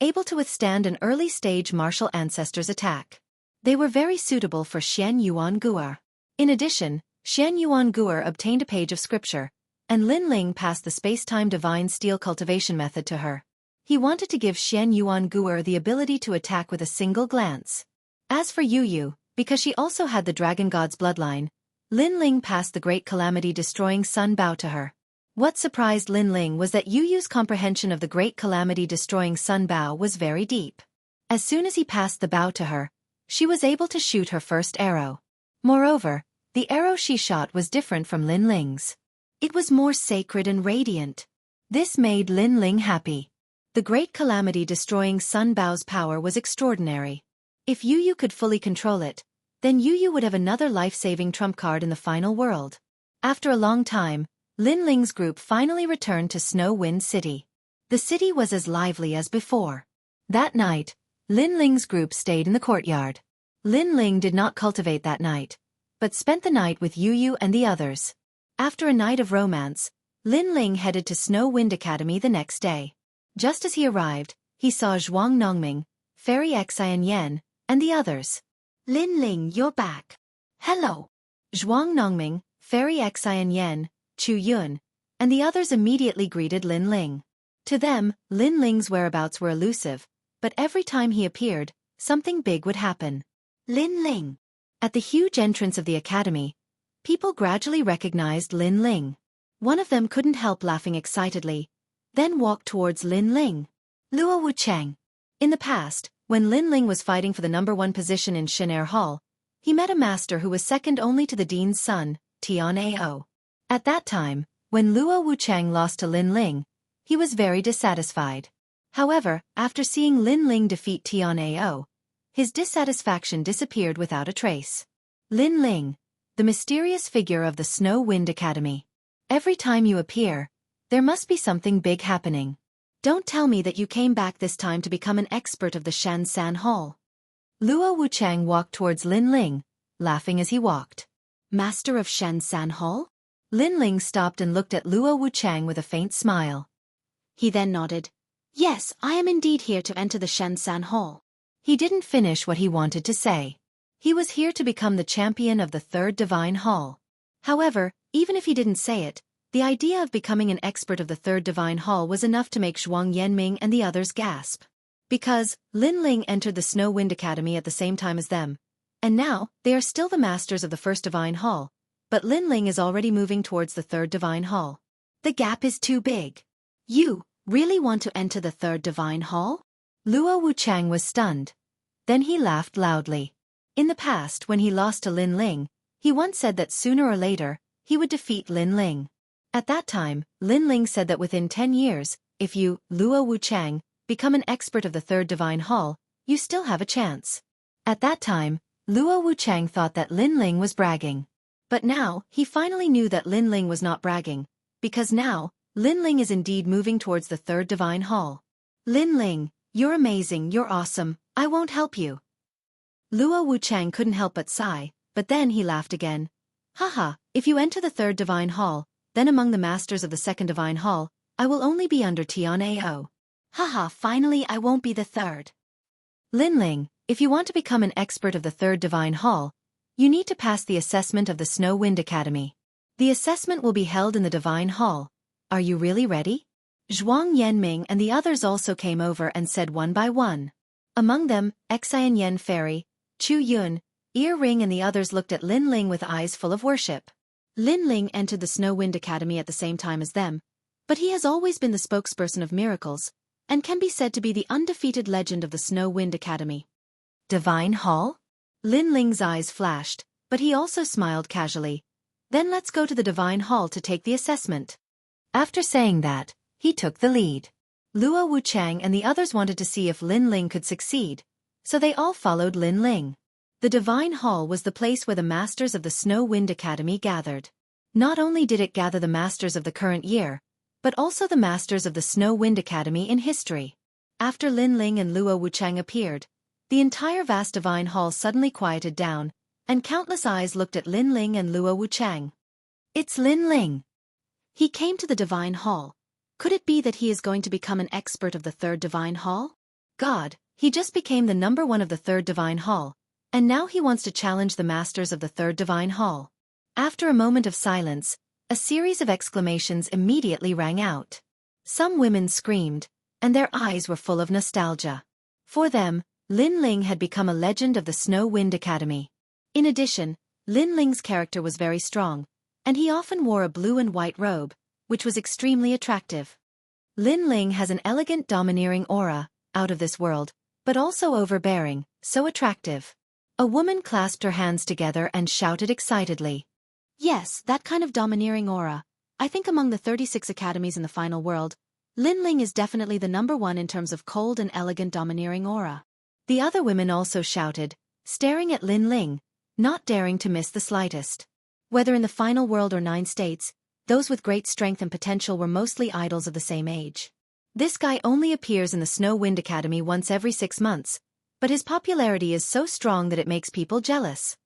able to withstand an early-stage martial ancestor's attack. They were very suitable for Xian Yuan Guer. In addition, Xian Yuan Guer obtained a page of scripture, and Lin Ling passed the space-time divine steel cultivation method to her. He wanted to give Xian Yuan Guer the ability to attack with a single glance. As for Yu Yu, because she also had the dragon god's bloodline, Lin Ling passed the great calamity-destroying sun bow to her. What surprised Lin Ling was that Yu Yu's comprehension of the great calamity-destroying sun bow was very deep. As soon as he passed the bow to her, she was able to shoot her first arrow. Moreover, the arrow she shot was different from Lin Ling's. It was more sacred and radiant. This made Lin Ling happy. The great calamity-destroying sun bow's power was extraordinary. If Yu Yu could fully control it, then Yu Yu would have another life-saving trump card in the final world. After a long time, Lin Ling's group finally returned to Snow Wind City. The city was as lively as before. That night, Lin Ling's group stayed in the courtyard. Lin Ling did not cultivate that night, but spent the night with Yu Yu and the others. After a night of romance, Lin Ling headed to Snow Wind Academy the next day. Just as he arrived, he saw Zhuang Nongming, Fairy Xianxia, and the others. Lin Ling, you're back. Hello. Zhuang Nongming, Fairy Xianxia, Chu Yun, and the others immediately greeted Lin Ling. To them, Lin Ling's whereabouts were elusive, but every time he appeared, something big would happen. Lin Ling. At the huge entrance of the academy, people gradually recognized Lin Ling. One of them couldn't help laughing excitedly, then walked towards Lin Ling. Luo Wucheng. In the past, when Lin Ling was fighting for the #1 position in Shinair Hall, he met a master who was second only to the dean's son, Tianao. At that time, when Luo Wucheng lost to Lin Ling, he was very dissatisfied. However, after seeing Lin Ling defeat Tianao, his dissatisfaction disappeared without a trace. Lin Ling, the mysterious figure of the Snow Wind Academy. Every time you appear, there must be something big happening. Don't tell me that you came back this time to become an expert of the Shansan Hall. Luo Wucheng walked towards Lin Ling, laughing as he walked. Master of Shansan Hall? Lin Ling stopped and looked at Luo Wucheng with a faint smile. He then nodded. Yes, I am indeed here to enter the Shansan Hall. He didn't finish what he wanted to say. He was here to become the champion of the Third Divine Hall. However, even if he didn't say it, the idea of becoming an expert of the Third Divine Hall was enough to make Zhuang Yanming and the others gasp. Because Lin Ling entered the Snow Wind Academy at the same time as them, and now they are still the masters of the First Divine Hall, but Lin Ling is already moving towards the Third Divine Hall. The gap is too big. You really want to enter the Third Divine Hall? Luo Wucheng was stunned. Then he laughed loudly. In the past, when he lost to Lin Ling, he once said that sooner or later, he would defeat Lin Ling. At that time, Lin Ling said that within 10 years, if you, Luo Wucheng, become an expert of the Third Divine Hall, you still have a chance. At that time, Luo Wucheng thought that Lin Ling was bragging. But now, he finally knew that Lin Ling was not bragging, because now, Lin Ling is indeed moving towards the Third Divine Hall. Lin Ling, you're amazing, you're awesome, I won't help you. Luo Wucheng couldn't help but sigh, but then he laughed again. Haha, if you enter the Third Divine Hall, then among the masters of the Second Divine Hall, I will only be under Tianao. Haha, finally I won't be the third. Lin Ling, if you want to become an expert of the Third Divine Hall, you need to pass the assessment of the Snow Wind Academy. The assessment will be held in the Divine Hall. Are you really ready? Zhuang Yanming and the others also came over and said one by one. Among them, Xianxia Fairy, Chu Yun, Ear Ring and the others looked at Lin Ling with eyes full of worship. Lin Ling entered the Snow Wind Academy at the same time as them, but he has always been the spokesperson of miracles, and can be said to be the undefeated legend of the Snow Wind Academy. Divine Hall? Lin Ling's eyes flashed, but he also smiled casually. Then let's go to the Divine Hall to take the assessment. After saying that, he took the lead. Luo Wucheng and the others wanted to see if Lin Ling could succeed, so they all followed Lin Ling. The Divine Hall was the place where the masters of the Snow Wind Academy gathered. Not only did it gather the masters of the current year, but also the masters of the Snow Wind Academy in history. After Lin Ling and Luo Wucheng appeared, the entire vast Divine Hall suddenly quieted down, and countless eyes looked at Lin Ling and Luo Wucheng. It's Lin Ling. He came to the Divine Hall. Could it be that he is going to become an expert of the Third Divine Hall? God, he just became the #1 of the Third Divine Hall, and now he wants to challenge the masters of the Third Divine Hall. After a moment of silence, a series of exclamations immediately rang out. Some women screamed, and their eyes were full of nostalgia. For them, Lin Ling had become a legend of the Snow Wind Academy. In addition, Lin Ling's character was very strong, and he often wore a blue and white robe, which was extremely attractive. Lin Ling has an elegant domineering aura, out of this world, but also overbearing, so attractive. A woman clasped her hands together and shouted excitedly. Yes, that kind of domineering aura. I think among the 36 academies in the final world, Lin Ling is definitely the #1 in terms of cold and elegant domineering aura. The other women also shouted, staring at Lin Ling, not daring to miss the slightest. Whether in the final world or 9 states, those with great strength and potential were mostly idols of the same age. This guy only appears in the Snow Wind Academy once every 6 months, but his popularity is so strong that it makes people jealous.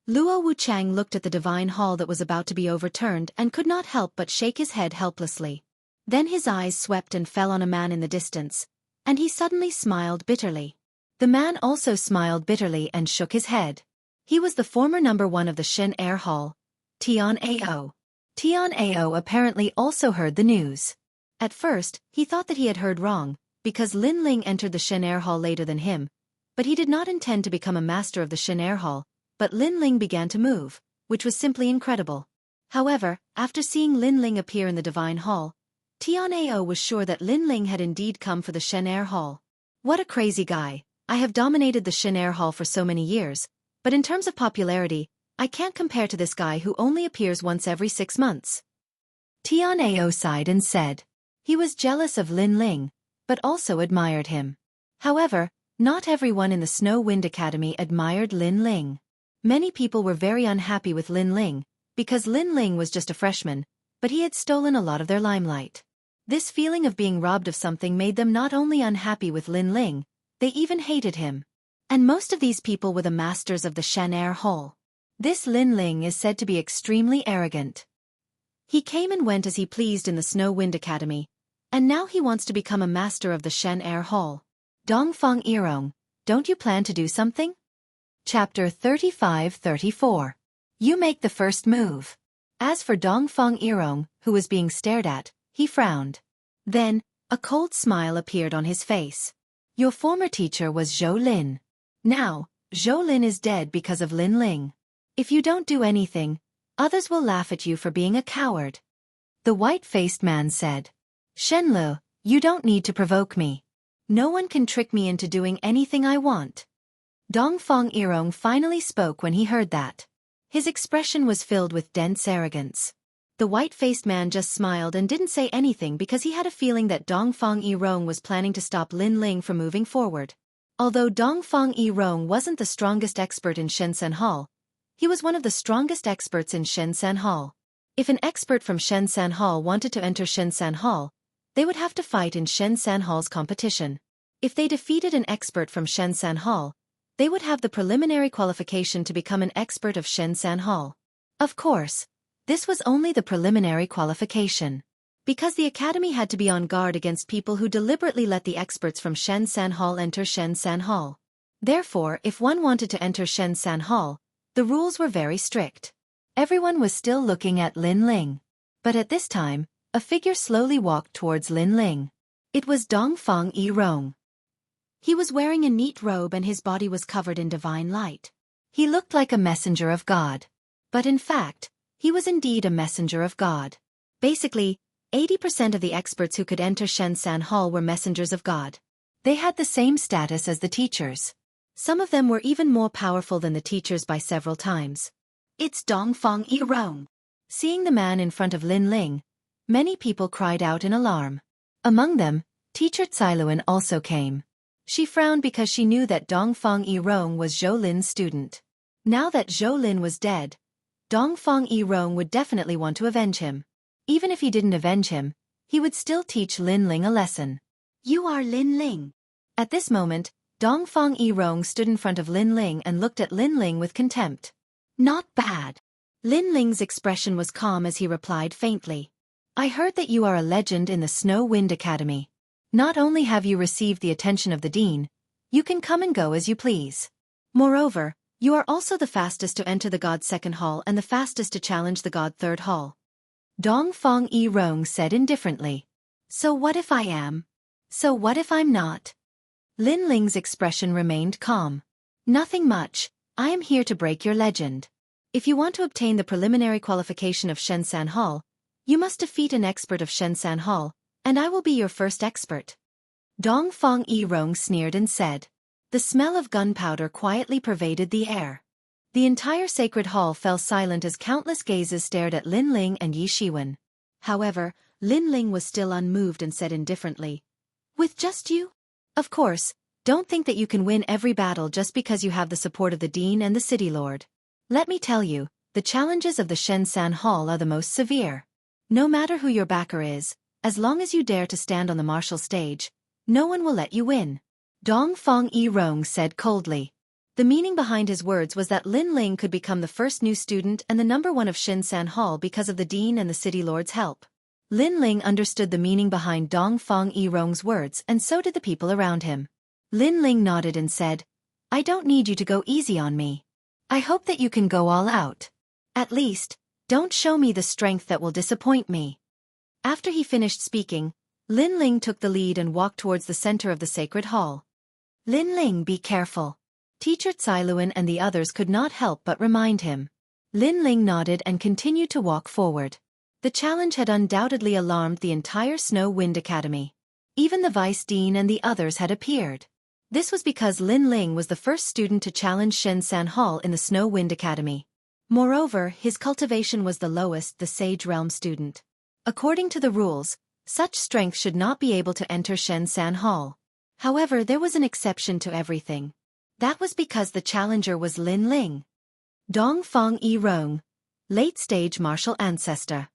Luo Wuchang looked at the divine hall that was about to be overturned and could not help but shake his head helplessly. Then his eyes swept and fell on a man in the distance, and he suddenly smiled bitterly. The man also smiled bitterly and shook his head. He was the former #1 of the Shen Air Hall, Tian Ao. Tian Ao apparently also heard the news. At first, he thought that he had heard wrong, because Lin Ling entered the Shen Air Hall later than him, but he did not intend to become a master of the Shen Air Hall. But Lin Ling began to move, which was simply incredible. However, after seeing Lin Ling appear in the Divine Hall, Tian Ao was sure that Lin Ling had indeed come for the Shen Air Hall. What a crazy guy. I have dominated the Shen Air Hall for so many years, but in terms of popularity, I can't compare to this guy who only appears once every 6 months. Tian Ao sighed and said. He was jealous of Lin Ling, but also admired him. However, not everyone in the Snow Wind Academy admired Lin Ling. Many people were very unhappy with Lin Ling, because Lin Ling was just a freshman, but he had stolen a lot of their limelight. This feeling of being robbed of something made them not only unhappy with Lin Ling, they even hated him. And most of these people were the masters of the Shen Air Hall. This Lin Ling is said to be extremely arrogant. He came and went as he pleased in the Snow Wind Academy, and now he wants to become a master of the Shen Air Hall. Dongfang Yirong, don't you plan to do something? Chapter 35-34. You make the first move. As for Dongfang Yirong, who was being stared at, he frowned. Then, a cold smile appeared on his face. Your former teacher was Zhou Lin. Now, Zhou Lin is dead because of Lin Ling. If you don't do anything, others will laugh at you for being a coward. The white-faced man said. Shenlu, you don't need to provoke me. No one can trick me into doing anything I want. Dongfang Yirong finally spoke when he heard that. His expression was filled with dense arrogance. The white-faced man just smiled and didn't say anything because he had a feeling that Dongfang Yirong was planning to stop Lin Ling from moving forward. Although Dongfang Yirong wasn't the strongest expert in Shenzhen Hall, he was one of the strongest experts in Shenzhen Hall. If an expert from Shenzhen Hall wanted to enter Shenzhen Hall, they would have to fight in Shenzhen Hall's competition. If they defeated an expert from Shenzhen Hall, they would have the preliminary qualification to become an expert of Shenzhen Hall. Of course, this was only the preliminary qualification. Because the academy had to be on guard against people who deliberately let the experts from Shenzhen Hall enter Shenzhen Hall. Therefore, if one wanted to enter Shenzhen Hall, the rules were very strict. Everyone was still looking at Lin Ling. But at this time, a figure slowly walked towards Lin Ling. It was Dongfang Yirong. He was wearing a neat robe and his body was covered in divine light. He looked like a messenger of God. But in fact, he was indeed a messenger of God. Basically, 80% of the experts who could enter Shenzhen Hall were messengers of God. They had the same status as the teachers. Some of them were even more powerful than the teachers by several times. It's Dongfang Yirong. Seeing the man in front of Lin Ling, many people cried out in alarm. Among them, teacher Cailuan also came. She frowned because she knew that Dongfang Yirong was Zhou Lin's student. Now that Zhou Lin was dead, Dongfang Yirong would definitely want to avenge him. Even if he didn't avenge him, he would still teach Lin Ling a lesson. You are Lin Ling. At this moment, Dongfang Yirong stood in front of Lin Ling and looked at Lin Ling with contempt. Not bad. Lin Ling's expression was calm as he replied faintly. I heard that you are a legend in the Snow Wind Academy. Not only have you received the attention of the dean, you can come and go as you please. Moreover, you are also the fastest to enter the God Second Hall and the fastest to challenge the God Third Hall. Dongfang Yirong said indifferently. So what if I am? So what if I'm not? Lin Ling's expression remained calm. Nothing much, I am here to break your legend. If you want to obtain the preliminary qualification of Shenzhen Hall, You must defeat an expert of Shensan Hall, and I will be your first expert. Dongfang Yirong sneered and said. The smell of gunpowder quietly pervaded the air. The entire sacred hall fell silent as countless gazes stared at Lin Ling and Yi Shiwen. However, Lin Ling was still unmoved and said indifferently, With just you? Of course, don't think that you can win every battle just because you have the support of the Dean and the City Lord. Let me tell you, the challenges of the Shensan Hall are the most severe. No matter who your backer is, as long as you dare to stand on the martial stage, no one will let you win. Dongfang Yirong said coldly. The meaning behind his words was that Lin Ling could become the first new student and the #1 of Shensan Hall because of the Dean and the City Lord's help. Lin Ling understood the meaning behind Dongfang Yirong's words, and so did the people around him. Lin Ling nodded and said, I don't need you to go easy on me. I hope that you can go all out. At least, don't show me the strength that will disappoint me. After he finished speaking, Lin Ling took the lead and walked towards the center of the sacred hall. Lin Ling, be careful. Teacher Cailuan and the others could not help but remind him. Lin Ling nodded and continued to walk forward. The challenge had undoubtedly alarmed the entire Snow Wind Academy. Even the Vice Dean and the others had appeared. This was because Lin Ling was the first student to challenge Shensan Hall in the Snow Wind Academy. Moreover, his cultivation was the lowest, the Sage Realm student. According to the rules, such strength should not be able to enter Shensan Hall. However, there was an exception to everything. That was because the challenger was Lin Ling. Dongfang Yirong, late-stage martial ancestor.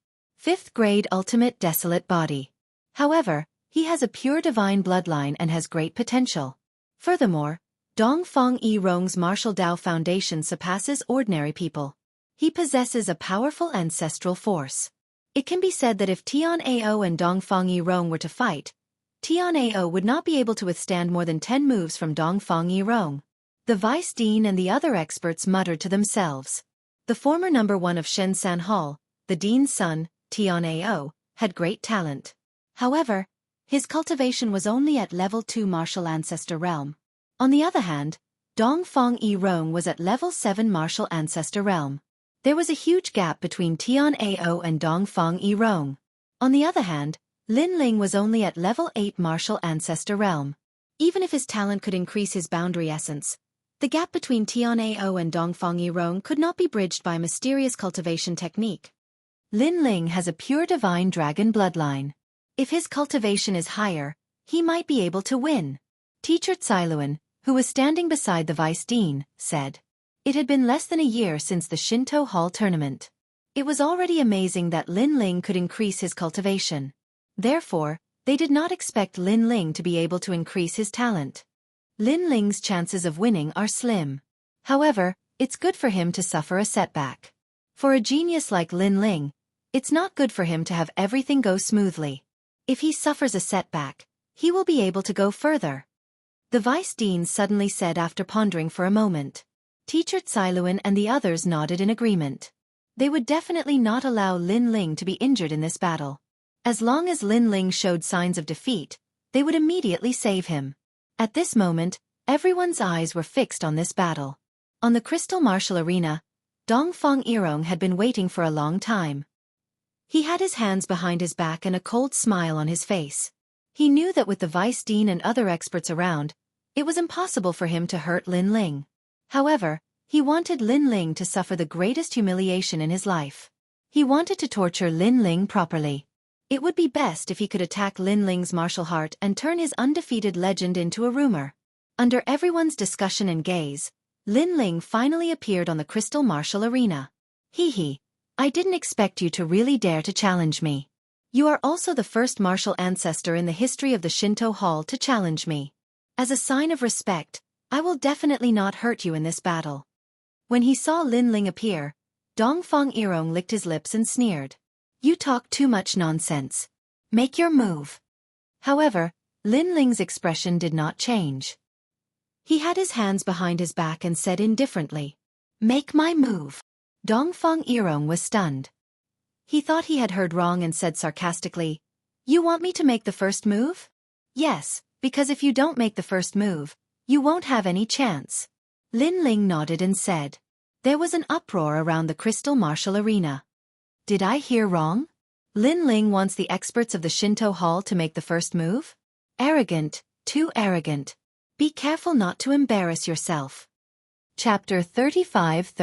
5th grade ultimate desolate body. However, he has a pure divine bloodline and has great potential. Furthermore, Dongfang Yirong's martial Dao foundation surpasses ordinary people. He possesses a powerful ancestral force. It can be said that if Tian Ao and Dongfang Yirong were to fight, Tian Ao would not be able to withstand more than 10 moves from Dongfang Yirong. The Vice Dean and the other experts muttered to themselves. The former #1 of Shensan Hall, the Dean's son, Tian Ao, had great talent. However, his cultivation was only at level 2 martial ancestor realm. On the other hand, Dongfang Yirong was at level 7 martial ancestor realm. There was a huge gap between Tian Ao and Dongfang Yirong. On the other hand, Lin Ling was only at level 8 martial ancestor realm. Even if his talent could increase his boundary essence, the gap between Tian Ao and Dongfang Yirong could not be bridged by a mysterious cultivation technique. Lin Ling has a pure divine dragon bloodline. If his cultivation is higher, he might be able to win. Teacher Cailuan, who was standing beside the Vice Dean, said. It had been less than a year since the Shinto Hall tournament. It was already amazing that Lin Ling could increase his cultivation. Therefore, they did not expect Lin Ling to be able to increase his talent. Lin Ling's chances of winning are slim. However, it's good for him to suffer a setback. For a genius like Lin Ling, it's not good for him to have everything go smoothly. If he suffers a setback, he will be able to go further. The Vice Dean suddenly said after pondering for a moment. Teacher Cailuan and the others nodded in agreement. They would definitely not allow Lin Ling to be injured in this battle. As long as Lin Ling showed signs of defeat, they would immediately save him. At this moment, everyone's eyes were fixed on this battle. On the Crystal Martial Arena, Dongfang Yirong had been waiting for a long time. He had his hands behind his back and a cold smile on his face. He knew that with the Vice Dean and other experts around, it was impossible for him to hurt Lin Ling. However, he wanted Lin Ling to suffer the greatest humiliation in his life. He wanted to torture Lin Ling properly. It would be best if he could attack Lin Ling's martial heart and turn his undefeated legend into a rumor. Under everyone's discussion and gaze, Lin Ling finally appeared on the Crystal Martial Arena. Hee, I didn't expect you to really dare to challenge me. You are also the first martial ancestor in the history of the Shinto Hall to challenge me. As a sign of respect, I will definitely not hurt you in this battle. When he saw Lin Ling appear, Dongfang Yirong licked his lips and sneered. You talk too much nonsense. Make your move. However, Lin Ling's expression did not change. He had his hands behind his back and said indifferently, Make my move. Dongfang Yirong was stunned. He thought he had heard wrong and said sarcastically, You want me to make the first move? Yes, because if you don't make the first move, you won't have any chance. Lin Ling nodded and said. There was an uproar around the Crystal Martial Arena. Did I hear wrong? Lin Ling wants the experts of the Shinto Hall to make the first move? Arrogant, too arrogant. Be careful not to embarrass yourself. Chapter 35.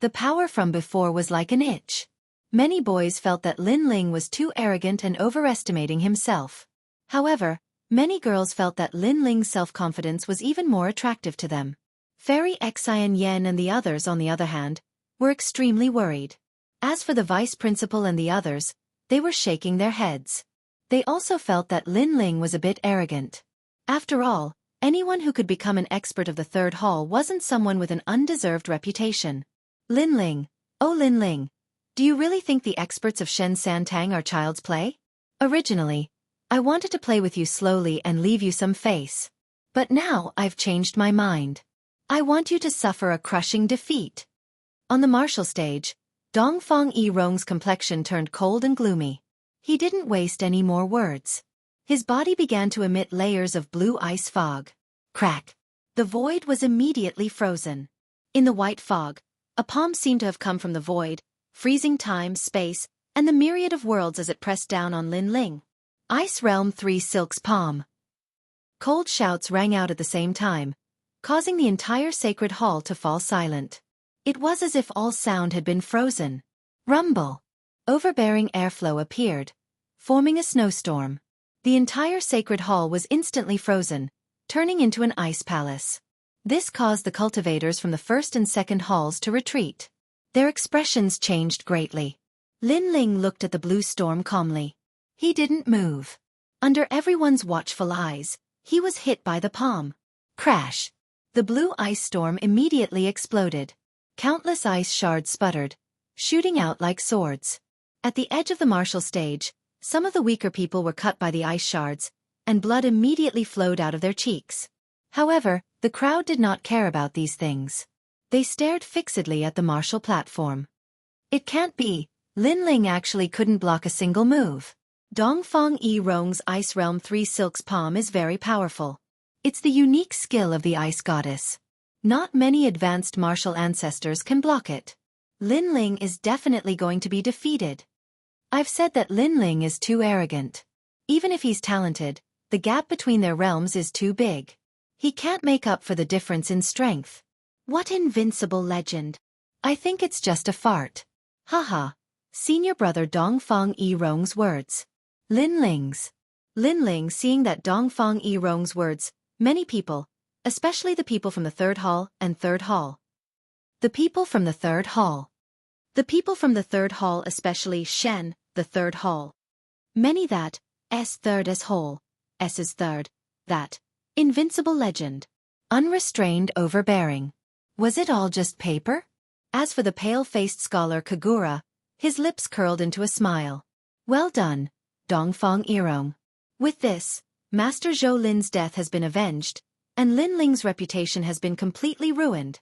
The power from before was like an itch. Many boys felt that Lin Ling was too arrogant and overestimating himself. However, many girls felt that Lin Ling's self-confidence was even more attractive to them. Fairy Xianxia and the others, on the other hand, were extremely worried. As for the vice principal and the others, they were shaking their heads. They also felt that Lin Ling was a bit arrogant. After all, anyone who could become an expert of the third hall wasn't someone with an undeserved reputation. Lin Ling, oh Lin Ling, do you really think the experts of Shen Santang are child's play? Originally, I wanted to play with you slowly and leave you some face. But now I've changed my mind. I want you to suffer a crushing defeat. On the martial stage, Dongfang Yirong's complexion turned cold and gloomy. He didn't waste any more words. His body began to emit layers of blue ice fog. Crack! The void was immediately frozen. In the white fog, a palm seemed to have come from the void, freezing time, space, and the myriad of worlds as it pressed down on Lin Ling. Ice Realm 3 Silk's palm. Cold shouts rang out at the same time, causing the entire sacred hall to fall silent. It was as if all sound had been frozen. Rumble! Overbearing airflow appeared, forming a snowstorm. The entire sacred hall was instantly frozen, turning into an ice palace. This caused the cultivators from the first and second halls to retreat. Their expressions changed greatly. Lin Ling looked at the blue storm calmly. He didn't move. Under everyone's watchful eyes, he was hit by the palm. Crash! The blue ice storm immediately exploded. Countless ice shards sputtered, shooting out like swords. At the edge of the martial stage, some of the weaker people were cut by the ice shards, and blood immediately flowed out of their cheeks. However, the crowd did not care about these things. They stared fixedly at the martial platform. It can't be, Lin Ling actually couldn't block a single move. Dongfang Yirong's Ice Realm 3 Silk's palm is very powerful. It's the unique skill of the ice goddess. Not many advanced martial ancestors can block it. Lin Ling is definitely going to be defeated. I've said that Lin Ling is too arrogant. Even if he's talented, the gap between their realms is too big. He can't make up for the difference in strength. What invincible legend! I think it's just a fart. Haha. Senior brother Dongfang Yirong's words. Lin Ling, seeing that Dongfang Yirong's words, many people, especially the people from the third hall and third hall. The people from the third hall. The people from the third hall, especially Shen, the third hall. Many that, S third as whole, S is third, that. Invincible legend. Unrestrained overbearing. Was it all just paper? As for the pale-faced scholar Kagura, his lips curled into a smile. Well done, Dongfang Yirong. With this, Master Zhou Lin's death has been avenged, and Lin Ling's reputation has been completely ruined.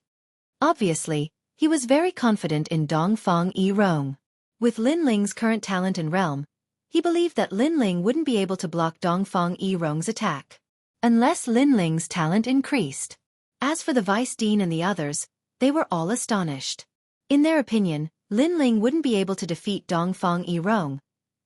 Obviously, he was very confident in Dongfang Yirong. With Lin Ling's current talent and realm, he believed that Lin Ling wouldn't be able to block Dongfang Yirong's attack. Unless Lin Ling's talent increased. As for the Vice Dean and the others, they were all astonished. In their opinion, Lin Ling wouldn't be able to defeat Dongfang Yirong,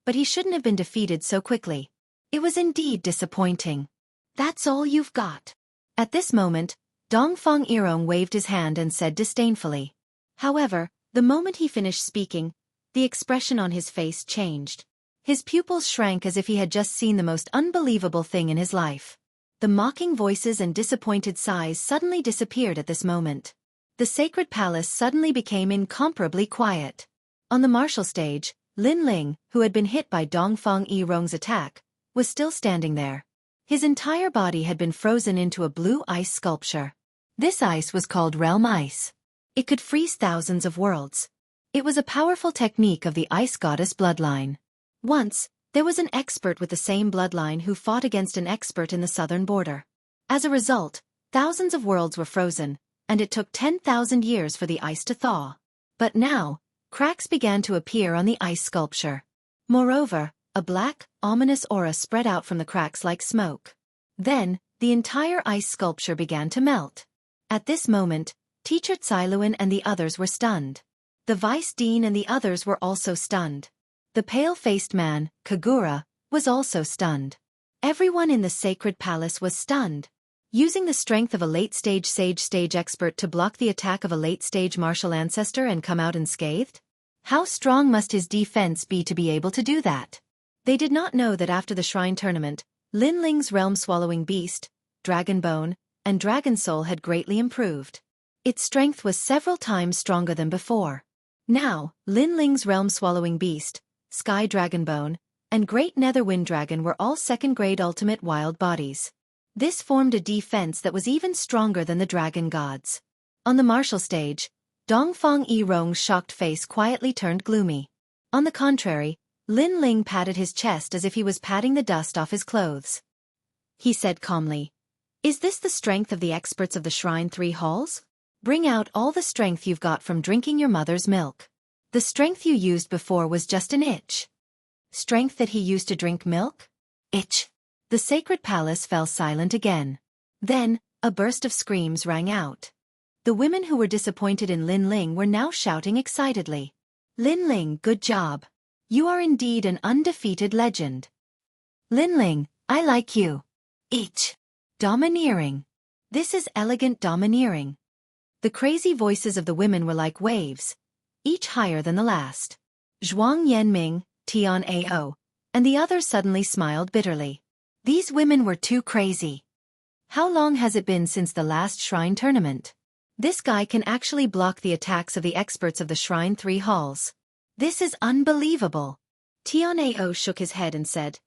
but he shouldn't have been defeated so quickly. It was indeed disappointing. That's all you've got. At this moment, Dongfang Yirong waved his hand and said disdainfully. However, the moment he finished speaking, the expression on his face changed. His pupils shrank as if he had just seen the most unbelievable thing in his life. The mocking voices and disappointed sighs suddenly disappeared at this moment. The sacred palace suddenly became incomparably quiet. On the martial stage, Lin Ling, who had been hit by Dongfang Yirong's attack, was still standing there. His entire body had been frozen into a blue ice sculpture. This ice was called Realm Ice. It could freeze thousands of worlds. It was a powerful technique of the ice goddess bloodline. Once, there was an expert with the same bloodline who fought against an expert in the southern border. As a result, thousands of worlds were frozen, and it took 10,000 years for the ice to thaw. But now, cracks began to appear on the ice sculpture. Moreover, a black, ominous aura spread out from the cracks like smoke. Then, the entire ice sculpture began to melt. At this moment, Teacher Cailuan and the others were stunned. The Vice Dean and the others were also stunned. The pale-faced man, Kagura, was also stunned. Everyone in the sacred palace was stunned. Using the strength of a late-stage sage expert to block the attack of a late-stage martial ancestor and come out unscathed? How strong must his defense be to be able to do that? They did not know that after the shrine tournament, Lin Ling's realm-swallowing beast, Dragon Bone, and Dragon Soul had greatly improved. Its strength was several times stronger than before. Now, Lin Ling's realm-swallowing beast, Sky Dragon Bone, and Great Netherwind Dragon were all second-grade ultimate wild bodies. This formed a defense that was even stronger than the dragon gods. On the martial stage, Dongfang Yirong's shocked face quietly turned gloomy. On the contrary, Lin Ling patted his chest as if he was patting the dust off his clothes. He said calmly, "Is this the strength of the experts of the Shrine 3 halls? Bring out all the strength you've got from drinking your mother's milk. The strength you used before was just an itch." Strength that he used to drink milk? Itch. The sacred palace fell silent again. Then, a burst of screams rang out. The women who were disappointed in Lin Ling were now shouting excitedly. "Lin Ling, good job. You are indeed an undefeated legend. Lin Ling, I like you. Itch. Domineering. This is elegant domineering." The crazy voices of the women were like waves, each higher than the last. Zhuang Yanming, Tian Ao, and the others suddenly smiled bitterly. These women were too crazy. How long has it been since the last shrine tournament? This guy can actually block the attacks of the experts of the Shrine 3 halls. This is unbelievable. Tian Ao shook his head and said,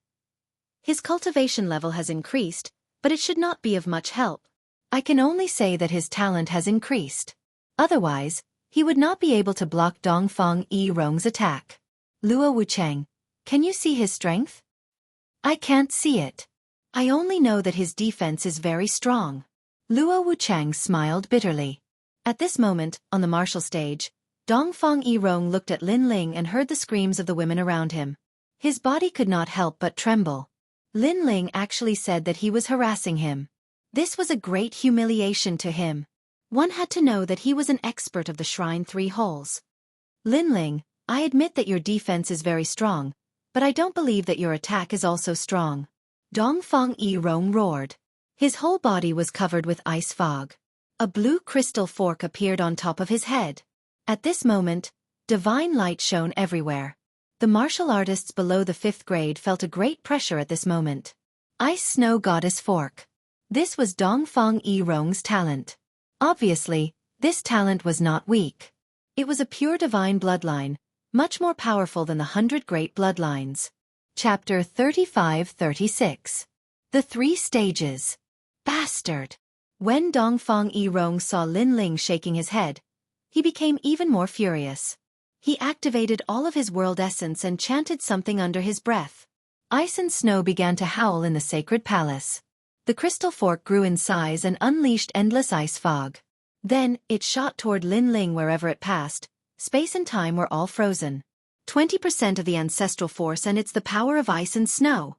"His cultivation level has increased, but it should not be of much help. I can only say that his talent has increased. Otherwise, he would not be able to block Dongfang Yirong's attack. Luo Wucheng, can you see his strength?" "I can't see it. I only know that his defense is very strong." Luo Wucheng smiled bitterly. At this moment, on the martial stage, Dongfang Yirong looked at Lin Ling and heard the screams of the women around him. His body could not help but tremble. Lin Ling actually said that he was harassing him. This was a great humiliation to him. One had to know that he was an expert of the Shrine 3 halls. "Lin Ling, I admit that your defense is very strong, but I don't believe that your attack is also strong." Dongfang Yirong roared. His whole body was covered with ice fog. A blue crystal fork appeared on top of his head. At this moment, divine light shone everywhere. The martial artists below the 5th grade felt a great pressure at this moment. Ice Snow Goddess Fork. This was Dongfang Yirong's talent. Obviously, this talent was not weak. It was a pure divine bloodline, much more powerful than the 100 Great Bloodlines. Chapter 35-36. The 3 Stages. Bastard! When Dongfang Yirong saw Lin Ling shaking his head, he became even more furious. He activated all of his world essence and chanted something under his breath. Ice and snow began to howl in the sacred palace. The crystal fork grew in size and unleashed endless ice fog. Then, it shot toward Lin Ling wherever it passed. Space and time were all frozen. 20% of the ancestral force, and it's the power of ice and snow.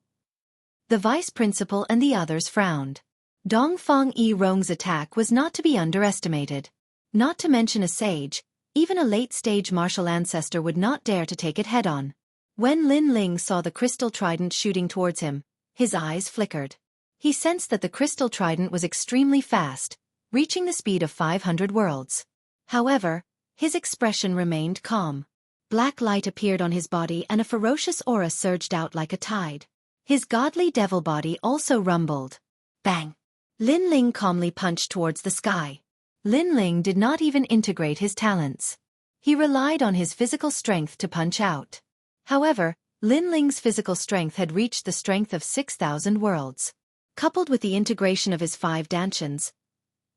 The vice principal and the others frowned. Dongfang Yirong's attack was not to be underestimated. Not to mention a sage, even a late-stage martial ancestor would not dare to take it head-on. When Lin Ling saw the crystal trident shooting towards him, his eyes flickered. He sensed that the crystal trident was extremely fast, reaching the speed of 500 worlds. However, his expression remained calm. Black light appeared on his body and a ferocious aura surged out like a tide. His godly devil body also rumbled. Bang! Lin Ling calmly punched towards the sky. Lin Ling did not even integrate his talents. He relied on his physical strength to punch out. However, Lin Ling's physical strength had reached the strength of 6,000 worlds. Coupled with the integration of his 5 dantians,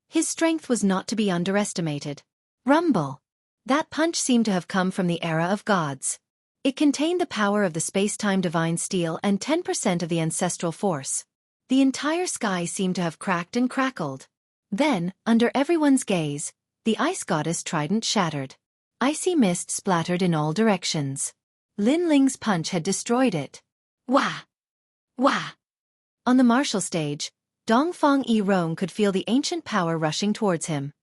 his strength was not to be underestimated. Rumble! That punch seemed to have come from the era of gods. It contained the power of the space-time divine steel and 10% of the ancestral force. The entire sky seemed to have cracked and crackled. Then, under everyone's gaze, the ice goddess trident shattered. Icy mist splattered in all directions. Lin Ling's punch had destroyed it. Wah! Wah! On the martial stage, Dongfang Yirong could feel the ancient power rushing towards him.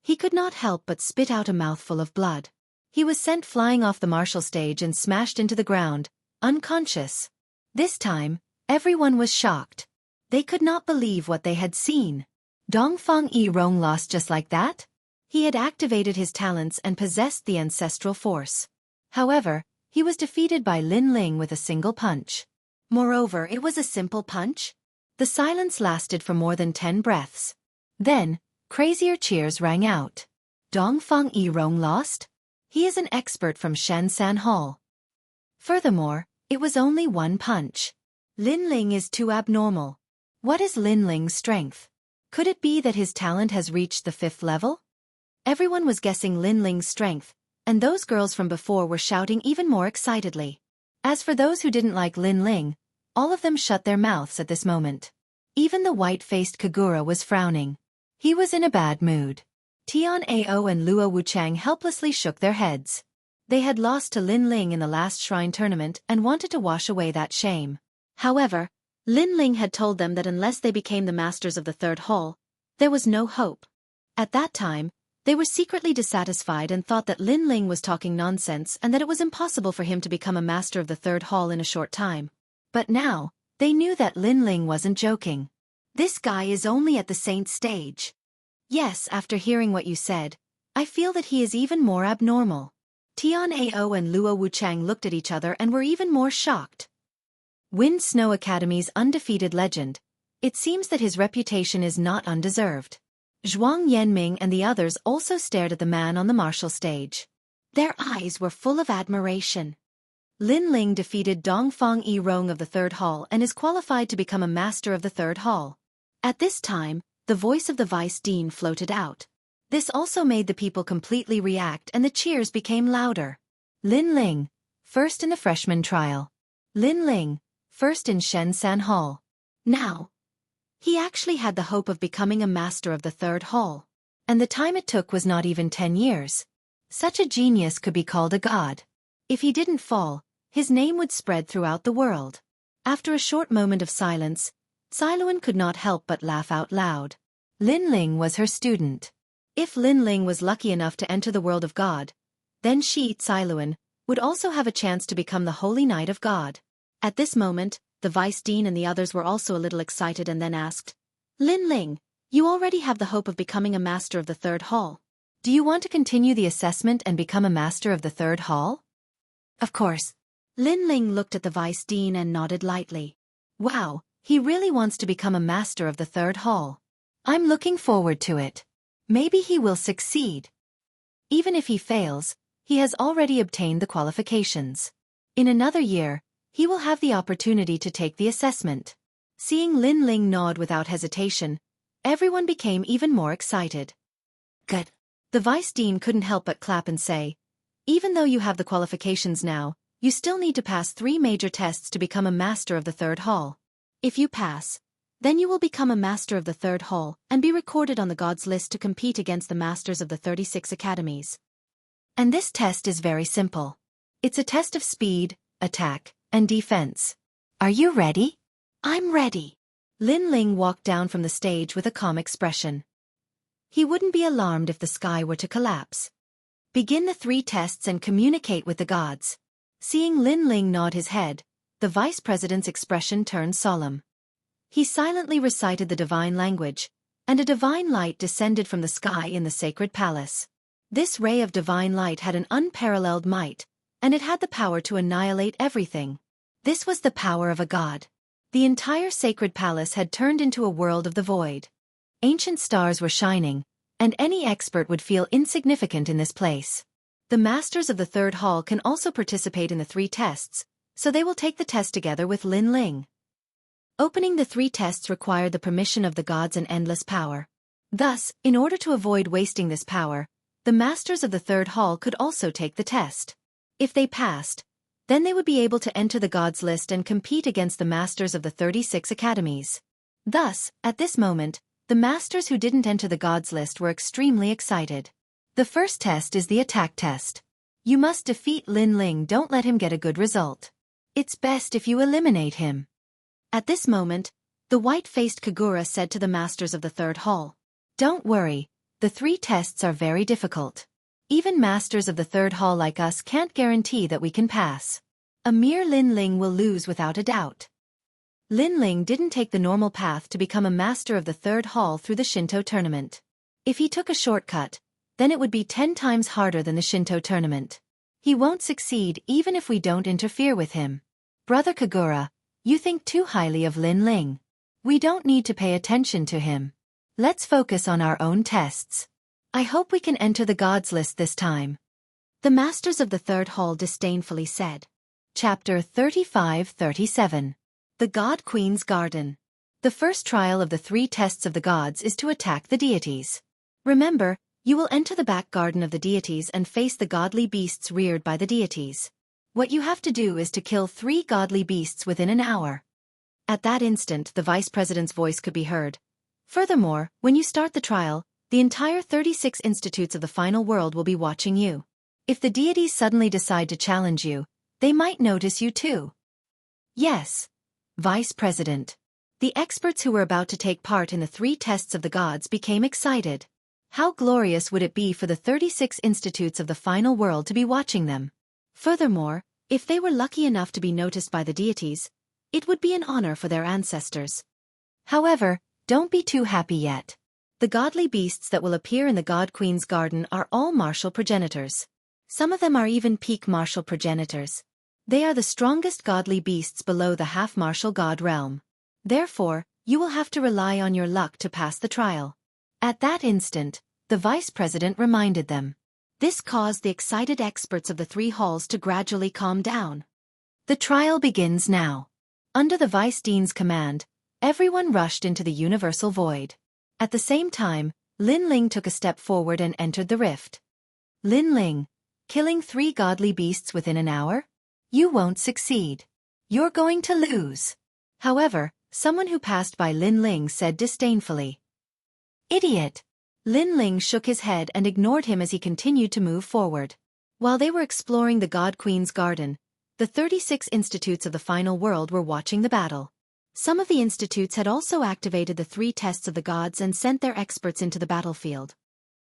He could not help but spit out a mouthful of blood. He was sent flying off the martial stage and smashed into the ground, unconscious. This time, everyone was shocked. They could not believe what they had seen. Dongfang Yirong lost just like that? He had activated his talents and possessed the ancestral force. However, he was defeated by Lin Ling with a single punch. Moreover, it was a simple punch. The silence lasted for more than 10 breaths. Then, crazier cheers rang out. Dongfang Yirong lost? He is an expert from Shansan Hall. Furthermore, it was only one punch. Lin Ling is too abnormal. What is Lin Ling's strength? Could it be that his talent has reached the 5th level? Everyone was guessing Lin Ling's strength, and those girls from before were shouting even more excitedly. As for those who didn't like Lin Ling, all of them shut their mouths at this moment. Even the white-faced Kagura was frowning. He was in a bad mood. Tian Ao and Luo Wuchang helplessly shook their heads. They had lost to Lin Ling in the last shrine tournament and wanted to wash away that shame. However, Lin Ling had told them that unless they became the masters of the 3rd hall, there was no hope. At that time, they were secretly dissatisfied and thought that Lin Ling was talking nonsense and that it was impossible for him to become a master of the 3rd hall in a short time. But now, they knew that Lin Ling wasn't joking. This guy is only at the saint stage. Yes, after hearing what you said, I feel that he is even more abnormal. Tian Ao and Luo Wuchang looked at each other and were even more shocked. Wind Snow Academy's undefeated legend. It seems that his reputation is not undeserved. Zhuang Yanming and the others also stared at the man on the martial stage. Their eyes were full of admiration. Lin Ling defeated Dongfang Yirong of the 3rd hall and is qualified to become a master of the 3rd hall. At this time, the voice of the vice dean floated out. This also made the people completely react and the cheers became louder. Lin Ling, first in the freshman trial. Lin Ling, first in Shensan Hall. Now, he actually had the hope of becoming a master of the 3rd hall. And the time it took was not even 10 years. Such a genius could be called a god. If he didn't fall, his name would spread throughout the world. After a short moment of silence, Cailuan could not help but laugh out loud. Lin Ling was her student. If Lin Ling was lucky enough to enter the world of God, then she, Cailuan, would also have a chance to become the Holy Knight of God. At this moment, the vice dean and the others were also a little excited and then asked, Lin Ling, you already have the hope of becoming a master of the 3rd hall. Do you want to continue the assessment and become a master of the 3rd hall? Of course. Lin Ling looked at the vice dean and nodded lightly. Wow, he really wants to become a master of the 3rd hall. I'm looking forward to it. Maybe he will succeed. Even if he fails, he has already obtained the qualifications. In another year, he will have the opportunity to take the assessment. Seeing Lin Ling nod without hesitation, everyone became even more excited. Good. The vice dean couldn't help but clap and say, even though you have the qualifications now, you still need to pass 3 major tests to become a master of the 3rd hall. If you pass, then you will become a master of the 3rd hall and be recorded on the gods list to compete against the masters of the 36 academies. And this test is very simple. It's a test of speed, attack, and defense. Are you ready? I'm ready. Lin Ling walked down from the stage with a calm expression. He wouldn't be alarmed if the sky were to collapse. Begin the 3 tests and communicate with the gods. Seeing Lin Ling nod his head, the vice president's expression turned solemn. He silently recited the divine language, and a divine light descended from the sky in the sacred palace. This ray of divine light had an unparalleled might, and it had the power to annihilate everything. This was the power of a god. The entire sacred palace had turned into a world of the void. Ancient stars were shining, and any expert would feel insignificant in this place. The masters of the 3rd hall can also participate in the 3 tests, so they will take the test together with Lin Ling. Opening the 3 tests required the permission of the gods and endless power. Thus, in order to avoid wasting this power, the masters of the 3rd hall could also take the test. If they passed, then they would be able to enter the gods list and compete against the masters of the 36 academies. Thus, at this moment, the masters who didn't enter the gods list were extremely excited. The first test is the attack test. You must defeat Lin Ling, don't let him get a good result. It's best if you eliminate him. At this moment, the white-faced Kagura said to the masters of the 3rd hall, Don't worry, the 3 tests are very difficult. Even masters of the third hall like us can't guarantee that we can pass. A mere Lin Ling will lose without a doubt. Lin Ling didn't take the normal path to become a master of the third hall through the Shinto tournament. If he took a shortcut, then it would be 10 times harder than the Shinto tournament. He won't succeed even if we don't interfere with him. Brother Kagura, you think too highly of Lin Ling. We don't need to pay attention to him. Let's focus on our own tests. I hope we can enter the gods list this time. The masters of the third hall disdainfully said. Chapter 35-37. The God Queen's Garden. The first trial of the 3 tests of the gods is to attack the deities. Remember, you will enter the back garden of the deities and face the godly beasts reared by the deities. What you have to do is to kill 3 godly beasts within an hour. At that instant, the vice president's voice could be heard. Furthermore, when you start the trial, the entire 36 institutes of the final world will be watching you. If the deities suddenly decide to challenge you, they might notice you too. Yes, Vice President. The experts who were about to take part in the 3 tests of the gods became excited. How glorious would it be for the 36 institutes of the final world to be watching them? Furthermore, if they were lucky enough to be noticed by the deities, it would be an honor for their ancestors. However, don't be too happy yet. The godly beasts that will appear in the God Queen's garden are all martial progenitors. Some of them are even peak martial progenitors. They are the strongest godly beasts below the half-martial god realm. Therefore, you will have to rely on your luck to pass the trial. At that instant, the vice president reminded them. This caused the excited experts of the 3 halls to gradually calm down. The trial begins now. Under the vice dean's command, everyone rushed into the universal void. At the same time, Lin Ling took a step forward and entered the rift. Lin Ling, killing 3 godly beasts within an hour? You won't succeed. You're going to lose. However, someone who passed by Lin Ling said disdainfully. Idiot! Lin Ling shook his head and ignored him as he continued to move forward. While they were exploring the God Queen's garden, the 36 institutes of the final world were watching the battle. Some of the institutes had also activated the 3 tests of the gods and sent their experts into the battlefield.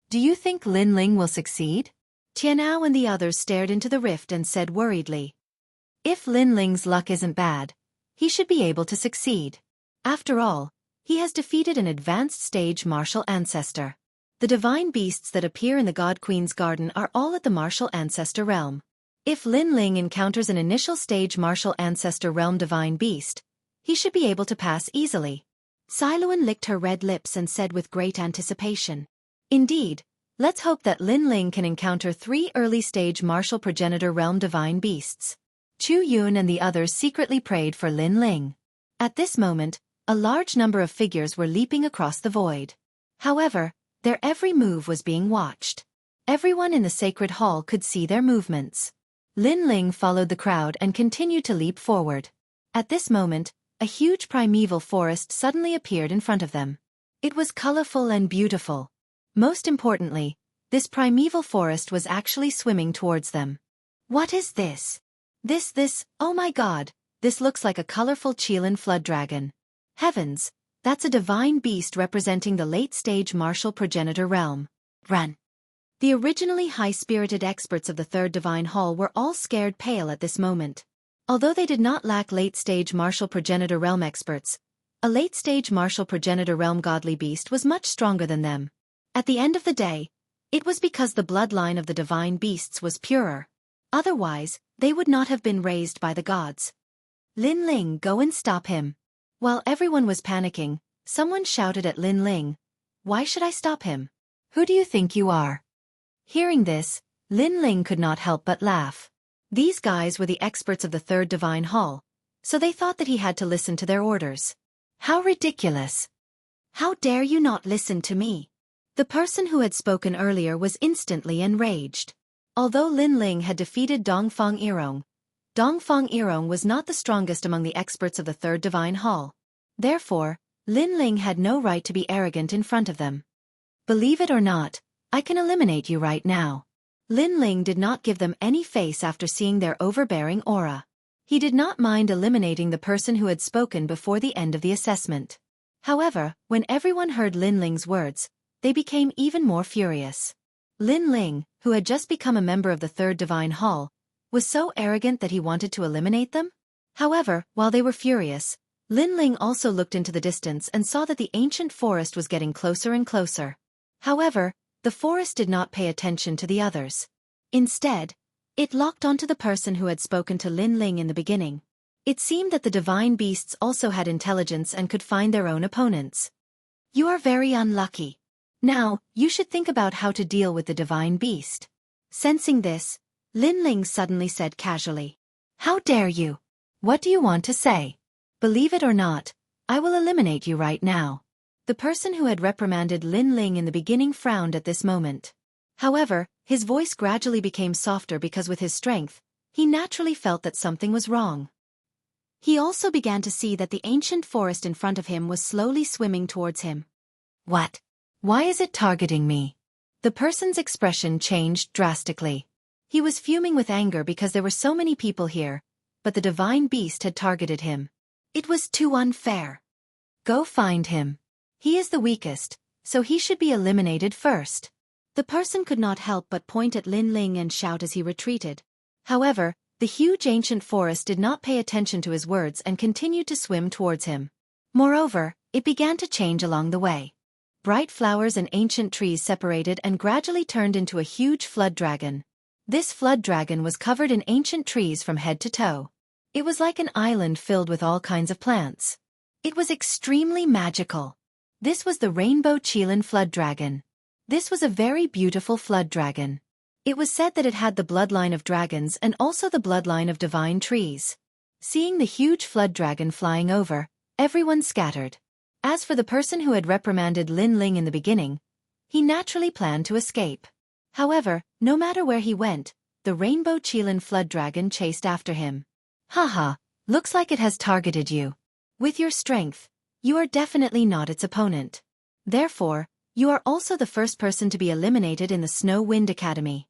Do you think Lin Ling will succeed? Tianao and the others stared into the rift and said worriedly. If Lin Ling's luck isn't bad, he should be able to succeed. After all, he has defeated an advanced stage martial ancestor. The divine beasts that appear in the God Queen's garden are all at the martial ancestor realm. If Lin Ling encounters an initial stage martial ancestor realm divine beast, he should be able to pass easily. Siluan licked her red lips and said with great anticipation. Indeed, let's hope that Lin Ling can encounter 3 early-stage martial progenitor realm divine beasts. Chu Yun and the others secretly prayed for Lin Ling. At this moment, a large number of figures were leaping across the void. However, their every move was being watched. Everyone in the sacred hall could see their movements. Lin Ling followed the crowd and continued to leap forward. At this moment, a huge primeval forest suddenly appeared in front of them. It was colorful and beautiful. Most importantly, this primeval forest was actually swimming towards them. What is this? Oh my god, this looks like a colorful Qilin flood dragon. Heavens, that's a divine beast representing the late-stage martial progenitor realm. Run! The originally high-spirited experts of the Third Divine Hall were all scared pale at this moment. Although they did not lack late-stage martial progenitor realm experts, a late-stage martial progenitor realm godly beast was much stronger than them. At the end of the day, it was because the bloodline of the divine beasts was purer. Otherwise, they would not have been raised by the gods. Lin Ling, go and stop him. While everyone was panicking, someone shouted at Lin Ling, "Why should I stop him? Who do you think you are?" Hearing this, Lin Ling could not help but laugh. These guys were the experts of the Third Divine Hall, so they thought that he had to listen to their orders. How ridiculous! How dare you not listen to me? The person who had spoken earlier was instantly enraged. Although Lin Ling had defeated Dongfang Yirong was not the strongest among the experts of the Third Divine Hall. Therefore, Lin Ling had no right to be arrogant in front of them. Believe it or not, I can eliminate you right now. Lin Ling did not give them any face after seeing their overbearing aura. He did not mind eliminating the person who had spoken before the end of the assessment. However, when everyone heard Lin Ling's words, they became even more furious. Lin Ling, who had just become a member of the Third Divine Hall, was so arrogant that he wanted to eliminate them? However, while they were furious, Lin Ling also looked into the distance and saw that the ancient forest was getting closer and closer. However, the forest did not pay attention to the others. Instead, it locked onto the person who had spoken to Lin Ling in the beginning. It seemed that the divine beasts also had intelligence and could find their own opponents. You are very unlucky. Now, you should think about how to deal with the divine beast. Sensing this, Lin Ling suddenly said casually, "How dare you? What do you want to say? Believe it or not, I will eliminate you right now." The person who had reprimanded Lin Ling in the beginning frowned at this moment. However, his voice gradually became softer because with his strength, he naturally felt that something was wrong. He also began to see that the ancient forest in front of him was slowly swimming towards him. What? Why is it targeting me? The person's expression changed drastically. He was fuming with anger because there were so many people here, but the divine beast had targeted him. It was too unfair. Go find him. He is the weakest, so he should be eliminated first. The person could not help but point at Lin Ling and shout as he retreated. However, the huge ancient forest did not pay attention to his words and continued to swim towards him. Moreover, it began to change along the way. Bright flowers and ancient trees separated and gradually turned into a huge flood dragon. This flood dragon was covered in ancient trees from head to toe. It was like an island filled with all kinds of plants. It was extremely magical. This was the rainbow Qilin flood dragon. This was a very beautiful flood dragon. It was said that it had the bloodline of dragons and also the bloodline of divine trees. Seeing the huge flood dragon flying over, everyone scattered. As for the person who had reprimanded Lin Ling in the beginning, he naturally planned to escape. However, no matter where he went, the rainbow Qilin flood dragon chased after him. Haha, looks like it has targeted you. With your strength, you are definitely not its opponent. Therefore, you are also the first person to be eliminated in the Snow Wind Academy.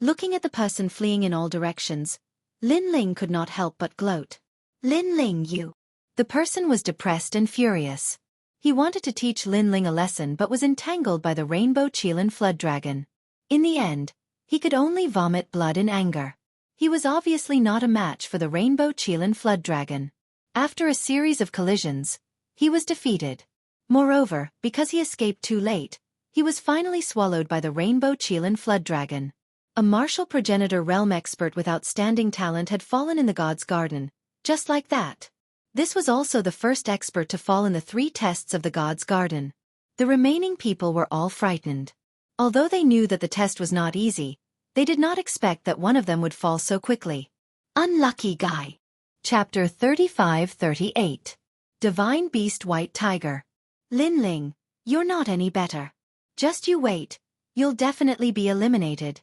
Looking at the person fleeing in all directions, Lin Ling could not help but gloat. Lin Ling, you. The person was depressed and furious. He wanted to teach Lin Ling a lesson but was entangled by the rainbow Qilin flood dragon. In the end, he could only vomit blood in anger. He was obviously not a match for the rainbow Qilin flood dragon. After a series of collisions, he was defeated. Moreover, because he escaped too late, he was finally swallowed by the rainbow Qilin flood dragon. A martial progenitor realm expert with outstanding talent had fallen in the god's garden, just like that. This was also the first expert to fall in the 3 tests of the god's garden. The remaining people were all frightened. Although they knew that the test was not easy, they did not expect that one of them would fall so quickly. Unlucky guy. Chapter 35-38. Divine Beast White Tiger. Lin Ling, you're not any better. Just you wait, you'll definitely be eliminated.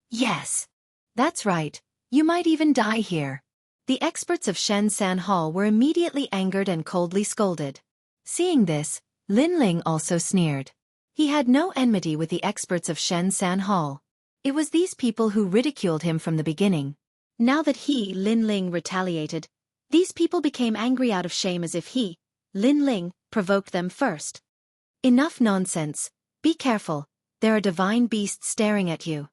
Yes. That's right, you might even die here. The experts of Xianxia Hall were immediately angered and coldly scolded. Seeing this, Lin Ling also sneered. He had no enmity with the experts of Xianxia Hall. It was these people who ridiculed him from the beginning. Now that he, Lin Ling, retaliated, these people became angry out of shame as if he, Lin Ling, provoked them first. Enough nonsense, be careful, there are divine beasts staring at you.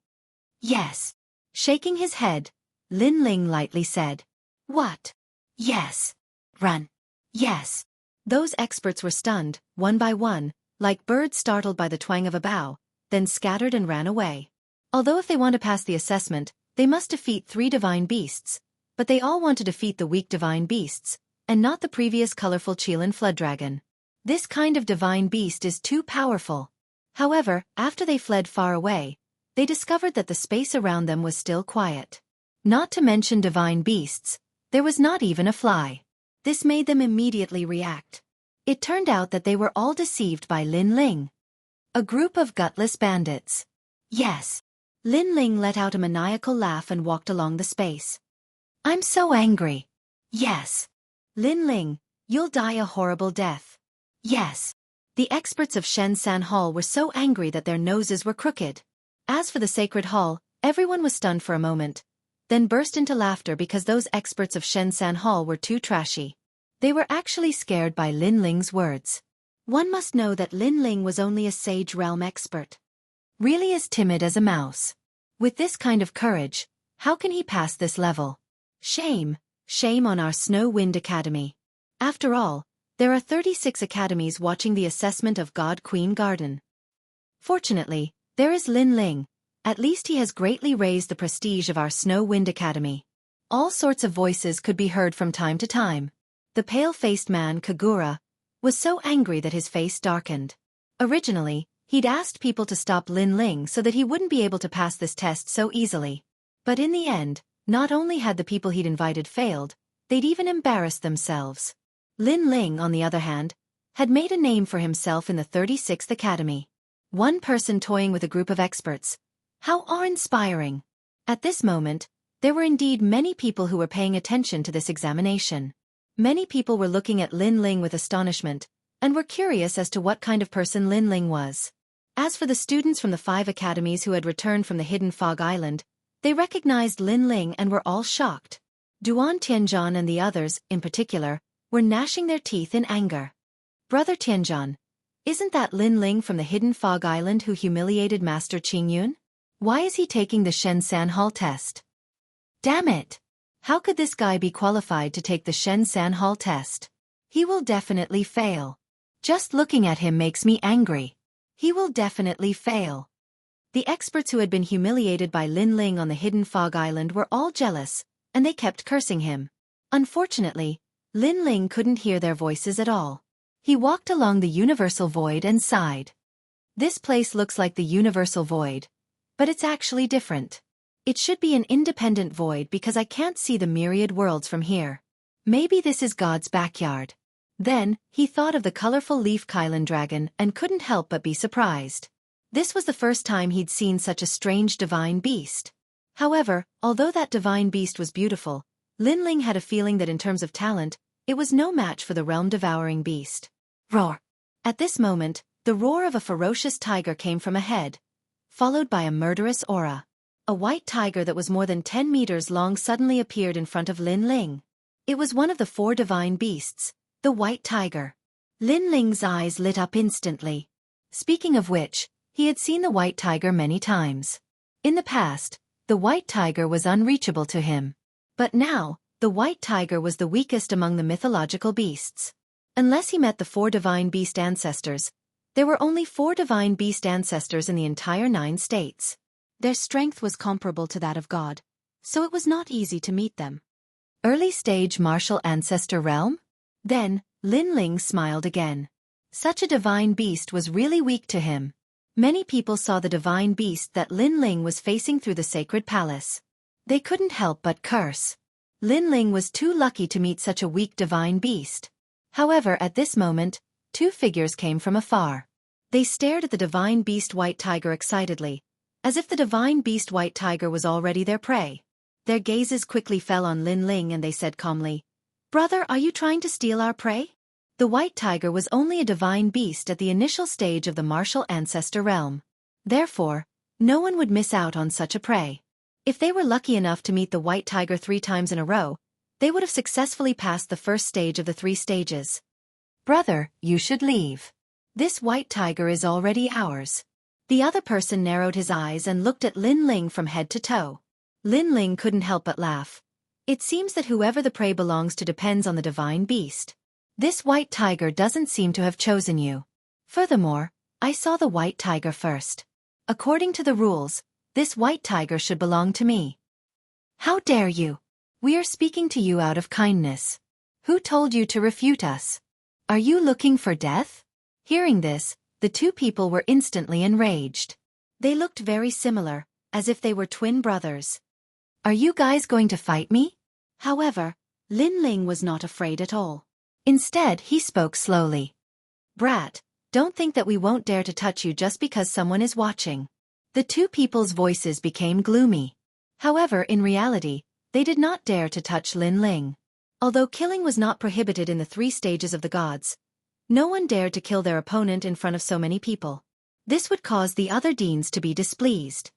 Yes. Shaking his head, Lin Ling lightly said. What? Yes. Run. Yes. Those experts were stunned, one by one, like birds startled by the twang of a bow, then scattered and ran away. Although if they want to pass the assessment, they must defeat 3 divine beasts, but they all want to defeat the weak divine beasts, and not the previous colorful Qilin flood dragon. This kind of divine beast is too powerful. However, after they fled far away, they discovered that the space around them was still quiet. Not to mention divine beasts, there was not even a fly. This made them immediately react. It turned out that they were all deceived by Lin Ling. A group of gutless bandits. Yes. Lin Ling let out a maniacal laugh and walked along the space. I'm so angry. Yes. Lin Ling, you'll die a horrible death. Yes. The experts of Xianxia Hall were so angry that their noses were crooked. As for the sacred hall, everyone was stunned for a moment, then burst into laughter because those experts of Xianxia Hall were too trashy. They were actually scared by Lin Ling's words. One must know that Lin Ling was only a sage realm expert. Really as timid as a mouse. With this kind of courage, how can he pass this level? Shame, shame on our Snow Wind Academy. After all, there are 36 academies watching the assessment of God Queen Garden. Fortunately, there is Lin Ling. At least he has greatly raised the prestige of our Snow Wind Academy. All sorts of voices could be heard from time to time. The pale-faced man, Kagura, was so angry that his face darkened. Originally, he'd asked people to stop Lin Ling so that he wouldn't be able to pass this test so easily. But in the end, not only had the people he'd invited failed, they'd even embarrassed themselves. Lin Ling, on the other hand, had made a name for himself in the 36th Academy. One person toying with a group of experts. How awe-inspiring! At this moment, there were indeed many people who were paying attention to this examination. Many people were looking at Lin Ling with astonishment, and were curious as to what kind of person Lin Ling was. As for the students from the 5 academies who had returned from the hidden Fog Island, they recognized Lin Ling and were all shocked. Duan Tianzhan and the others, in particular, were gnashing their teeth in anger. Brother Tianzhan, isn't that Lin Ling from the hidden Fog Island who humiliated Master Qingyun? Why is he taking the Shenzan Hall test? Damn it! How could this guy be qualified to take the Shenzan Hall test? He will definitely fail. Just looking at him makes me angry. He will definitely fail. The experts who had been humiliated by Lin Ling on the hidden Fog Island were all jealous, and they kept cursing him. Unfortunately, Lin Ling couldn't hear their voices at all. He walked along the universal void and sighed. This place looks like the universal void, but it's actually different. It should be an independent void because I can't see the myriad worlds from here. Maybe this is God's backyard. Then, he thought of the colorful leaf Kylan dragon and couldn't help but be surprised. This was the first time he'd seen such a strange divine beast. However, although that divine beast was beautiful, Lin Ling had a feeling that in terms of talent, it was no match for the realm-devouring beast. Roar! At this moment, the roar of a ferocious tiger came from ahead, followed by a murderous aura. A white tiger that was more than 10 meters long suddenly appeared in front of Lin Ling. It was one of the 4 divine beasts, the white tiger. Lin Ling's eyes lit up instantly. Speaking of which, he had seen the white tiger many times. In the past, the white tiger was unreachable to him. But now, the white tiger was the weakest among the mythological beasts. Unless he met the 4 divine beast ancestors, there were only 4 divine beast ancestors in the entire 9 states. Their strength was comparable to that of God, so it was not easy to meet them. Early stage martial ancestor realm? Then, Lin Ling smiled again. Such a divine beast was really weak to him. Many people saw the divine beast that Lin Ling was facing through the sacred palace. They couldn't help but curse. Lin Ling was too lucky to meet such a weak divine beast. However, at this moment, 2 figures came from afar. They stared at the divine beast white tiger excitedly, as if the divine beast white tiger was already their prey. Their gazes quickly fell on Lin Ling and they said calmly, "Brother, are you trying to steal our prey?" The white tiger was only a divine beast at the initial stage of the martial ancestor realm. Therefore, no one would miss out on such a prey. If they were lucky enough to meet the white tiger 3 times in a row, they would have successfully passed the first stage of the 3 stages. "Brother, you should leave. This white tiger is already ours." The other person narrowed his eyes and looked at Lin Ling from head to toe. Lin Ling couldn't help but laugh. It seems that whoever the prey belongs to depends on the divine beast. This white tiger doesn't seem to have chosen you. Furthermore, I saw the white tiger first. According to the rules, this white tiger should belong to me. How dare you? We are speaking to you out of kindness. Who told you to refute us? Are you looking for death? Hearing this, the 2 people were instantly enraged. They looked very similar, as if they were twin brothers. Are you guys going to fight me? However, Lin Ling was not afraid at all. Instead, he spoke slowly. Brat, don't think that we won't dare to touch you just because someone is watching. The 2 people's voices became gloomy. However, in reality, they did not dare to touch Lin Ling. Although killing was not prohibited in the 3 stages of the gods, no one dared to kill their opponent in front of so many people. This would cause the other deans to be displeased.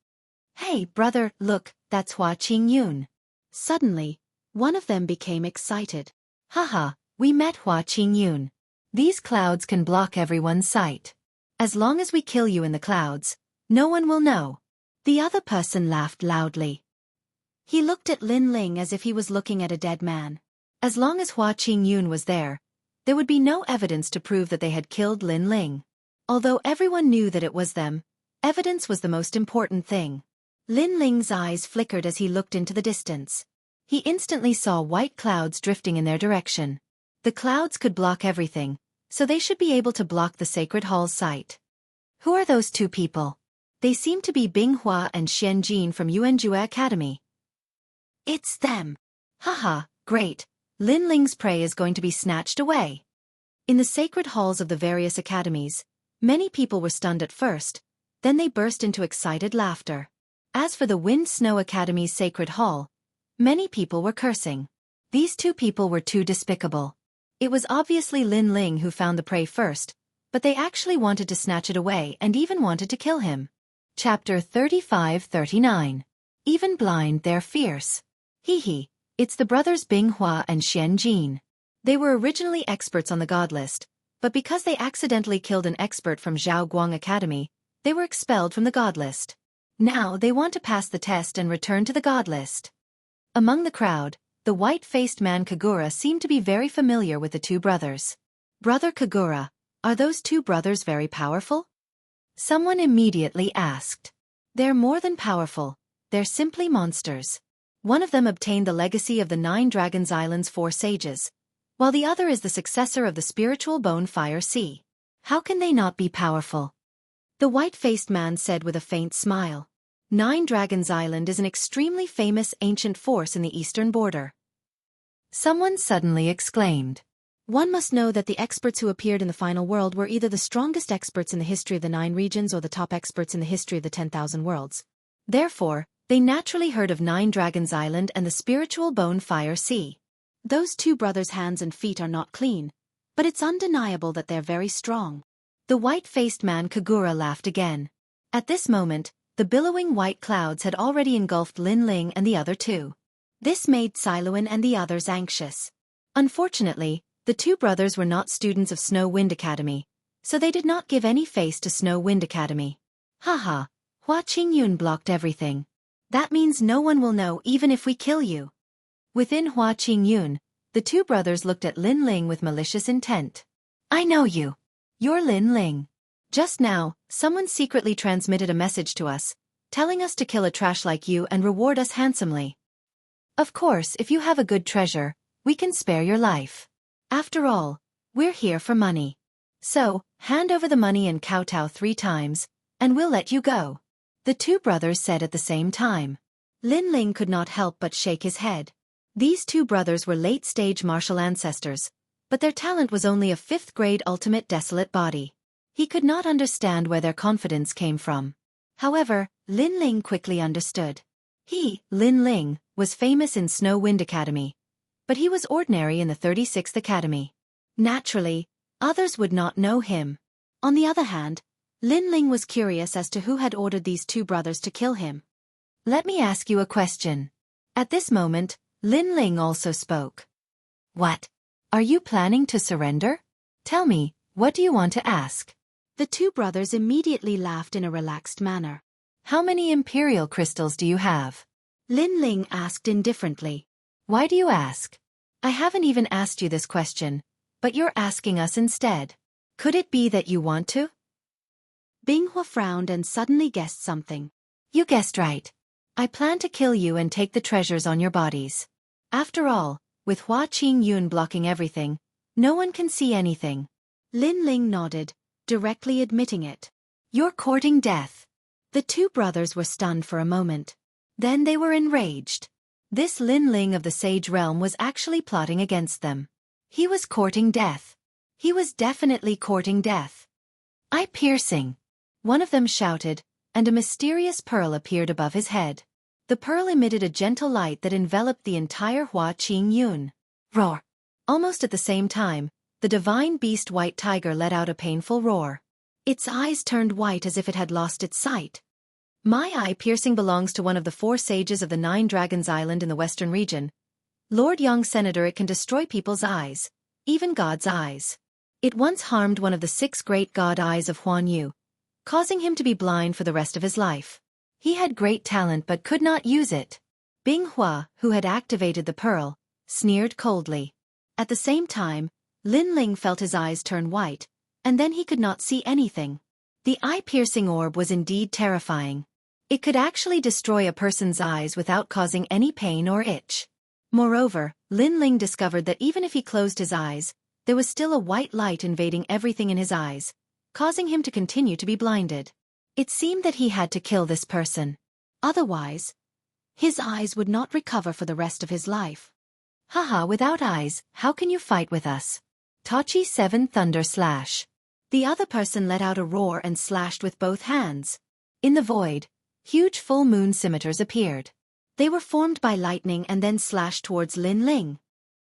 Hey, brother, look, that's Hua Qingyun. Suddenly, one of them became excited. Haha, we met Hua Qingyun. These clouds can block everyone's sight. As long as we kill you in the clouds, No one will know. The other person laughed loudly. He looked at Lin Ling as if he was looking at a dead man. As long as Hua Qingyun was there would be no evidence to prove that they had killed Lin Ling. Although everyone knew that it was them, evidence was the most important thing. Lin Ling's eyes flickered as he looked into the distance. He instantly saw white clouds drifting in their direction. The clouds could block everything, so they should be able to block the sacred hall's sight. Who are those two people? They seem to be Binghua and Xianjin from Yuanjue Academy. It's them. Haha, great. Lin Ling's prey is going to be snatched away. In the sacred halls of the various academies, many people were stunned at first, then they burst into excited laughter. As for the Wind Snow Academy's sacred hall, many people were cursing. These two people were too despicable. It was obviously Lin Ling who found the prey first, but they actually wanted to snatch it away and even wanted to kill him. Chapter 35-39. Even blind, they're fierce. Hee, it's the brothers Binghua and Xianjin. They were originally experts on the god list, but because they accidentally killed an expert from Zhaoguang Academy, they were expelled from the god list. Now they want to pass the test and return to the god list. Among the crowd, the white-faced man Kagura seemed to be very familiar with the two brothers. Brother Kagura, are those two brothers very powerful? Someone immediately asked. They're more than powerful, they're simply monsters. One of them obtained the legacy of the 9 Dragons Island's 4 sages, while the other is the successor of the spiritual bone fire sea. How can they not be powerful? The white-faced man said with a faint smile. 9 Dragons Island is an extremely famous ancient force in the eastern border. Someone suddenly exclaimed. One must know that the experts who appeared in the final world were either the strongest experts in the history of the 9 regions or the top experts in the history of the 10,000 worlds. Therefore, they naturally heard of 9 Dragons Island and the spiritual bone fire sea. Those two brothers' hands and feet are not clean, but it's undeniable that they're very strong. The white-faced man Kagura laughed again. At this moment, the billowing white clouds had already engulfed Lin Ling and the other two. This made Siluan and the others anxious. Unfortunately, the two brothers were not students of Snow Wind Academy, so they did not give any face to Snow Wind Academy. Haha, Hua Qingyun blocked everything. That means no one will know even if we kill you. Within Hua Qingyun, the two brothers looked at Lin Ling with malicious intent. I know you. You're Lin Ling. Just now, someone secretly transmitted a message to us, telling us to kill a trash like you and reward us handsomely. Of course, if you have a good treasure, we can spare your life. After all, we're here for money. So, hand over the money and kowtow 3 times, and we'll let you go. The two brothers said at the same time. Lin Ling could not help but shake his head. These two brothers were late-stage martial ancestors, but their talent was only a 5th-grade ultimate desolate body. He could not understand where their confidence came from. However, Lin Ling quickly understood. He, Lin Ling, was famous in Snow Wind Academy, but he was ordinary in the 36th Academy. Naturally, others would not know him. On the other hand, Lin Ling was curious as to who had ordered these two brothers to kill him. Let me ask you a question. At this moment, Lin Ling also spoke. What? Are you planning to surrender? Tell me, what do you want to ask? The two brothers immediately laughed in a relaxed manner. How many imperial crystals do you have? Lin Ling asked indifferently. Why do you ask? I haven't even asked you this question, but you're asking us instead. Could it be that you want to? Binghua frowned and suddenly guessed something. You guessed right. I plan to kill you and take the treasures on your bodies. After all, with Hua Qingyun blocking everything, no one can see anything. Lin Ling nodded, directly admitting it. You're courting death. The two brothers were stunned for a moment. Then they were enraged. This Lin Ling of the Sage Realm was actually plotting against them. He was courting death. He was definitely courting death. Eye-piercing. One of them shouted, and a mysterious pearl appeared above his head. The pearl emitted a gentle light that enveloped the entire Hua Qingyun. Roar! Almost at the same time, the divine beast White Tiger let out a painful roar. Its eyes turned white as if it had lost its sight. My eye-piercing belongs to one of the 4 sages of the 9 Dragons Island in the western region. Lord Young Senator, it can destroy people's eyes, even God's eyes. It once harmed one of the 6 great god eyes of Huan Yu, causing him to be blind for the rest of his life. He had great talent but could not use it. Bing Hua, who had activated the pearl, sneered coldly. At the same time, Lin Ling felt his eyes turn white, and then he could not see anything. The eye-piercing orb was indeed terrifying. It could actually destroy a person's eyes without causing any pain or itch. Moreover, Lin Ling discovered that even if he closed his eyes, there was still a white light invading everything in his eyes, causing him to continue to be blinded. It seemed that he had to kill this person. Otherwise, his eyes would not recover for the rest of his life. Haha, without eyes, how can you fight with us? Tachi 7 Thunder Slash. The other person let out a roar and slashed with both hands. In the void, huge full moon scimitars appeared. They were formed by lightning and then slashed towards Lin Ling.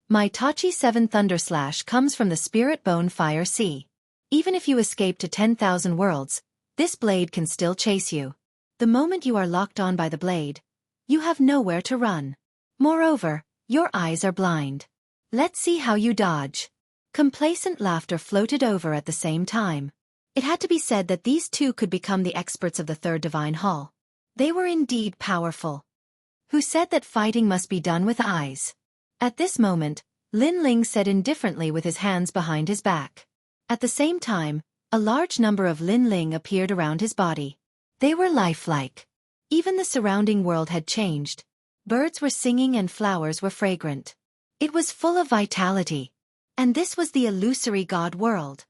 My Tachi 7 Thunder Slash comes from the Spirit Bone Fire Sea. Even if you escape to 10,000 worlds, this blade can still chase you. The moment you are locked on by the blade, you have nowhere to run. Moreover, your eyes are blind. Let's see how you dodge. Complacent laughter floated over at the same time. It had to be said that these two could become the experts of the Third Divine Hall. They were indeed powerful. Who said that fighting must be done with eyes? At this moment, Lin Ling said indifferently with his hands behind his back. At the same time, a large number of Lin Ling appeared around his body. They were lifelike. Even the surrounding world had changed. Birds were singing and flowers were fragrant. It was full of vitality. And this was the illusory god world.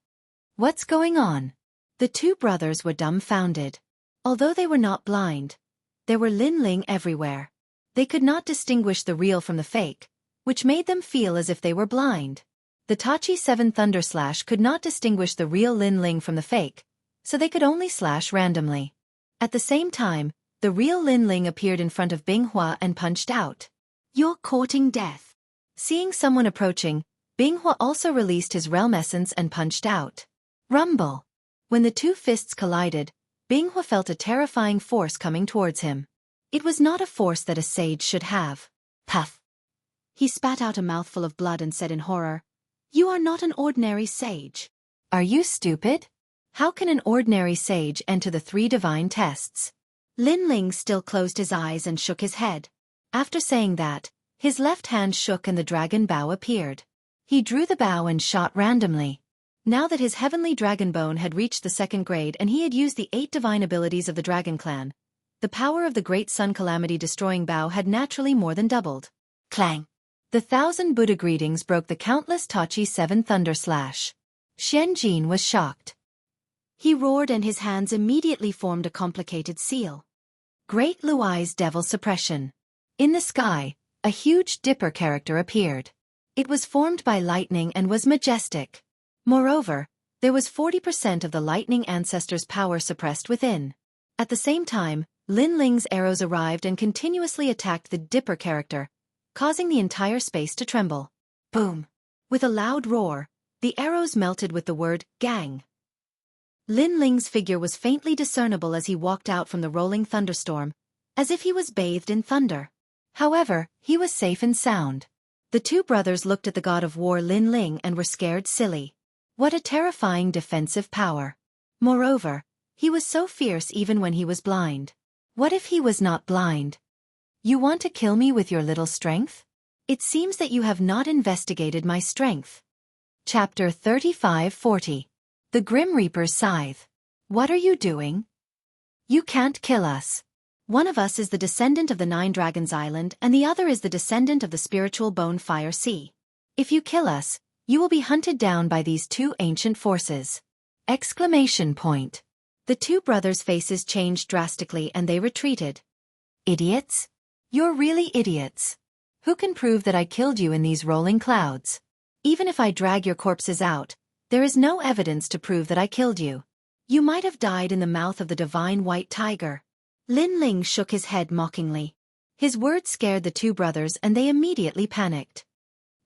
What's going on? The two brothers were dumbfounded. Although they were not blind, there were Lin Ling everywhere. They could not distinguish the real from the fake, which made them feel as if they were blind. The Tachi 7 Thunder Slash could not distinguish the real Lin Ling from the fake, so they could only slash randomly. At the same time, the real Lin Ling appeared in front of Bing Hua and punched out. You're courting death. Seeing someone approaching, Bing Hua also released his realm essence and punched out. Rumble. When the two fists collided, Bing Hua felt a terrifying force coming towards him. It was not a force that a sage should have. Puff. He spat out a mouthful of blood and said in horror, "You are not an ordinary sage. Are you stupid? How can an ordinary sage enter the three divine tests?" Lin Ling still closed his eyes and shook his head. After saying that, his left hand shook and the dragon bow appeared. He drew the bow and shot randomly. Now that his heavenly dragon bone had reached the 2nd grade and he had used the 8 divine abilities of the dragon clan, the power of the great sun calamity destroying bow had naturally more than doubled. Clang! The 1,000 Buddha greetings broke the countless Tachi 7 Thunder Slash. Xianxia was shocked. He roared and his hands immediately formed a complicated seal. Great Luai's Devil Suppression. In the sky, a huge dipper character appeared. It was formed by lightning and was majestic. Moreover, there was 40% of the lightning ancestor's power suppressed within. At the same time, Lin Ling's arrows arrived and continuously attacked the dipper character, causing the entire space to tremble. Boom! With a loud roar, the arrows melted with the word, gang. Lin Ling's figure was faintly discernible as he walked out from the rolling thunderstorm, as if he was bathed in thunder. However, he was safe and sound. The two brothers looked at the god of war Lin Ling and were scared silly. What a terrifying defensive power. Moreover, he was so fierce even when he was blind. What if he was not blind? You want to kill me with your little strength? It seems that you have not investigated my strength. Chapter 35-40. The Grim Reaper's Scythe. What are you doing? You can't kill us. One of us is the descendant of the 9 Dragons Island and the other is the descendant of the spiritual Bone Fire Sea. If you kill us, you will be hunted down by these 2 ancient forces. Exclamation point. The two brothers' faces changed drastically and they retreated. Idiots? You're really idiots. Who can prove that I killed you in these rolling clouds? Even if I drag your corpses out, there is no evidence to prove that I killed you. You might have died in the mouth of the divine white tiger. Lin Ling shook his head mockingly. His words scared the two brothers and they immediately panicked.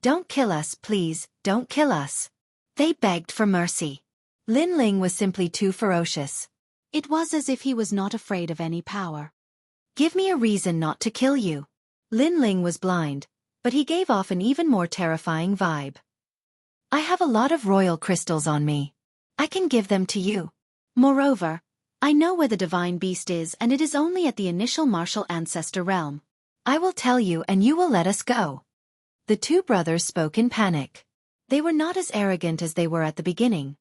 Don't kill us, please, don't kill us. They begged for mercy. Lin Ling was simply too ferocious. It was as if he was not afraid of any power. Give me a reason not to kill you. Lin Ling was blind, but he gave off an even more terrifying vibe. I have a lot of royal crystals on me. I can give them to you. Moreover, I know where the divine beast is, and it is only at the initial martial ancestor realm. I will tell you and you will let us go. The two brothers spoke in panic. They were not as arrogant as they were at the beginning.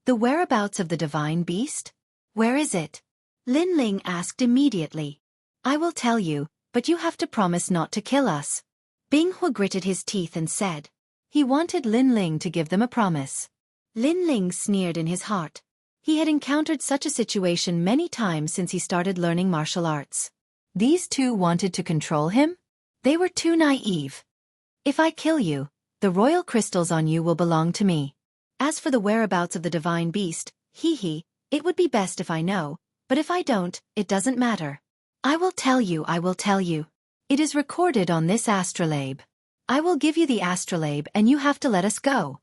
The whereabouts of the divine beast? Where is it? Lin Ling asked immediately. I will tell you, but you have to promise not to kill us. Bing Hua gritted his teeth and said. He wanted Lin Ling to give them a promise. Lin Ling sneered in his heart. He had encountered such a situation many times since he started learning martial arts. These two wanted to control him? They were too naive. If I kill you, the royal crystals on you will belong to me. As for the whereabouts of the divine beast, it would be best if I know, but if I don't, it doesn't matter. I will tell you. It is recorded on this astrolabe. I will give you the astrolabe and you have to let us go.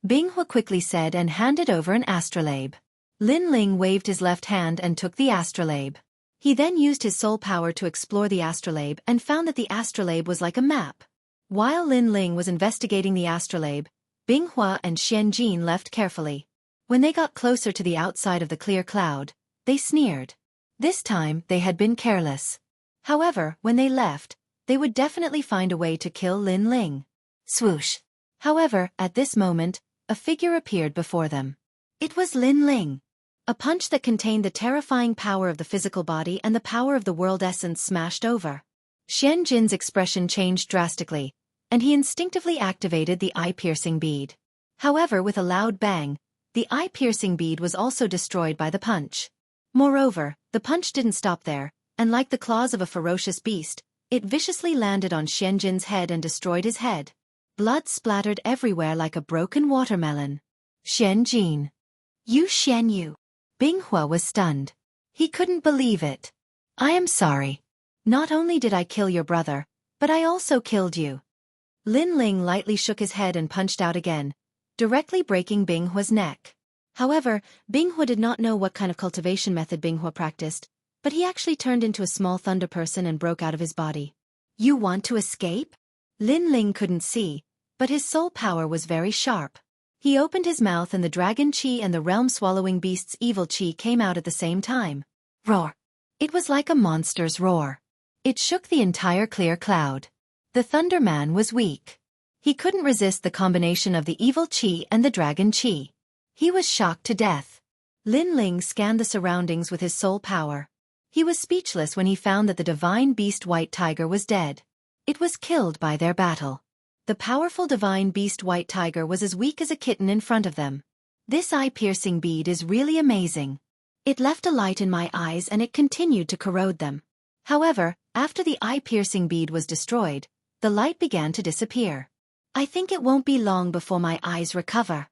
Bing Hua quickly said and handed over an astrolabe. Lin Ling waved his left hand and took the astrolabe. He then used his soul power to explore the astrolabe and found that the astrolabe was like a map. While Lin Ling was investigating the astrolabe, Bing Hua and Xianxia left carefully. When they got closer to the outside of the clear cloud, they sneered. This time they had been careless. However, when they left, they would definitely find a way to kill Lin Ling. Swoosh! However, at this moment, a figure appeared before them. It was Lin Ling. A punch that contained the terrifying power of the physical body and the power of the world essence smashed over. Xianxin's expression changed drastically, and he instinctively activated the eye-piercing bead. However, with a loud bang, the eye-piercing bead was also destroyed by the punch. Moreover, the punch didn't stop there, and like the claws of a ferocious beast, it viciously landed on Xianxin's head and destroyed his head. Blood splattered everywhere like a broken watermelon. Xianxia. You Xianyu. Bing Hua was stunned. He couldn't believe it. I am sorry. Not only did I kill your brother, but I also killed you. Lin Ling lightly shook his head and punched out again, directly breaking Bing Hua's neck. However, Bing Hua did not know what kind of cultivation method Bing Hua practiced, but he actually turned into a small thunder person and broke out of his body. You want to escape? Lin Ling couldn't see, but his soul power was very sharp. He opened his mouth and the dragon chi and the realm-swallowing beast's evil chi came out at the same time. Roar! It was like a monster's roar. It shook the entire clear cloud. The Thunder Man was weak. He couldn't resist the combination of the evil chi and the dragon chi. He was shocked to death. Lin Ling scanned the surroundings with his soul power. He was speechless when he found that the divine beast White Tiger was dead. It was killed by their battle. The powerful divine beast White Tiger was as weak as a kitten in front of them. This eye-piercing bead is really amazing. It left a light in my eyes and it continued to corrode them. However, after the eye-piercing bead was destroyed, the light began to disappear. I think it won't be long before my eyes recover.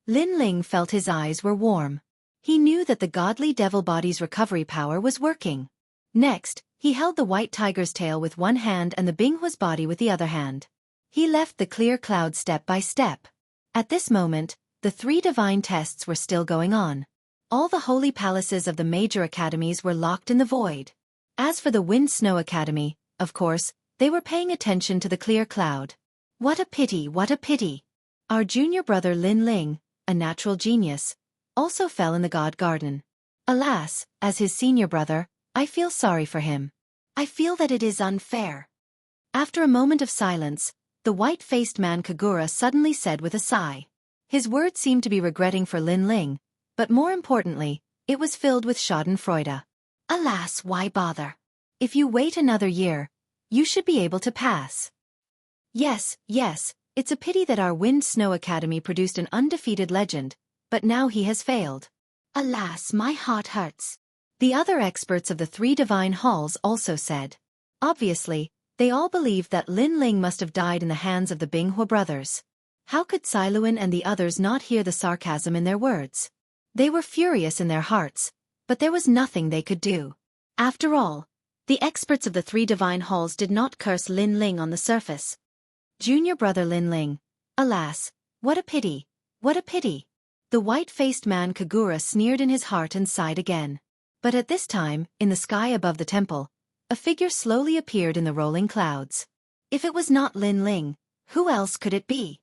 Lin Ling felt his eyes were warm. He knew that the godly devil body's recovery power was working. Next, he held the White Tiger's tail with one hand and the Bing Hua's body with the other hand. He left the clear cloud step by step. At this moment, the 3 divine tests were still going on. All the holy palaces of the major academies were locked in the void. As for the Wind Snow Academy, of course, they were paying attention to the clear cloud. What a pity, what a pity. Our junior brother Lin Ling, a natural genius, also fell in the God Garden. Alas, as his senior brother, I feel sorry for him. I feel that it is unfair. After a moment of silence, the white-faced man Kagura suddenly said with a sigh. His words seemed to be regretting for Lin Ling, but more importantly, it was filled with schadenfreude. Alas, why bother? If you wait another year, you should be able to pass. Yes, it's a pity that our Wind Snow Academy produced an undefeated legend, but now he has failed. Alas, my heart hurts. The other experts of the 3 divine halls also said. Obviously, they all believed that Lin Ling must have died in the hands of the Bing Hua brothers. How could Cai Luan and the others not hear the sarcasm in their words? They were furious in their hearts, but there was nothing they could do. After all, the experts of the 3 divine halls did not curse Lin Ling on the surface. Junior brother Lin Ling. Alas, what a pity, what a pity. The white-faced man Kagura sneered in his heart and sighed again. But at this time, in the sky above the temple, a figure slowly appeared in the rolling clouds. If it was not Lin Ling, who else could it be?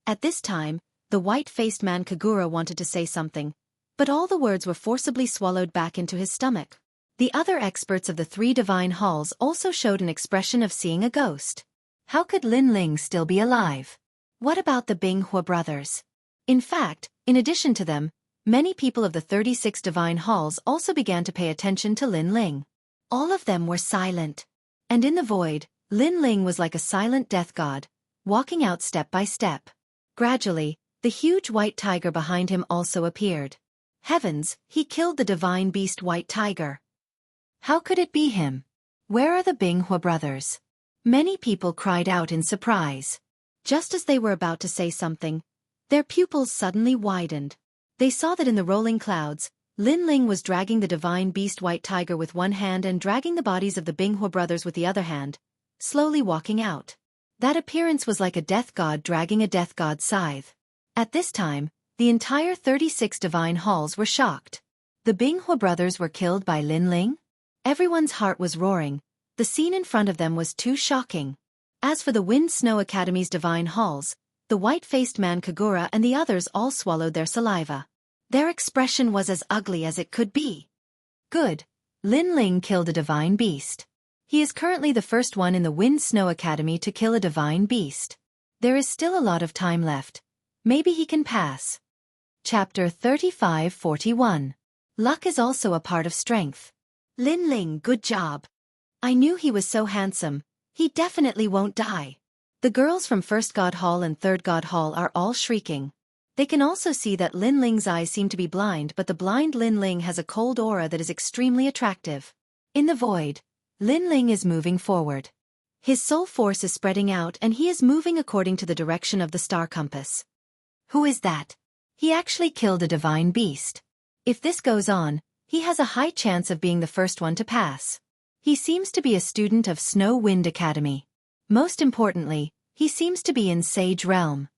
At this time, the white-faced man Kagura wanted to say something, But all the words were forcibly swallowed back into his stomach. The other experts of the 3 divine halls also showed an expression of seeing a ghost. How could Lin Ling still be alive? What about the Binghua brothers? In fact, in addition to them, many people of the 36 divine halls also began to pay attention to Lin Ling. All of them were silent. And in the void, Lin Ling was like a silent death god, walking out step by step. Gradually, the huge white tiger behind him also appeared. Heavens, he killed the divine beast white tiger. How could it be him? Where are the Binghua brothers? Many people cried out in surprise. Just as they were about to say something, their pupils suddenly widened. They saw that in the rolling clouds, Lin Ling was dragging the divine beast white tiger with one hand and dragging the bodies of the Binghua brothers with the other hand, slowly walking out. That appearance was like a death god dragging a death god's scythe. At this time, the entire 36 divine halls were shocked. The Binghua brothers were killed by Lin Ling? Everyone's heart was roaring. The scene in front of them was too shocking. As for the Wind Snow Academy's divine halls, the white-faced man Kagura and the others all swallowed their saliva. Their expression was as ugly as it could be. Good. Lin Ling killed a divine beast. He is currently the first one in the Wind Snow Academy to kill a divine beast. There is still a lot of time left. Maybe he can pass. Chapter 35-41. Luck is also a part of strength. Lin Ling, good job. I knew he was so handsome. He definitely won't die. The girls from First God Hall and Third God Hall are all shrieking. They can also see that Lin Ling's eyes seem to be blind, but the blind Lin Ling has a cold aura that is extremely attractive. In the void, Lin Ling is moving forward. His soul force is spreading out and he is moving according to the direction of the star compass. Who is that? He actually killed a divine beast. If this goes on, he has a high chance of being the first one to pass. He seems to be a student of Snow Wind Academy. Most importantly, he seems to be in Sage Realm.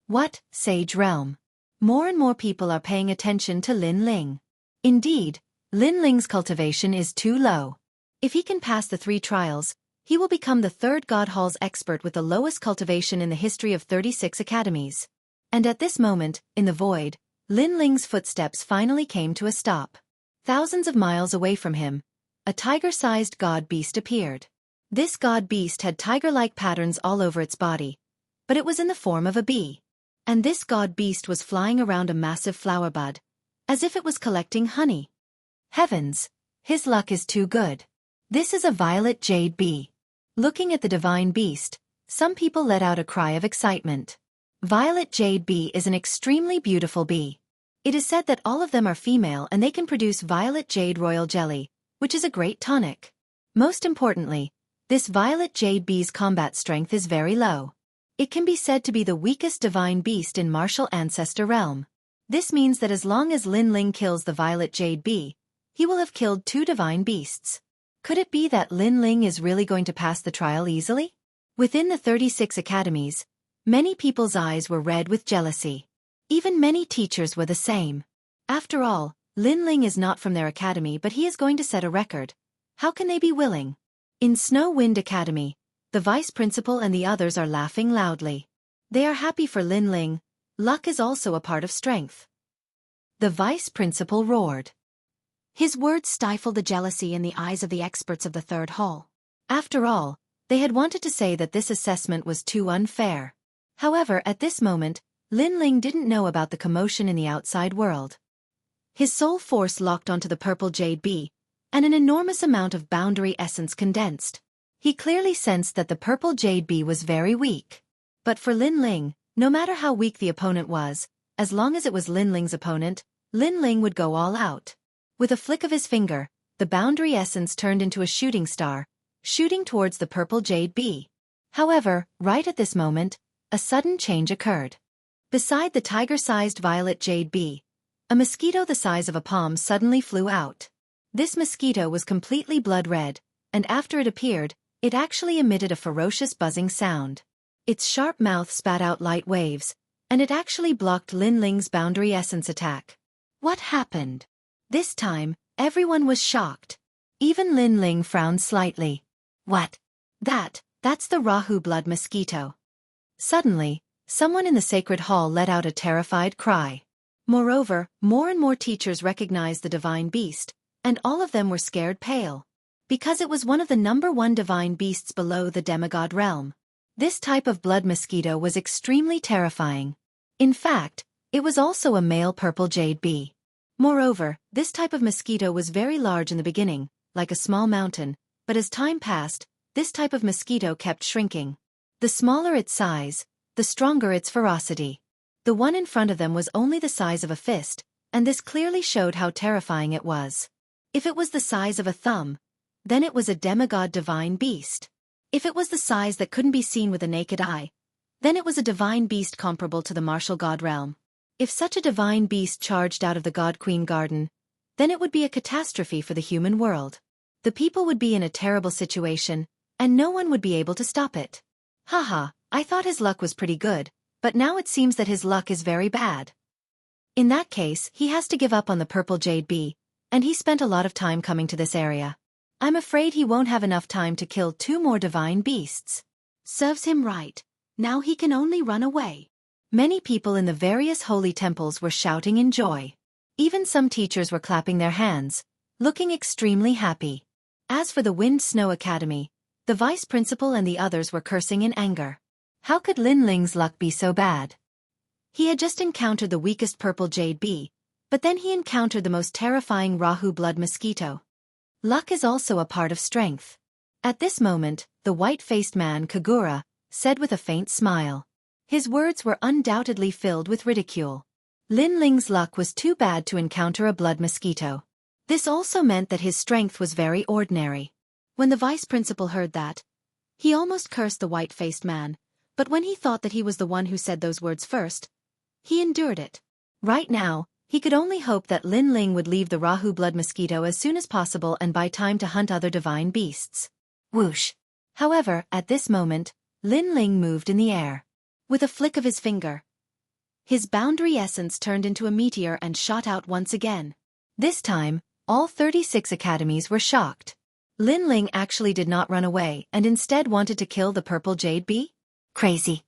What, Sage Realm? More and more people are paying attention to Lin Ling. Indeed, Lin Ling's cultivation is too low. If he can pass the 3 trials, he will become the 3rd God Hall's expert with the lowest cultivation in the history of 36 academies. And at this moment, in the void, Lin Ling's footsteps finally came to a stop. Thousands of miles away from him, a tiger-sized god beast appeared. This god beast had tiger-like patterns all over its body, but it was in the form of a bee. And this god beast was flying around a massive flower bud, as if it was collecting honey. Heavens! His luck is too good. This is a violet jade bee. Looking at the divine beast, some people let out a cry of excitement. Violet jade bee is an extremely beautiful bee. It is said that all of them are female and they can produce violet jade royal jelly, which is a great tonic. Most importantly, this violet jade bee's combat strength is very low. It can be said to be the weakest divine beast in martial ancestor realm. This means that as long as Lin Ling kills the violet jade bee, he will have killed 2 divine beasts. Could it be that Lin Ling is really going to pass the trial easily? Within the 36 academies, many people's eyes were red with jealousy. Even many teachers were the same. After all, Lin Ling is not from their academy, but he is going to set a record. How can they be willing? In Snow Wind Academy, the vice principal and the others are laughing loudly. They are happy for Lin Ling. Luck is also a part of strength. The vice principal roared. His words stifled the jealousy in the eyes of the experts of the 3rd hall. After all, they had wanted to say that this assessment was too unfair. However, at this moment, Lin Ling didn't know about the commotion in the outside world. His soul force locked onto the purple jade bee, and an enormous amount of boundary essence condensed. He clearly sensed that the purple jade bee was very weak. But for Lin Ling, no matter how weak the opponent was, as long as it was Lin Ling's opponent, Lin Ling would go all out. With a flick of his finger, the boundary essence turned into a shooting star, shooting towards the purple jade bee. However, right at this moment, a sudden change occurred. Beside the tiger-sized violet jade bee, a mosquito the size of a palm suddenly flew out. This mosquito was completely blood red, and after it appeared, it actually emitted a ferocious buzzing sound. Its sharp mouth spat out light waves, and it actually blocked Lin Ling's boundary essence attack. What happened? This time, everyone was shocked. Even Lin Ling frowned slightly. What? That's the Rahu blood mosquito. Suddenly, someone in the sacred hall let out a terrified cry. Moreover, more and more teachers recognized the divine beast, and all of them were scared pale. Because it was one of the #1 divine beasts below the demigod realm. This type of blood mosquito was extremely terrifying. In fact, it was also a male purple jade bee. Moreover, this type of mosquito was very large in the beginning, like a small mountain, but as time passed, this type of mosquito kept shrinking. The smaller its size, the stronger its ferocity. The one in front of them was only the size of a fist, and this clearly showed how terrifying it was. If it was the size of a thumb, then it was a demigod divine beast. If it was the size that couldn't be seen with the naked eye, then it was a divine beast comparable to the martial god realm. If such a divine beast charged out of the God-Queen garden, then it would be a catastrophe for the human world. The people would be in a terrible situation, and no one would be able to stop it. Haha, I thought his luck was pretty good, but now it seems that his luck is very bad. In that case, he has to give up on the purple jade bee, and he spent a lot of time coming to this area. I'm afraid he won't have enough time to kill 2 more divine beasts. Serves him right. Now he can only run away. Many people in the various holy temples were shouting in joy. Even some teachers were clapping their hands, looking extremely happy. As for the Wind Snow Academy, the vice principal and the others were cursing in anger. How could Lin Ling's luck be so bad? He had just encountered the weakest purple jade bee, but then he encountered the most terrifying Rahu blood mosquito. Luck is also a part of strength. At this moment, the white-faced man Kagura said with a faint smile. His words were undoubtedly filled with ridicule. Lin Ling's luck was too bad to encounter a blood mosquito. This also meant that his strength was very ordinary. When the vice principal heard that, he almost cursed the white-faced man, but when he thought that he was the one who said those words first, he endured it. Right now, he could only hope that Lin Ling would leave the Rahu blood mosquito as soon as possible and buy time to hunt other divine beasts. Whoosh! However, at this moment, Lin Ling moved in the air. With a flick of his finger, his boundary essence turned into a meteor and shot out once again. This time, all 36 academies were shocked. Lin Ling actually did not run away and instead wanted to kill the purple jade bee? Crazy.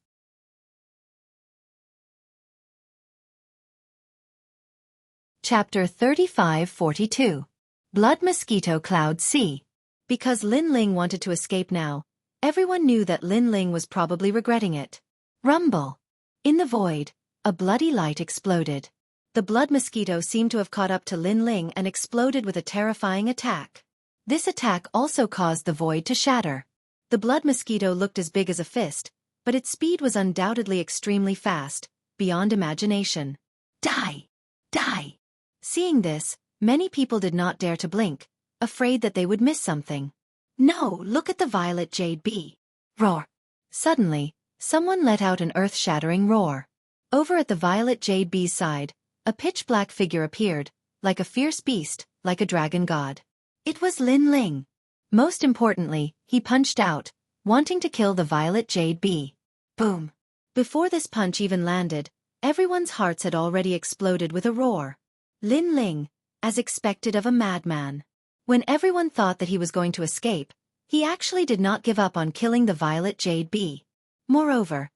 Chapter 35-42. Blood Mosquito Cloud C. Because Lin Ling wanted to escape now, everyone knew that Lin Ling was probably regretting it. Rumble. In the void, a bloody light exploded. The blood mosquito seemed to have caught up to Lin Ling and exploded with a terrifying attack. This attack also caused the void to shatter. The blood mosquito looked as big as a fist, but its speed was undoubtedly extremely fast, beyond imagination. Die! Die! Seeing this, many people did not dare to blink, afraid that they would miss something. No, look at the violet jade bee. Roar! Suddenly, someone let out an earth-shattering roar. Over at the violet jade bee's side, a pitch-black figure appeared, like a fierce beast, like a dragon god. It was Lin Ling. Most importantly, he punched out, wanting to kill the violet jade bee. Boom! Before this punch even landed, everyone's hearts had already exploded with a roar. Lin Ling, as expected of a madman. When everyone thought that he was going to escape, he actually did not give up on killing the violet jade bee. Moreover,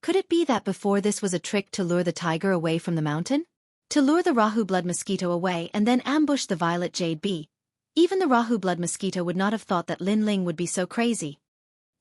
could it be that before this was a trick to lure the tiger away from the mountain? To lure the Rahu blood mosquito away and then ambush the violet jade bee? Even the Rahu blood mosquito would not have thought that Lin Ling would be so crazy.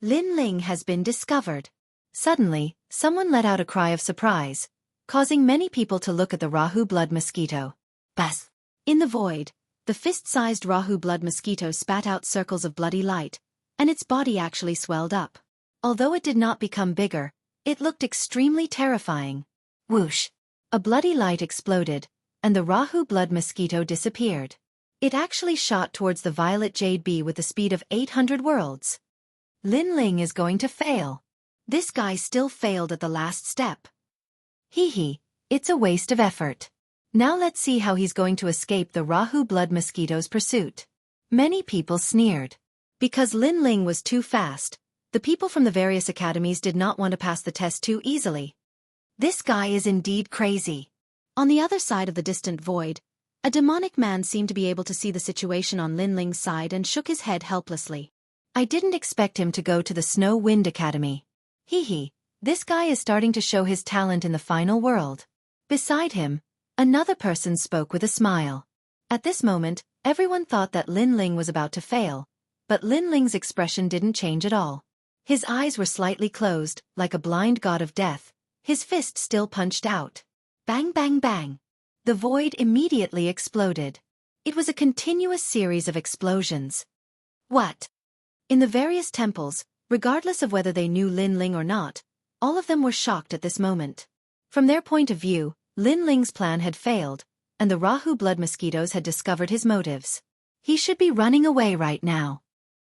Lin Ling has been discovered. Suddenly, someone let out a cry of surprise, causing many people to look at the Rahu blood mosquito. Buzz! In the void, the fist-sized Rahu blood mosquito spat out circles of bloody light, and its body actually swelled up. Although it did not become bigger, it looked extremely terrifying. Whoosh! A bloody light exploded, and the Rahu blood mosquito disappeared. It actually shot towards the violet jade bee with the speed of 800 worlds. Lin Ling is going to fail. This guy still failed at the last step. Hee hee, it's a waste of effort. Now let's see how he's going to escape the Rahu blood mosquito's pursuit. Many people sneered. Because Lin Ling was too fast, the people from the various academies did not want to pass the test too easily. This guy is indeed crazy. On the other side of the distant void, a demonic man seemed to be able to see the situation on Lin Ling's side and shook his head helplessly. I didn't expect him to go to the Snow Wind Academy. Hee hee, this guy is starting to show his talent in the final world. Beside him, Another person spoke with a smile. At this moment, everyone thought that Lin Ling was about to fail, but Lin Ling's expression didn't change at all. His eyes were slightly closed, like a blind god of death, his fist still punched out. Bang bang bang. The void immediately exploded. It was a continuous series of explosions. What? In the various temples, regardless of whether they knew Lin Ling or not, all of them were shocked at this moment. From their point of view, Lin Ling's plan had failed, and the Rahu blood mosquitoes had discovered his motives. He should be running away right now.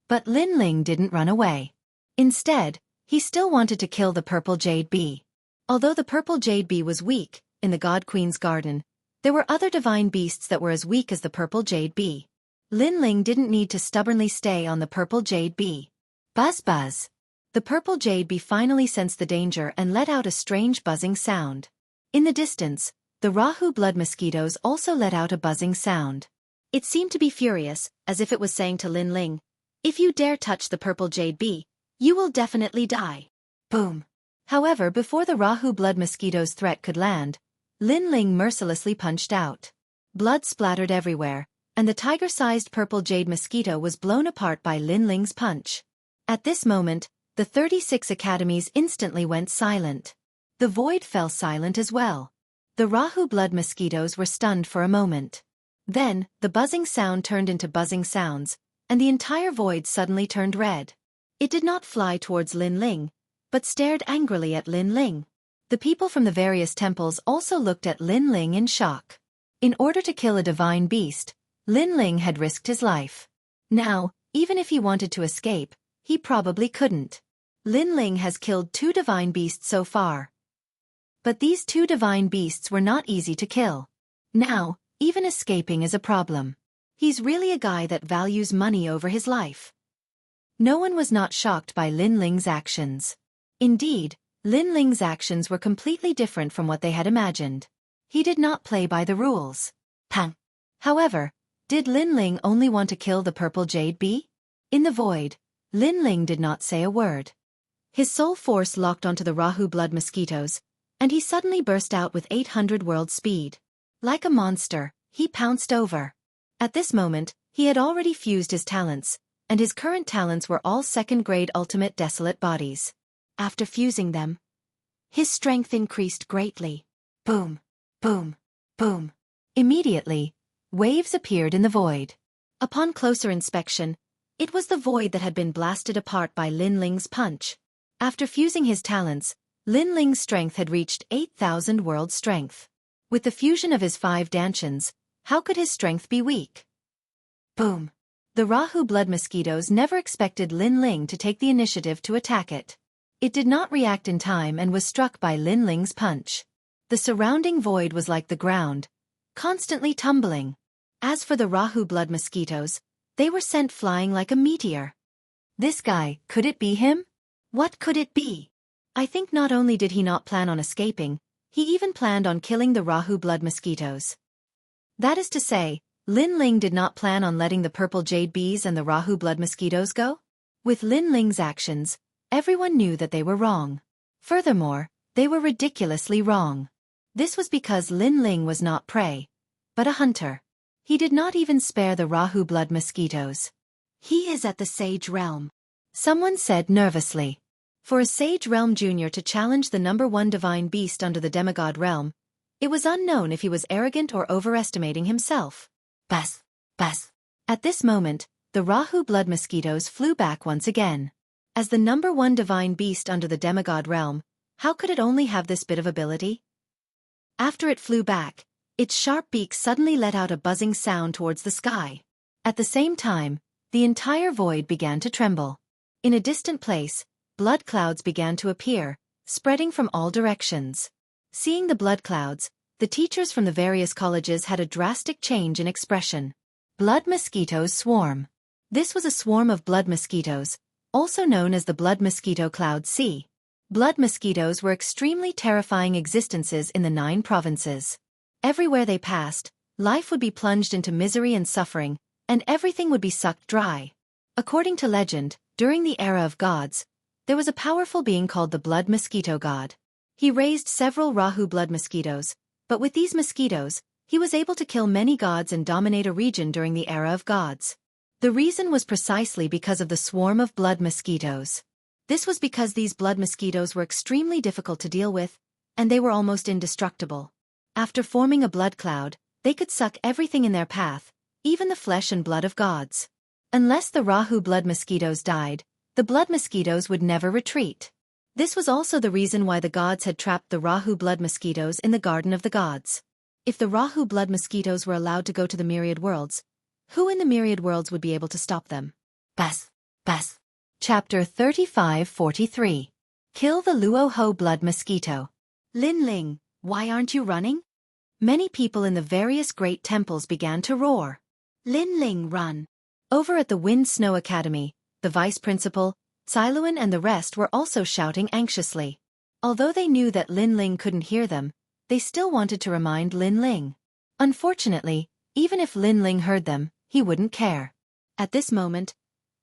But Lin Ling didn't run away. Instead, he still wanted to kill the purple jade bee. Although the purple jade bee was weak, in the God Queen's garden, there were other divine beasts that were as weak as the purple jade bee. Lin Ling didn't need to stubbornly stay on the purple jade bee. Buzz buzz. The purple jade bee finally sensed the danger and let out a strange buzzing sound. In the distance, the Rahu blood mosquitoes also let out a buzzing sound. It seemed to be furious, as if it was saying to Lin Ling, "If you dare touch the purple jade bee, you will definitely die." Boom. However, before the Rahu blood mosquito's threat could land, Lin Ling mercilessly punched out. Blood splattered everywhere, and the tiger-sized purple jade mosquito was blown apart by Lin Ling's punch. At this moment, the 36 academies instantly went silent. The void fell silent as well. The Rahu blood mosquitoes were stunned for a moment. Then, the buzzing sound turned into buzzing sounds, and the entire void suddenly turned red. It did not fly towards Lin Ling, but stared angrily at Lin Ling. The people from the various temples also looked at Lin Ling in shock. In order to kill a divine beast, Lin Ling had risked his life. Now, even if he wanted to escape, he probably couldn't. Lin Ling has killed 2 divine beasts so far. But these 2 divine beasts were not easy to kill. Now, even escaping is a problem. He's really a guy that values money over his life. No one was not shocked by Lin Ling's actions. Indeed, Lin Ling's actions were completely different from what they had imagined. He did not play by the rules. Pang. However, did Lin Ling only want to kill the purple jade bee? In the void, Lin Ling did not say a word. His soul force locked onto the Rahu blood mosquitoes, and he suddenly burst out with 800 world speed. Like a monster, he pounced over. At this moment, he had already fused his talents, and his current talents were all second-grade ultimate desolate bodies. After fusing them, his strength increased greatly. Boom, boom, boom. Immediately, waves appeared in the void. Upon closer inspection, it was the void that had been blasted apart by Lin Ling's punch. After fusing his talents, Lin Ling's strength had reached 8,000 world strength. With the fusion of his 5 dantians, how could his strength be weak? Boom. The Rahu blood mosquitoes never expected Lin Ling to take the initiative to attack it. It did not react in time and was struck by Lin Ling's punch. The surrounding void was like the ground, constantly tumbling. As for the Rahu blood mosquitoes, they were sent flying like a meteor. This guy, could it be him? What could it be? I think not only did he not plan on escaping, he even planned on killing the Rahu blood mosquitoes. That is to say, Lin Ling did not plan on letting the purple jade bees and the Rahu blood mosquitoes go? With Lin Ling's actions, everyone knew that they were wrong. Furthermore, they were ridiculously wrong. This was because Lin Ling was not prey, but a hunter. He did not even spare the Rahu blood mosquitoes. He is at the Sage Realm, someone said nervously. For a Sage Realm Junior to challenge the #1 divine beast under the demigod realm, it was unknown if he was arrogant or overestimating himself. Buzz, buzz. At this moment, the Rahu blood mosquitoes flew back once again. As the #1 divine beast under the demigod realm, how could it only have this bit of ability? After it flew back, its sharp beak suddenly let out a buzzing sound towards the sky. At the same time, the entire void began to tremble. In a distant place, blood clouds began to appear, spreading from all directions. Seeing the blood clouds, the teachers from the various colleges had a drastic change in expression. Blood mosquitoes swarm. This was a swarm of blood mosquitoes, also known as the blood mosquito cloud C. Blood mosquitoes were extremely terrifying existences in the 9 provinces. Everywhere they passed, life would be plunged into misery and suffering, and everything would be sucked dry. According to legend, during the era of gods, there was a powerful being called the blood mosquito god. He raised several Rahu blood mosquitoes, But with these mosquitoes, he was able to kill many gods and dominate a region during the era of gods. The reason was precisely because of the swarm of blood mosquitoes. This was because these blood mosquitoes were extremely difficult to deal with, and they were almost indestructible. After forming a blood cloud, they could suck everything in their path, even the flesh and blood of gods. Unless the Rahu blood mosquitoes died, the blood mosquitoes would never retreat. This was also the reason why the gods had trapped the Rahu blood mosquitoes in the Garden of the Gods. If the Rahu blood mosquitoes were allowed to go to the myriad worlds, who in the myriad worlds would be able to stop them? Bas. Chapter 35-43. Kill the Luoho blood mosquito. Lin Ling, why aren't you running? Many people in the various great temples began to roar. Lin Ling, run. Over at the Wind Snow Academy, the vice principal, Cailuan and the rest were also shouting anxiously. Although they knew that Lin Ling couldn't hear them, they still wanted to remind Lin Ling. Unfortunately, even if Lin Ling heard them, he wouldn't care. At this moment,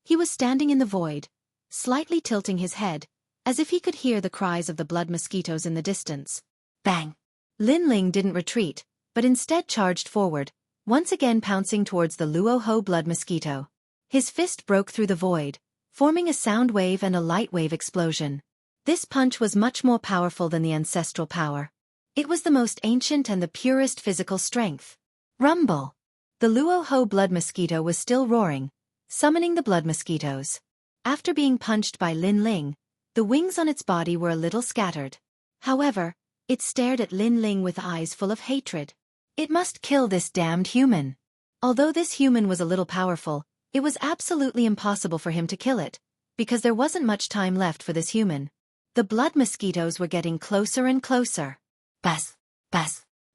he was standing in the void, slightly tilting his head, as if he could hear the cries of the blood mosquitoes in the distance. Bang! Lin Ling didn't retreat, but instead charged forward, once again pouncing towards the Luoho blood mosquito. His fist broke through the void, forming a sound wave and a light wave explosion. This punch was much more powerful than the ancestral power. It was the most ancient and the purest physical strength. Rumble! The Luoho blood mosquito was still roaring, summoning the blood mosquitoes. After being punched by Lin Ling, the wings on its body were a little scattered. However, it stared at Lin Ling with eyes full of hatred. It must kill this damned human. Although this human was a little powerful, it was absolutely impossible for him to kill it, because there wasn't much time left for this human. The blood mosquitoes were getting closer and closer. Bas.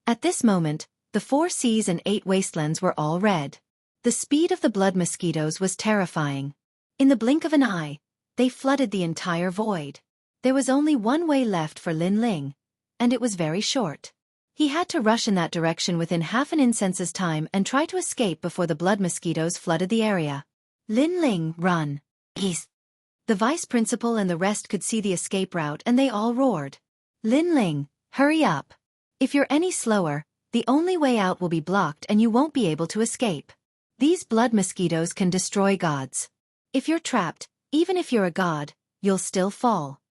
At this moment, the 4 seas and 8 wastelands were all red. The speed of the blood mosquitoes was terrifying. In the blink of an eye, they flooded the entire void. There was only one way left for Lin Ling, and it was very short. He had to rush in that direction within half an incense's time and try to escape before the blood mosquitoes flooded the area. Lin Ling, run. The vice principal and the rest could see the escape route and they all roared. Lin Ling, hurry up. If you're any slower, the only way out will be blocked and you won't be able to escape. These blood mosquitoes can destroy gods. If you're trapped, even if you're a god, you'll still fall.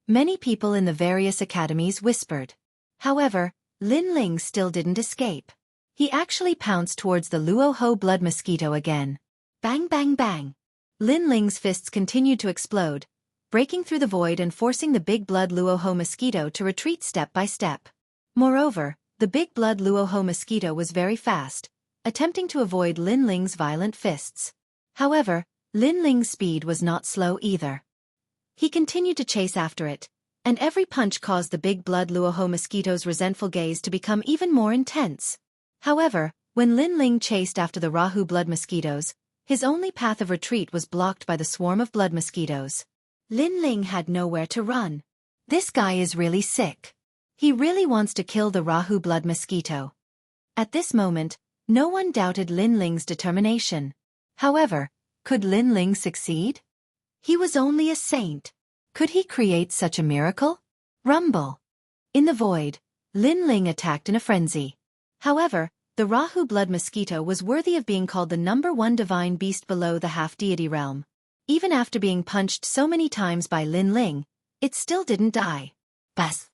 Many people in the various academies whispered. However, Lin Ling still didn't escape. He actually pounced towards the Luoho blood mosquito again. Bang bang bang. Lin Ling's fists continued to explode, breaking through the void and forcing the big blood Luoho mosquito to retreat step by step. Moreover, the big blood Luoho mosquito was very fast, attempting to avoid Lin Ling's violent fists. However, Lin Ling's speed was not slow either. He continued to chase after it, and every punch caused the big blood Luoho mosquito's resentful gaze to become even more intense. However, when Lin Ling chased after the Rahu blood mosquitoes, his only path of retreat was blocked by the swarm of blood mosquitoes. Lin Ling had nowhere to run. This guy is really sick. He really wants to kill the Rahu blood mosquito. At this moment, no one doubted Lin Ling's determination. However, could Lin Ling succeed? He was only a saint. Could he create such a miracle? Rumble. In the void, Lin Ling attacked in a frenzy. However, the Rahu blood mosquito was worthy of being called the #1 divine beast below the half-deity realm. Even after being punched so many times by Lin Ling, it still didn't die. Bas.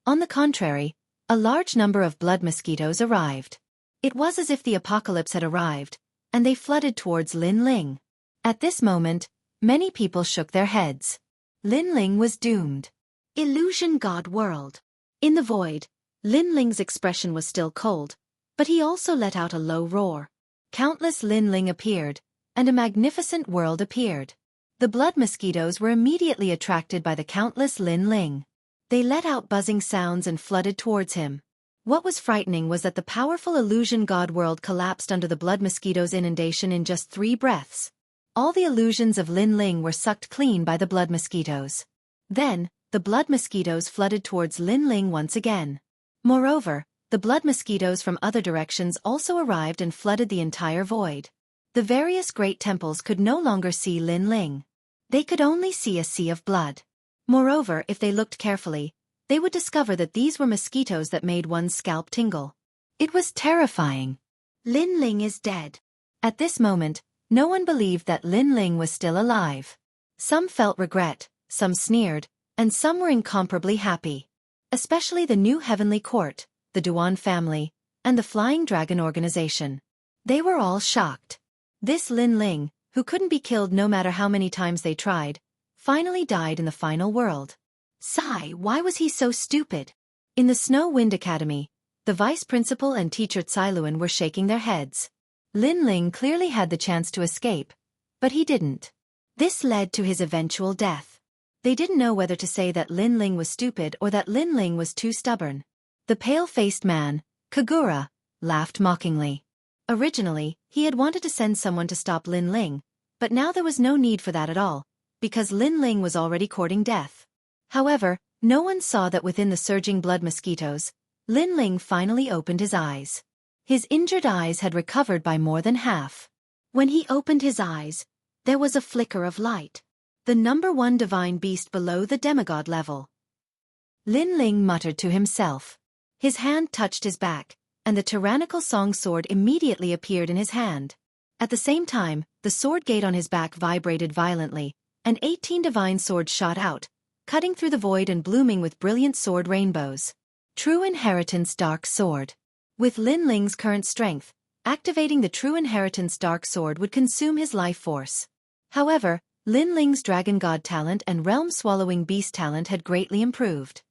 On the contrary, a large number of blood mosquitoes arrived. It was as if the apocalypse had arrived, and they flooded towards Lin Ling. At this moment, many people shook their heads. Lin Ling was doomed. Illusion God world. In the void, Lin Ling's expression was still cold, but he also let out a low roar. Countless Lin Ling appeared, and a magnificent world appeared. The blood mosquitoes were immediately attracted by the countless Lin Ling. They let out buzzing sounds and flooded towards him. What was frightening was that the powerful illusion God world collapsed under the blood mosquito's inundation in just 3 breaths. All the illusions of Lin Ling were sucked clean by the blood mosquitoes. Then, the blood mosquitoes flooded towards Lin Ling once again. Moreover, the blood mosquitoes from other directions also arrived and flooded the entire void. The various great temples could no longer see Lin Ling. They could only see a sea of blood. Moreover, if they looked carefully, they would discover that these were mosquitoes that made one's scalp tingle. It was terrifying. Lin Ling is dead. At this moment, no one believed that Lin Ling was still alive. Some felt regret, some sneered, and some were incomparably happy. Especially the new heavenly court, the Duan family, and the Flying Dragon organization. They were all shocked. This Lin Ling, who couldn't be killed no matter how many times they tried, finally died in the final world. Sigh, why was he so stupid? In the Snow Wind Academy, the vice principal and teacher Cailuan were shaking their heads. Lin Ling clearly had the chance to escape, but he didn't. This led to his eventual death. They didn't know whether to say that Lin Ling was stupid or that Lin Ling was too stubborn. The pale-faced man, Kagura, laughed mockingly. Originally, he had wanted to send someone to stop Lin Ling, but now there was no need for that at all, because Lin Ling was already courting death. However, no one saw that within the surging blood mosquitoes, Lin Ling finally opened his eyes. His injured eyes had recovered by more than half. When he opened his eyes, there was a flicker of light. The number 1 divine beast below the demigod level. Lin Ling muttered to himself. His hand touched his back, and the tyrannical song sword immediately appeared in his hand. At the same time, the sword gate on his back vibrated violently, and 18 divine swords shot out, cutting through the void and blooming with brilliant sword rainbows. True Inheritance Dark Sword. With Lin Ling's current strength, activating the True Inheritance Dark Sword would consume his life force. However, Lin Ling's Dragon God talent and Realm-Swallowing Beast talent had greatly improved.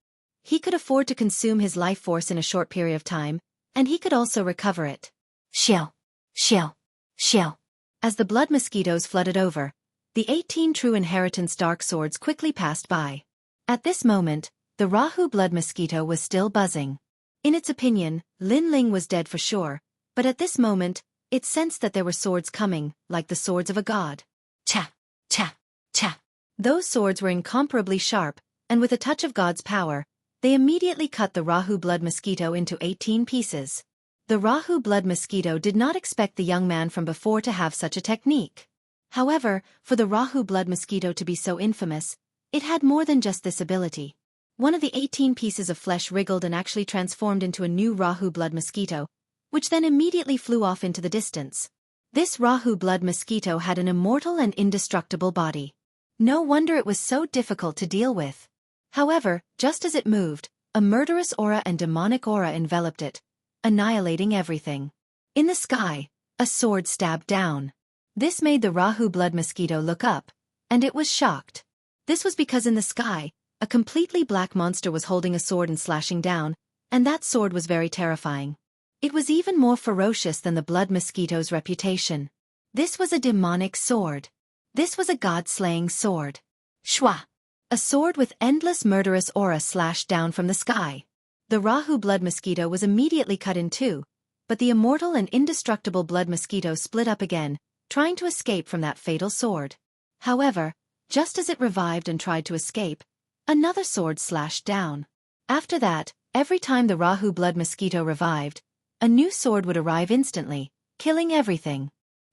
He could afford to consume his life force in a short period of time, and he could also recover it. Shill, shill, shill. As the blood mosquitoes flooded over, the 18 True Inheritance Dark Swords quickly passed by. At this moment, the Rahu blood mosquito was still buzzing. In its opinion, Lin Ling was dead for sure, but at this moment, it sensed that there were swords coming, like the swords of a god. Cha, cha, cha. Those swords were incomparably sharp, and with a touch of God's power, they immediately cut the Rahu blood mosquito into 18 pieces. The Rahu blood mosquito did not expect the young man from before to have such a technique. However, for the Rahu blood mosquito to be so infamous, it had more than just this ability. One of the 18 pieces of flesh wriggled and actually transformed into a new Rahu blood mosquito, which then immediately flew off into the distance. This Rahu blood mosquito had an immortal and indestructible body. No wonder it was so difficult to deal with. However, just as it moved, a murderous aura and demonic aura enveloped it, annihilating everything. In the sky, a sword stabbed down. This made the Rahu blood mosquito look up, and it was shocked. This was because in the sky, a completely black monster was holding a sword and slashing down, and that sword was very terrifying. It was even more ferocious than the blood mosquito's reputation. This was a demonic sword. This was a god-slaying sword. Shwa! A sword with endless murderous aura slashed down from the sky. The Rahu blood mosquito was immediately cut in two, but the immortal and indestructible blood mosquito split up again, trying to escape from that fatal sword. However, just as it revived and tried to escape, another sword slashed down. After that, every time the Rahu blood mosquito revived, a new sword would arrive instantly, killing everything.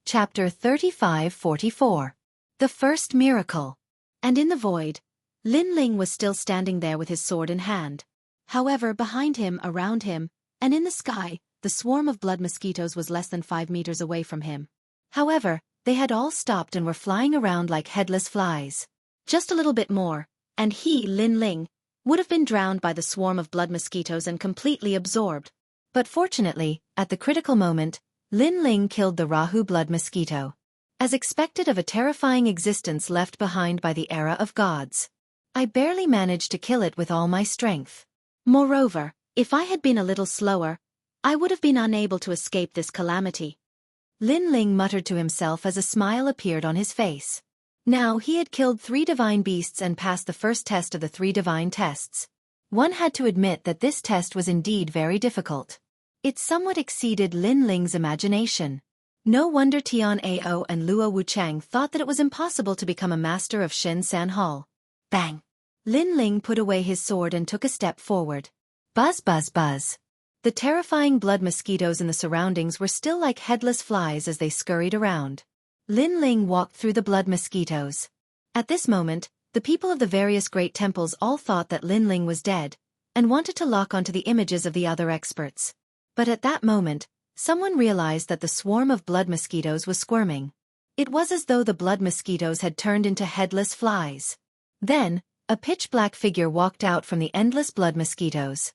Chapter 35-44. The First Miracle. And in the void, Lin Ling was still standing there with his sword in hand. However, behind him, around him, and in the sky, the swarm of blood mosquitoes was less than 5 meters away from him. However, they had all stopped and were flying around like headless flies. Just a little bit more, and he, Lin Ling, would have been drowned by the swarm of blood mosquitoes and completely absorbed. But fortunately, at the critical moment, Lin Ling killed the Rahu blood mosquito. As expected of a terrifying existence left behind by the era of gods. I barely managed to kill it with all my strength. Moreover, if I had been a little slower, I would have been unable to escape this calamity. Lin Ling muttered to himself as a smile appeared on his face. Now he had killed 3 divine beasts and passed the first test of the 3 divine tests. One had to admit that this test was indeed very difficult. It somewhat exceeded Lin Ling's imagination. No wonder Tian Ao and Luo Wuchang thought that it was impossible to become a master of Shen San Hall. Bang! Lin Ling put away his sword and took a step forward. Buzz buzz buzz. The terrifying blood mosquitoes in the surroundings were still like headless flies as they scurried around. Lin Ling walked through the blood mosquitoes. At this moment, the people of the various great temples all thought that Lin Ling was dead, and wanted to lock onto the images of the other experts. But at that moment, someone realized that the swarm of blood mosquitoes was squirming. It was as though the blood mosquitoes had turned into headless flies. Then, a pitch-black figure walked out from the endless blood mosquitoes.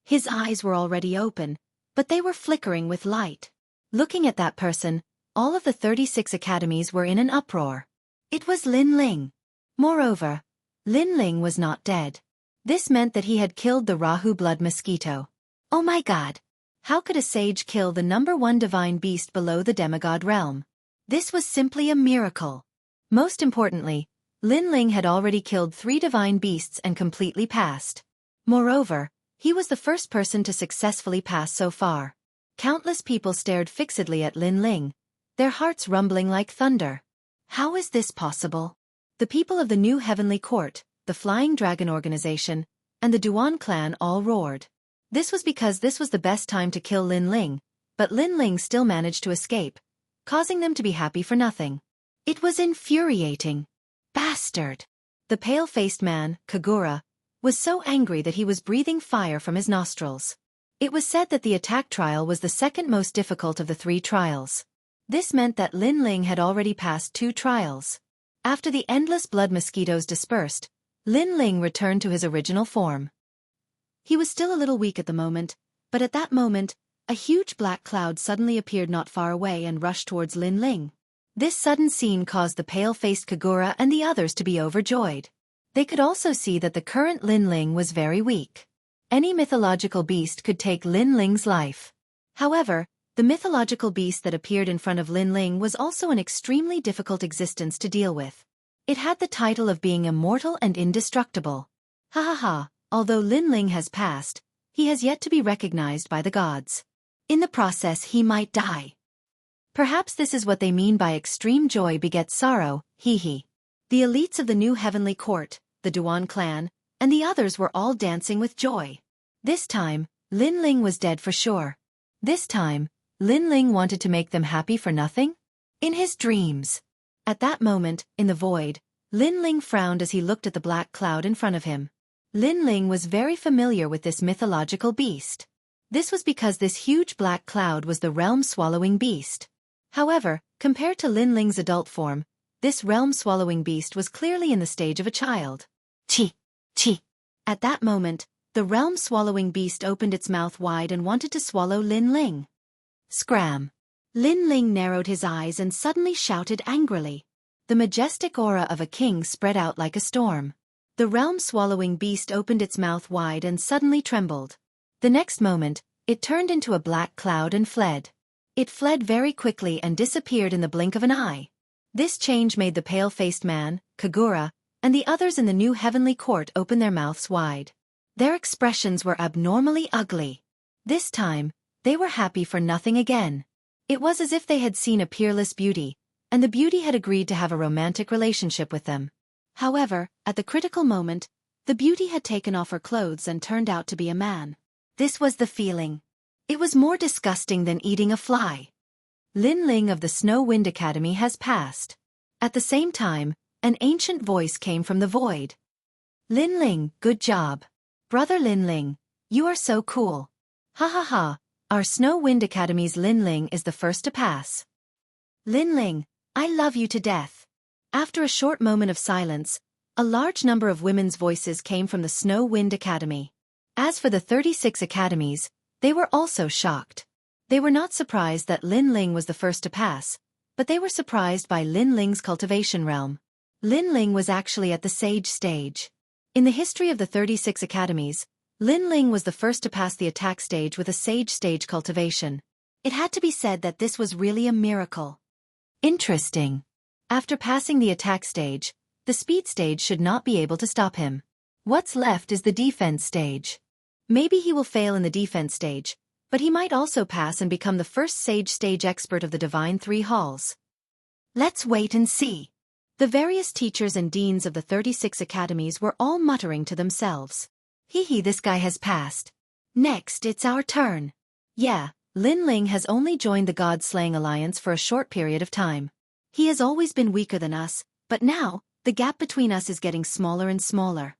His eyes were already open, but they were flickering with light. Looking at that person, all of the 36 academies were in an uproar. It was Lin Ling. Moreover, Lin Ling was not dead. This meant that he had killed the Rahu blood mosquito. Oh my god! How could a sage kill the #1 divine beast below the demigod realm? This was simply a miracle. Most importantly, Lin Ling had already killed 3 divine beasts and completely passed. Moreover, he was the first person to successfully pass so far. Countless people stared fixedly at Lin Ling, their hearts rumbling like thunder. How is this possible? The people of the New Heavenly Court, the Flying Dragon Organization, and the Duan clan all roared. This was because this was the best time to kill Lin Ling, but Lin Ling still managed to escape, causing them to be happy for nothing. It was infuriating. Bastard! The pale-faced man, Kagura, was so angry that he was breathing fire from his nostrils. It was said that the attack trial was the second most difficult of the 3 trials. This meant that Lin Ling had already passed 2 trials. After the endless blood mosquitoes dispersed, Lin Ling returned to his original form. He was still a little weak at the moment, but at that moment, a huge black cloud suddenly appeared not far away and rushed towards Lin Ling. This sudden scene caused the pale-faced Kagura and the others to be overjoyed. They could also see that the current Lin Ling was very weak. Any mythological beast could take Lin Ling's life. However, the mythological beast that appeared in front of Lin Ling was also an extremely difficult existence to deal with. It had the title of being immortal and indestructible. Ha ha ha, although Lin Ling has passed, he has yet to be recognized by the gods. In the process he might die. Perhaps this is what they mean by extreme joy begets sorrow, hee hee. The elites of the New Heavenly Court, the Duan clan, and the others were all dancing with joy. This time, Lin Ling was dead for sure. This time, Lin Ling wanted to make them happy for nothing? In his dreams. At that moment, in the void, Lin Ling frowned as he looked at the black cloud in front of him. Lin Ling was very familiar with this mythological beast. This was because this huge black cloud was the realm-swallowing beast. However, compared to Lin Ling's adult form, this realm-swallowing beast was clearly in the stage of a child. Chi! Chi! At that moment, the realm-swallowing beast opened its mouth wide and wanted to swallow Lin Ling. Scram! Lin Ling narrowed his eyes and suddenly shouted angrily. The majestic aura of a king spread out like a storm. The realm-swallowing beast opened its mouth wide and suddenly trembled. The next moment, it turned into a black cloud and fled. It fled very quickly and disappeared in the blink of an eye. This change made the pale-faced man, Kagura, and the others in the New Heavenly Court open their mouths wide. Their expressions were abnormally ugly. This time, they were happy for nothing again. It was as if they had seen a peerless beauty, and the beauty had agreed to have a romantic relationship with them. However, at the critical moment, the beauty had taken off her clothes and turned out to be a man. This was the feeling. It was more disgusting than eating a fly. Lin Ling of the Snow Wind Academy has passed. At the same time, an ancient voice came from the void. Lin Ling, good job. Brother Lin Ling, you are so cool. Ha ha ha, our Snow Wind Academy's Lin Ling is the first to pass. Lin Ling, I love you to death. After a short moment of silence, a large number of women's voices came from the Snow Wind Academy. As for the 36 academies, they were also shocked. They were not surprised that Lin Ling was the first to pass, but they were surprised by Lin Ling's cultivation realm. Lin Ling was actually at the sage stage. In the history of the 36 academies, Lin Ling was the first to pass the attack stage with a sage stage cultivation. It had to be said that this was really a miracle. Interesting. After passing the attack stage, the speed stage should not be able to stop him. What's left is the defense stage. Maybe he will fail in the defense stage, but he might also pass and become the first sage stage expert of the Divine Three Halls. Let's wait and see. The various teachers and deans of the 36 academies were all muttering to themselves. Hee, this guy has passed. Next, it's our turn. Yeah, Lin Ling has only joined the God-Slaying Alliance for a short period of time. He has always been weaker than us, but now, the gap between us is getting smaller and smaller.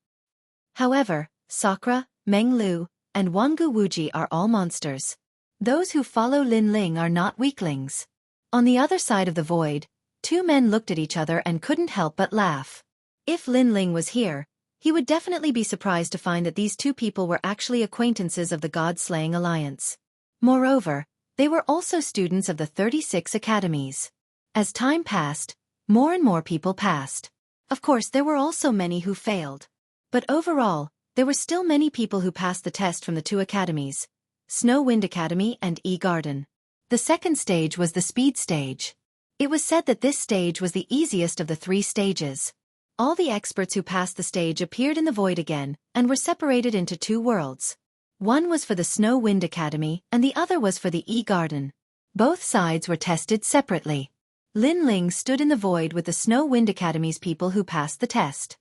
However, Sakura, Meng Lu, and Wangu Wuji are all monsters. Those who follow Lin Ling are not weaklings. On the other side of the void, two men looked at each other and couldn't help but laugh. If Lin Ling was here, he would definitely be surprised to find that these two people were actually acquaintances of the God-slaying alliance. Moreover, they were also students of the 36 academies. As time passed, more and more people passed. Of course, there were also many who failed. But overall, there were still many people who passed the test from the two academies, Snow Wind Academy and E-Garden. The second stage was the speed stage. It was said that this stage was the easiest of the 3 stages. All the experts who passed the stage appeared in the void again and were separated into 2 worlds. One was for the Snow Wind Academy and the other was for the E-Garden. Both sides were tested separately. Lin Ling stood in the void with the Snow Wind Academy's people who passed the test.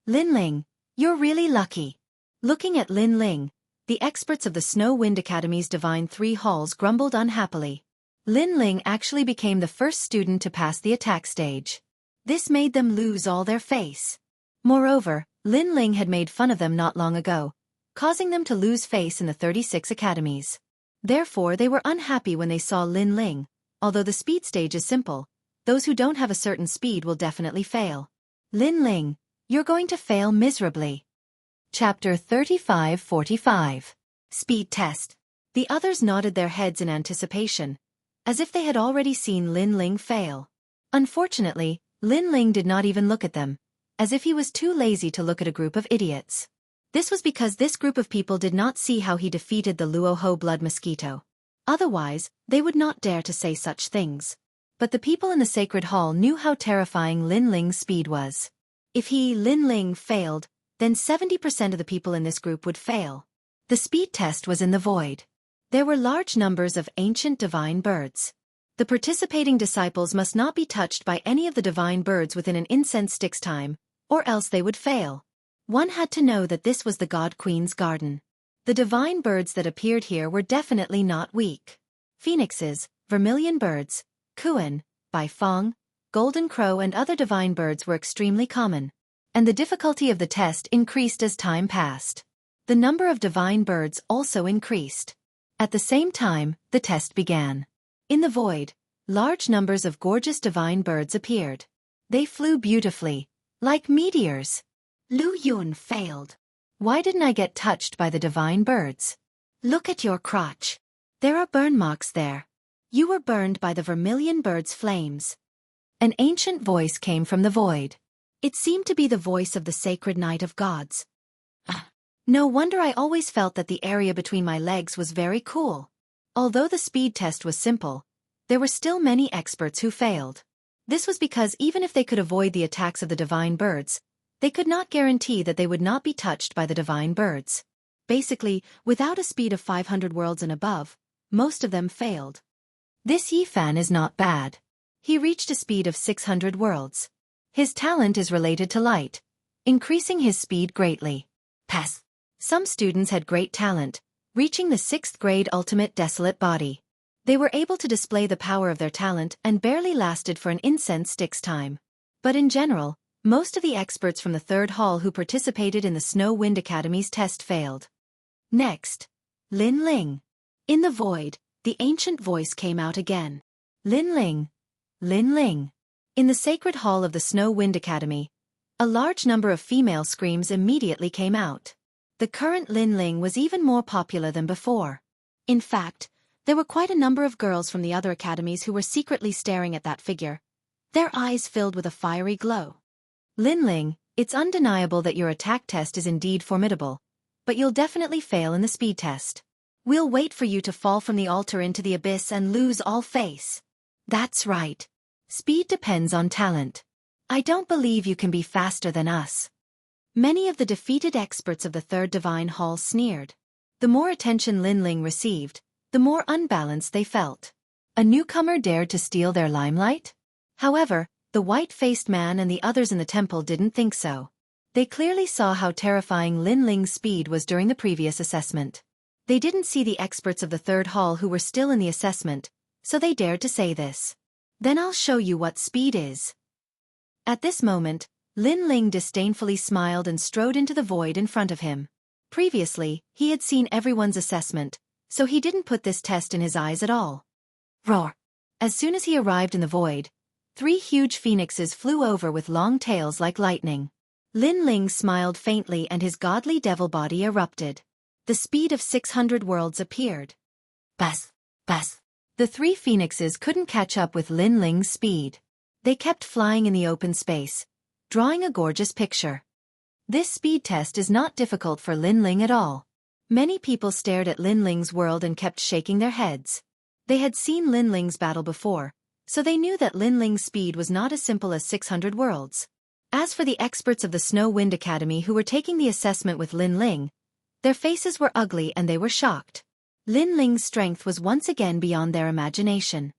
Lin Ling, you're really lucky. Looking at Lin Ling, the experts of the Snow Wind Academy's Divine 3 halls grumbled unhappily. Lin Ling actually became the first student to pass the attack stage. This made them lose all their face. Moreover, Lin Ling had made fun of them not long ago, causing them to lose face in the 36 academies. Therefore they were unhappy when they saw Lin Ling. Although the speed stage is simple, those who don't have a certain speed will definitely fail. Lin Ling, you're going to fail miserably. Chapter 35-45. Speed Test. The others nodded their heads in anticipation, as if they had already seen Lin Ling fail. Unfortunately, Lin Ling did not even look at them, as if he was too lazy to look at a group of idiots. This was because this group of people did not see how he defeated the Luoho blood mosquito. Otherwise, they would not dare to say such things. But the people in the sacred hall knew how terrifying Lin Ling's speed was. If he, Lin Ling, failed, then 70% of the people in this group would fail. The speed test was in the void. There were large numbers of ancient divine birds. The participating disciples must not be touched by any of the divine birds within an incense stick's time, or else they would fail. One had to know that this was the God Queen's garden. The divine birds that appeared here were definitely not weak. Phoenixes, vermilion birds, kuan, baifeng, golden crow and other divine birds were extremely common, and the difficulty of the test increased as time passed. The number of divine birds also increased. At the same time, the test began. In the void, large numbers of gorgeous divine birds appeared. They flew beautifully, like meteors. Lu Yun failed. Why didn't I get touched by the divine birds? Look at your crotch. There are burn marks there. You were burned by the vermilion bird's flames. An ancient voice came from the void. It seemed to be the voice of the sacred Knight of Gods. No wonder I always felt that the area between my legs was very cool. Although the speed test was simple, there were still many experts who failed. This was because even if they could avoid the attacks of the divine birds, they could not guarantee that they would not be touched by the divine birds. Basically, without a speed of 500 worlds and above, most of them failed. This Yifan is not bad. He reached a speed of 600 worlds. His talent is related to light, increasing his speed greatly. Pass. Some students had great talent, reaching the 6th grade ultimate desolate body. They were able to display the power of their talent and barely lasted for an incense stick's time. But in general, most of the experts from the 3rd hall who participated in the Snow Wind Academy's test failed. Next, Lin Ling. In the void, the ancient voice came out again. Lin Ling. Lin Ling. In the sacred hall of the Snow Wind Academy, a large number of female screams immediately came out. The current Lin Ling was even more popular than before. In fact, there were quite a number of girls from the other academies who were secretly staring at that figure, their eyes filled with a fiery glow. Lin Ling, it's undeniable that your attack test is indeed formidable, but you'll definitely fail in the speed test. We'll wait for you to fall from the altar into the abyss and lose all face. That's right. Speed depends on talent. I don't believe you can be faster than us. Many of the defeated experts of the 3rd Divine Hall sneered. The more attention Lin Ling received, the more unbalanced they felt. A newcomer dared to steal their limelight? However, the white-faced man and the others in the temple didn't think so. They clearly saw how terrifying Lin Ling's speed was during the previous assessment. They didn't see the experts of the 3rd hall who were still in the assessment, so they dared to say this. Then I'll show you what speed is. At this moment, Lin Ling disdainfully smiled and strode into the void in front of him. Previously, he had seen everyone's assessment, so he didn't put this test in his eyes at all. Roar! As soon as he arrived in the void, 3 huge phoenixes flew over with long tails like lightning. Lin Ling smiled faintly and his godly devil body erupted. The speed of 600 worlds appeared. Bas! Bas! The 3 phoenixes couldn't catch up with Lin Ling's speed. They kept flying in the open space, drawing a gorgeous picture. This speed test is not difficult for Lin Ling at all. Many people stared at Lin Ling's world and kept shaking their heads. They had seen Lin Ling's battle before, so they knew that Lin Ling's speed was not as simple as 600 worlds. As for the experts of the Snow Wind Academy who were taking the assessment with Lin Ling, their faces were ugly and they were shocked. Lin Ling's strength was once again beyond their imagination.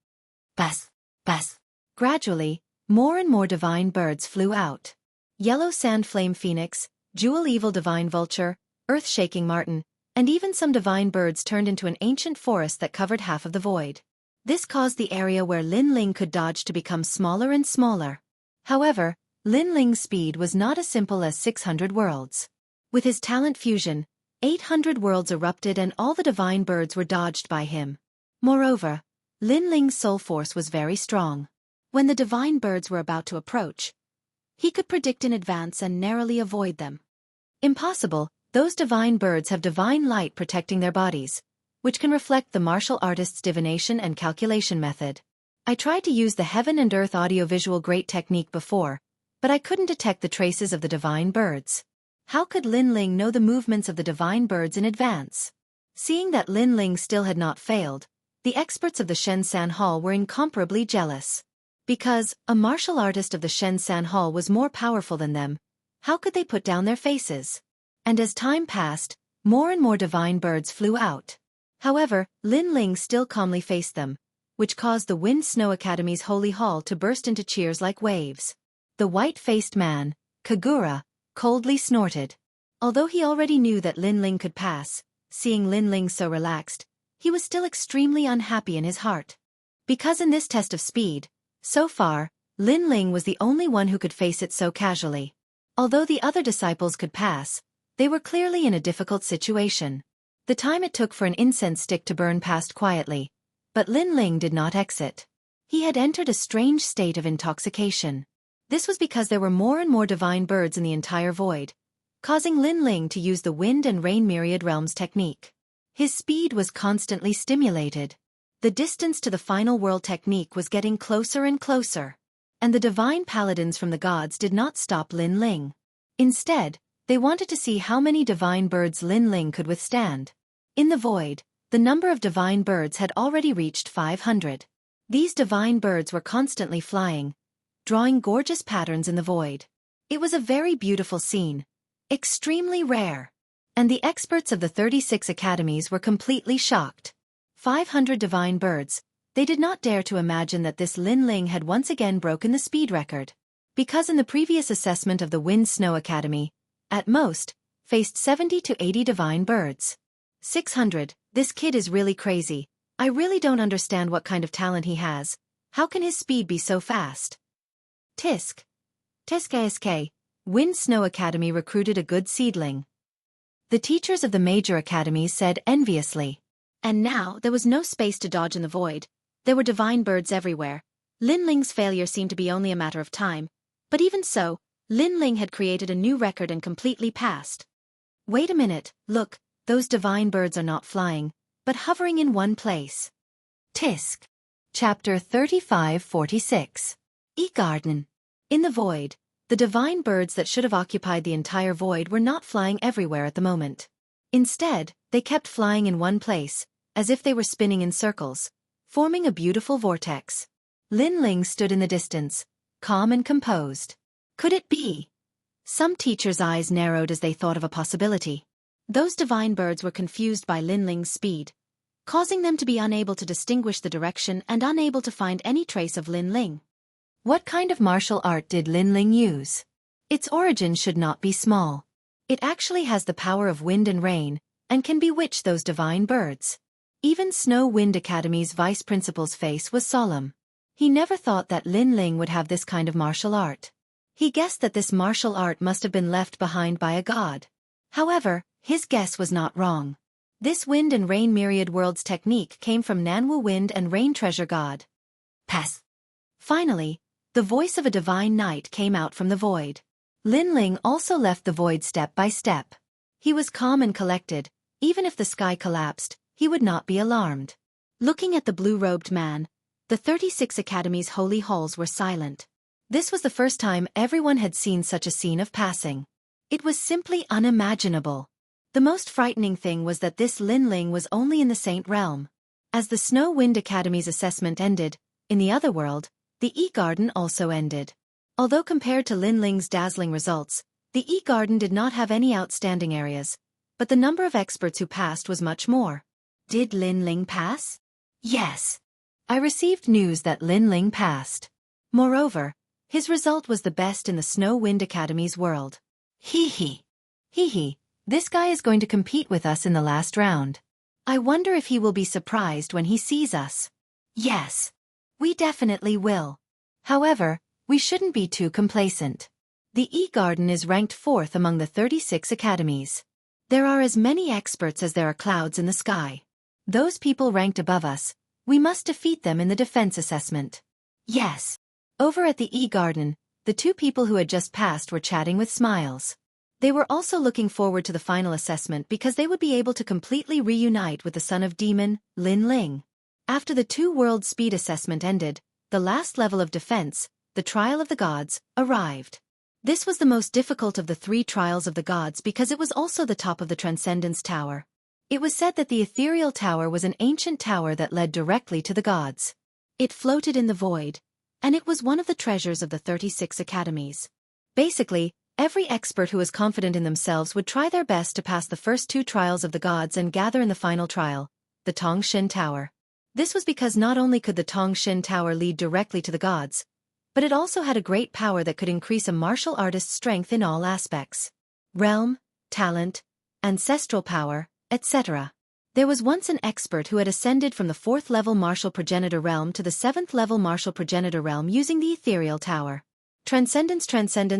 Bas! Bas! Gradually, more and more divine birds flew out. Yellow Sand Flame Phoenix, Jewel Evil Divine Vulture, Earth-Shaking Marten, and even some divine birds turned into an ancient forest that covered half of the void. This caused the area where Lin Ling could dodge to become smaller and smaller. However, Lin Ling's speed was not as simple as 600 worlds. With his talent fusion, 800 worlds erupted and all the divine birds were dodged by him. Moreover, Lin Ling's soul force was very strong. When the divine birds were about to approach, he could predict in advance and narrowly avoid them. Impossible, those divine birds have divine light protecting their bodies, which can reflect the martial artist's divination and calculation method. I tried to use the Heaven and Earth audiovisual great technique before, but I couldn't detect the traces of the divine birds. How could Lin Ling know the movements of the divine birds in advance? Seeing that Lin Ling still had not failed, the experts of the Shensan Hall were incomparably jealous. Because a martial artist of the Shensan Hall was more powerful than them, how could they put down their faces? And as time passed, more and more divine birds flew out. However, Lin Ling still calmly faced them, which caused the Wind Snow Academy's holy hall to burst into cheers like waves. The white-faced man, Kagura, coldly snorted. Although he already knew that Lin Ling could pass, seeing Lin Ling so relaxed, he was still extremely unhappy in his heart. Because in this test of speed, so far, Lin Ling was the only one who could face it so casually. Although the other disciples could pass, they were clearly in a difficult situation. The time it took for an incense stick to burn passed quietly, but Lin Ling did not exit. He had entered a strange state of intoxication. This was because there were more and more divine birds in the entire void, causing Lin Ling to use the Wind and Rain Myriad Realms technique. His speed was constantly stimulated. The distance to the final world technique was getting closer and closer. And the divine paladins from the gods did not stop Lin Ling. Instead, they wanted to see how many divine birds Lin Ling could withstand. In the void, the number of divine birds had already reached 500. These divine birds were constantly flying, drawing gorgeous patterns in the void. It was a very beautiful scene, extremely rare. And the experts of the 36 academies were completely shocked. 500 divine birds. They did not dare to imagine that this Lin Ling had once again broken the speed record. Because in the previous assessment of the Wind Snow Academy, at most, faced 70 to 80 divine birds. 600, this kid is really crazy. I really don't understand what kind of talent he has. How can his speed be so fast? Tisk. Tisk. Wind Snow Academy recruited a good seedling. The teachers of the major academies said enviously. And now there was no space to dodge in the void. There were divine birds everywhere. Lin Ling's failure seemed to be only a matter of time. But even so, Lin Ling had created a new record and completely passed. Wait a minute, look, those divine birds are not flying, but hovering in one place. Tisk. Chapter 3546. E-Garden. In the void, the divine birds that should have occupied the entire void were not flying everywhere at the moment. Instead, they kept flying in one place, as if they were spinning in circles, forming a beautiful vortex. Lin Ling stood in the distance, calm and composed. Could it be? Some teachers' eyes narrowed as they thought of a possibility. Those divine birds were confused by Lin Ling's speed, causing them to be unable to distinguish the direction and unable to find any trace of Lin Ling. What kind of martial art did Lin Ling use? Its origin should not be small. It actually has the power of wind and rain, and can bewitch those divine birds. Even Snow Wind Academy's vice principal's face was solemn. He never thought that Lin Ling would have this kind of martial art. He guessed that this martial art must have been left behind by a god. However, His guess was not wrong. This wind and rain myriad worlds technique came from Nanwu wind and rain treasure god. Pass. Finally, the voice of a divine knight came out from the void. Lin Ling also left the void step by step. He was calm and collected. Even if the sky collapsed, he would not be alarmed. Looking at the blue-robed man, the 36 Academy's holy halls were silent. This was the first time everyone had seen such a scene of passing. It was simply unimaginable. The most frightening thing was that this Lin Ling was only in the Saint Realm. As the Snow Wind Academy's assessment ended, in the other world, the E-Garden also ended. Although compared to Lin Ling's dazzling results, the E-Garden did not have any outstanding areas, but the number of experts who passed was much more. Did Lin Ling pass? Yes. I received news that Lin Ling passed. Moreover, his result was the best in the Snow Wind Academy's world. Hee. This guy is going to compete with us in the last round. I wonder if he will be surprised when he sees us. Yes. We definitely will. However, we shouldn't be too complacent. The E-Garden is ranked 4th among the 36 academies. There are as many experts as there are clouds in the sky. Those people ranked above us, we must defeat them in the defense assessment. Yes. Over at the E-Garden, the two people who had just passed were chatting with smiles. They were also looking forward to the final assessment because they would be able to completely reunite with the son of demon, Lin Ling. After the 2-world speed assessment ended, the last level of defense, the Trial of the Gods, arrived. This was the most difficult of the 3 trials of the gods because it was also the top of the Transcendence Tower. It was said that the Ethereal Tower was an ancient tower that led directly to the gods. It floated in the void, and it was one of the treasures of the 36 academies. Basically, every expert who was confident in themselves would try their best to pass the first 2 trials of the gods and gather in the final trial, the Tongshin Tower. This was because not only could the Tongshin Tower lead directly to the gods, but it also had a great power that could increase a martial artist's strength in all aspects. Realm, talent, ancestral power, etc. There was once an expert who had ascended from the 4th level martial progenitor realm to the 7th level martial progenitor realm using the Ethereal Tower. Transcendence of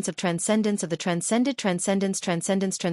the transcended transcendence transcendence to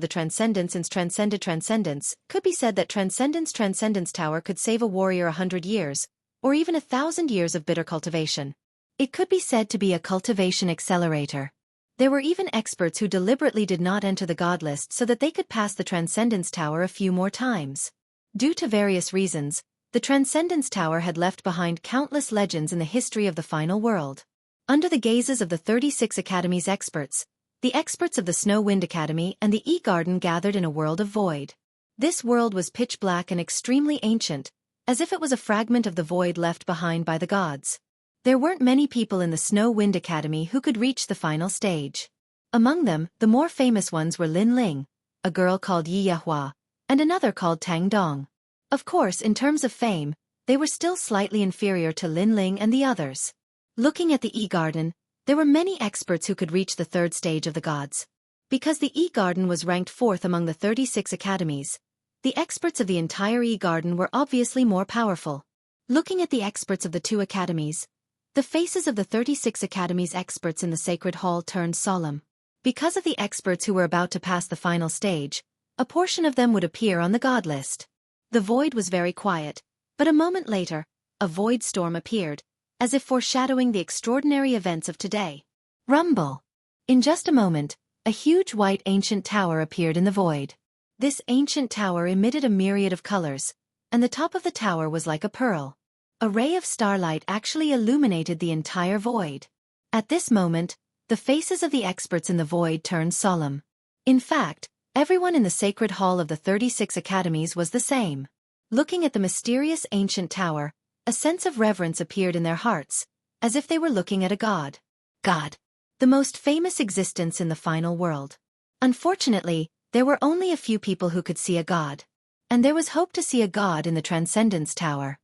the transcended transcendence could be said that Transcendence Tower could save a warrior 100 years, or even 1,000 years of bitter cultivation. It could be said to be a cultivation accelerator. There were even experts who deliberately did not enter the god list so that they could pass the Transcendence Tower a few more times. Due to various reasons, the Transcendence Tower had left behind countless legends in the history of the final world. Under the gazes of the 36 Academy's experts, the experts of the Snow Wind Academy and the E-Garden gathered in a world of void. This world was pitch black and extremely ancient, as if it was a fragment of the void left behind by the gods. There weren't many people in the Snow Wind Academy who could reach the final stage. Among them, the more famous ones were Lin Ling, a girl called Yi Yahua, and another called Tang Dong. Of course, in terms of fame, they were still slightly inferior to Lin Ling and the others. Looking at the E-Garden, there were many experts who could reach the 3rd stage of the gods. Because the E-Garden was ranked 4th among the 36 academies, the experts of the entire E-Garden were obviously more powerful. Looking at the experts of the 2 academies, the faces of the 36 academies' experts in the Sacred Hall turned solemn. Because of the experts who were about to pass the final stage, a portion of them would appear on the god list. The void was very quiet, but a moment later, a void storm appeared, as if foreshadowing the extraordinary events of today. Rumble! In just a moment, a huge white ancient tower appeared in the void. This ancient tower emitted a myriad of colors, and the top of the tower was like a pearl. A ray of starlight actually illuminated the entire void. At this moment, the faces of the experts in the void turned solemn. In fact, everyone in the Sacred Hall of the 36 Academies was the same. Looking at the mysterious ancient tower, a sense of reverence appeared in their hearts, as if they were looking at a god. God. The most famous existence in the final world. Unfortunately, there were only a few people who could see a god. And there was hope to see a god in the Transcendence Tower.